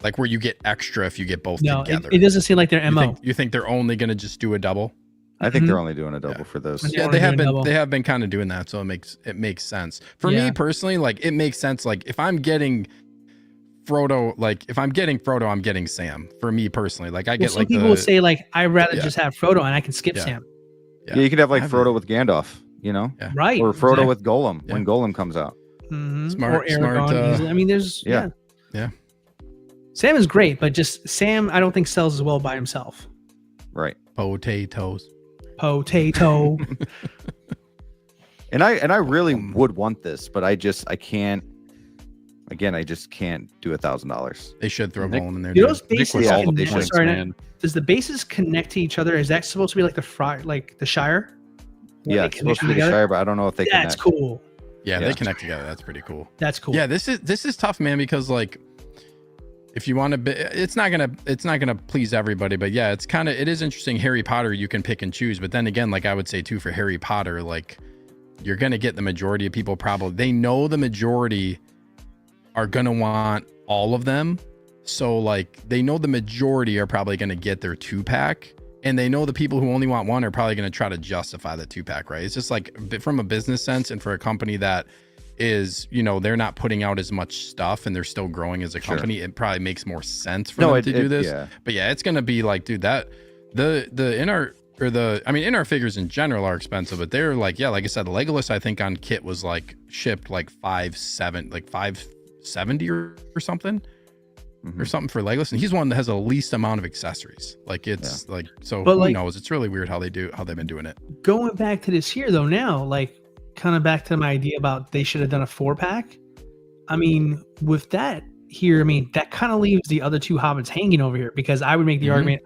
Like where you get extra if you get both No, together. it doesn't seem like their MO. You think they're only going to just do a double? I think they're only doing a double for those. They Yeah, wanna do a double. they have been kind of doing that, so it makes sense. For Yeah. me personally, like it makes sense. Like if I'm getting Frodo, I'm getting Sam. For me personally, like I get some like people will say like I'd rather Yeah. just have Frodo and I can skip Yeah. Sam. Yeah, you could have like I've- Frodo with Gandalf, you know, Yeah. Right. or Frodo exactly. with Golem Yeah. when Golem comes out. Mhm. Smart- or Aragorn. smart, easily. I mean, there's yeah. Yeah. Sam is great, but just Sam, I don't think sells as well by himself. Right. potatoes. Potato. And I really would want this, but I can't. Again, I just can't do $1,000. They should throw Nick- Golem in there. Do dude. those Nick bases with all the connect? points, Sorry, man. does the bases connect to each other? Is that supposed to be like the Shire? Where Yeah, they it's supposed connect to be the together? Shire, but I don't know if they That's connect. cool. Yeah, Yeah. they connect together. That's pretty cool. That's cool. Yeah, this is tough, man, because like if you want to be, it's not gonna please everybody, but yeah, it is interesting. Harry Potter, you can pick and choose, but then again, like I would say too, for Harry Potter, like you're gonna get the majority of people they know the majority are gonna want all of them, so like they know the majority are probably gonna get their 2-pack, and they know the people who only want one are probably gonna try to justify the 2-pack, right? It's just like from a business sense, and for a company that is, they're not putting out as much stuff and they're still growing as a company, it probably makes more sense for them to do this. Yeah. But yeah, it's gonna be like, dude, that the InArt InArt figures in general are expensive, but they're like, yeah, like I said, the Legolas I think on kit was like shipped like 570 or something. Mhm. Or something for Legolas, and he's one that has the least amount of accessories. Like it's like, so But who like- knows? It's really weird how they've been doing it. Going back to this here though, now like kind of back to my idea about they should have done a 4-pack. I mean, with that here, I mean that kind of leaves the other 2 hobbits hanging over here, because I would make the Mhm. argument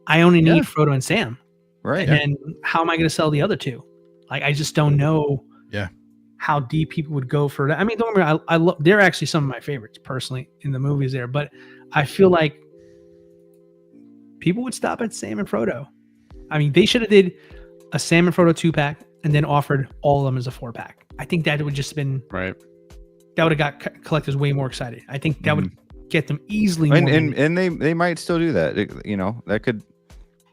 I only need Frodo and Sam, Right. and how am I going to sell the other 2? Like I just don't know. Yeah. How deep people would go for that. I mean, don't get me wrong, I love. They're actually some of my favorites personally in the movies there, but I feel like people would stop at Sam and Frodo. I mean, they should have did a Sam and Frodo 2-pack and then offered all of them as a 4-pack. I think that would just been Right. that would have got collectors way more excited. I think that would get them easily. And more and they might still do that. That could,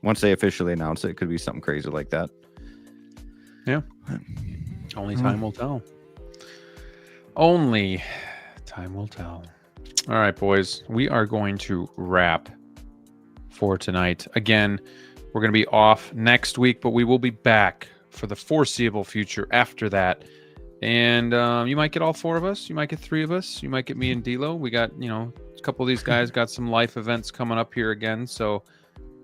once they officially announce it, could be something crazy like that. Only time will tell. Only time will tell. All right, boys. We are going to wrap for tonight. Again, we're going to be off next week, but we will be back for the foreseeable future after that. And you might get all 4 of us. You might get 3 of us. You might get me and DLO. We got, a couple of these guys got some life events coming up here again. So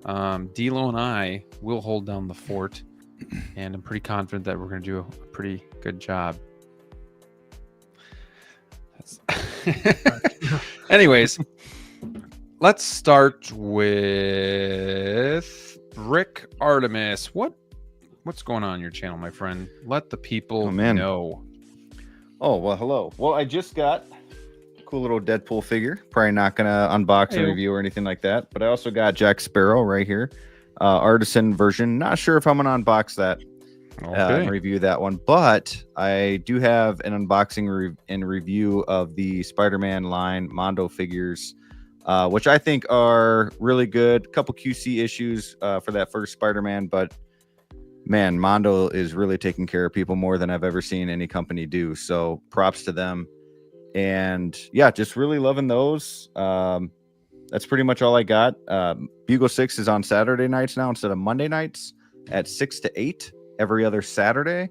DLO and I will hold down the fort. And I'm pretty confident that we're going to do a pretty good job. Anyways, let's start with Brick Artemis. What's going on your channel, my friend? Let the people know. Oh, well, hello. Well, I just got a cool little Deadpool figure. Probably not going to unbox and review or anything like that. But I also got Jack Sparrow right here. Artisan version. Not sure if I'm going to unbox that and review that one. But I do have an unboxing and review of the Spider-Man line Mondo figures, which I think are really good. Couple QC issues for that first Spider-Man. But, man, Mondo is really taking care of people more than I've ever seen any company do. So props to them. And, yeah, just really loving those. That's pretty much all I got. Bugle 6 is on Saturday nights now instead of Monday nights at 6 to 8 every other Saturday.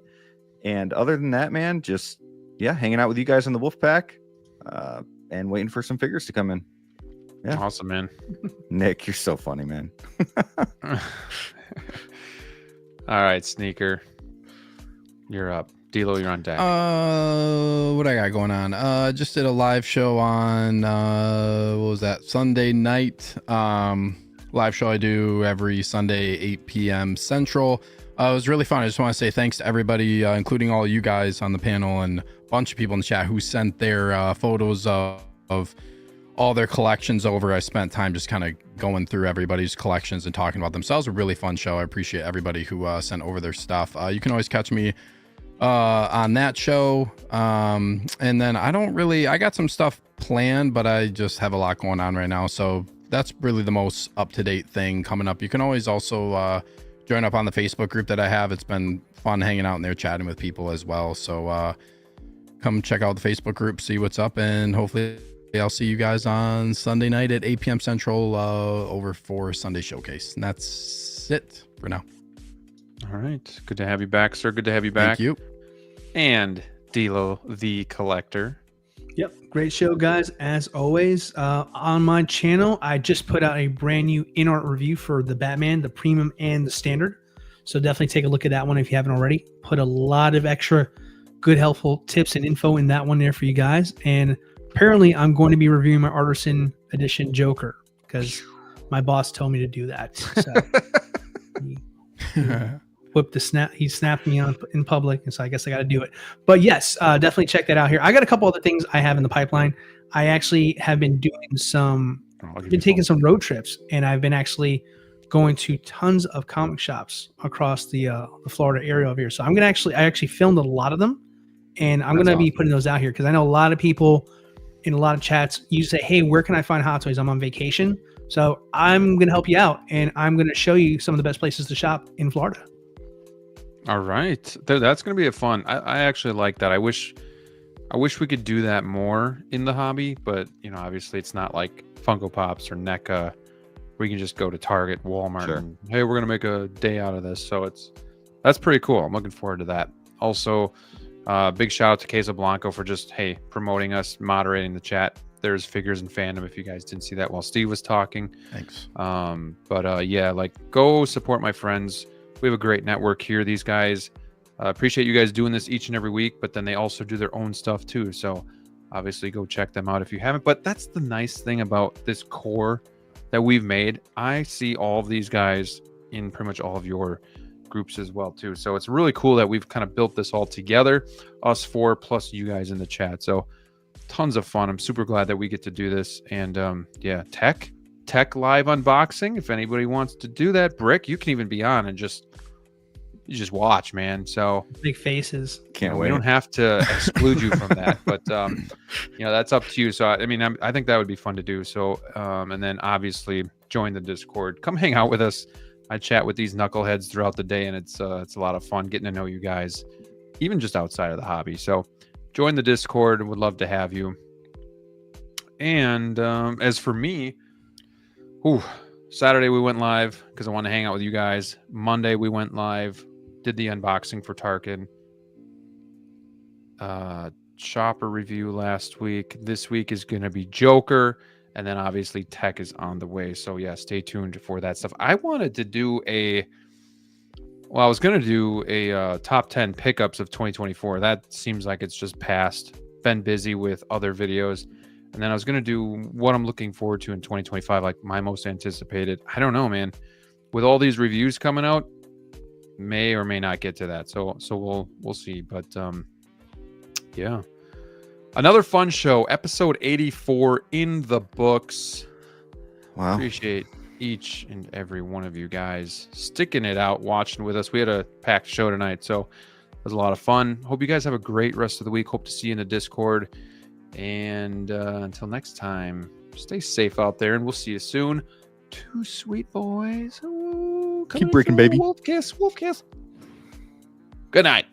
And other than that, man, just, hanging out with you guys in the Wolfpack and waiting for some figures to come in. Yeah. Awesome, man. Nick, you're so funny, man. All right, Sneaker. You're up. DLO, you're on deck. What I got going on? Just did a live show on what was that? Sunday night. Live show I do every Sunday, 8 p.m. Central. It was really fun. I just want to say thanks to everybody, including all you guys on the panel and a bunch of people in the chat who sent their photos of all their collections over. I spent time just kind of going through everybody's collections and talking about themselves. A really fun show. I appreciate everybody who sent over their stuff. You can always catch me on that show. And then I got some stuff planned, but I just have a lot going on right now. So that's really the most up-to-date thing coming up. You can always also join up on the Facebook group that I have. It's been fun hanging out in there, chatting with people as well. So come check out the Facebook group, see what's up, and hopefully I'll see you guys on Sunday night at 8 p.m. Central over for Sunday Showcase. And that's it for now. All right. Good to have you back, sir. Good to have you back. Thank you. And DLO the Collector. Yep, great show, guys. As always, on my channel, I just put out a brand new InArt review for the Batman, the Premium, and the Standard. So definitely take a look at that one if you haven't already. Put a lot of extra good, helpful tips and info in that one there for you guys. And apparently, I'm going to be reviewing my Artisan Edition Joker because my boss told me to do that. So he snapped me on in public, and so I guess I got to do it. But yes, definitely check that out here. I got a couple other things I have in the pipeline. I actually have been doing taking some road trips, and I've been actually going to tons of comic shops across the Florida area over here. So I actually filmed a lot of them, and I'm going to be putting those out here because I know a lot of people in a lot of chats, you say, hey, where can I find Hot Toys? I'm on vacation. So I'm going to help you out, and I'm going to show you some of the best places to shop in Florida. All right. That's going to be a fun. I actually like that. I wish we could do that more in the hobby, but obviously it's not like Funko Pops or NECA where you can just go to Target, Walmart, and hey, we're going to make a day out of this. So that's pretty cool. I'm looking forward to that. Also, big shout out to Casablanco for just, promoting us, moderating the chat. There's figures in Fandom if you guys didn't see that while Steve was talking. Thanks. Go support my friends. We have a great network here. These guys, appreciate you guys doing this each and every week, but then they also do their own stuff too. So obviously go check them out if you haven't. But that's the nice thing about this core that we've made. I see all of these guys in pretty much all of your groups as well too. So it's really cool that we've kind of built this all together, us four plus you guys in the chat. So tons of fun. I'm super glad that we get to do this. And tech live unboxing. If anybody wants to do that, Brick, you can even be on and just watch, man. So big faces. Can't wait. We don't have to exclude you from that, but that's up to you. So I think that would be fun to do. So and then obviously join the Discord. Come hang out with us. I chat with these knuckleheads throughout the day, and it's a lot of fun getting to know you guys, even just outside of the hobby. So join the Discord. Would love to have you. And as for me, Saturday we went live because I wanted to hang out with you guys. Monday we went live, did the unboxing for Tarkin. Shopper review last week. This week is going to be Joker. And then obviously tech is on the way. So yeah, stay tuned for that stuff. I wanted to do I was going to do a top 10 pickups of 2024. That seems like it's just passed. Been busy with other videos. And then I was going to do what I'm looking forward to in 2025, like my most anticipated. I don't know, man. With all these reviews coming out, may or may not get to that. So we'll see. But yeah. Another fun show, episode 84 in the books. Wow. Appreciate each and every one of you guys sticking it out, watching with us. We had a packed show tonight, so it was a lot of fun. Hope you guys have a great rest of the week. Hope to see you in the Discord. And until next time, stay safe out there, and we'll see you soon. Two sweet boys. Ooh, keep breaking, baby. Wolf kiss, wolf kiss. Good night.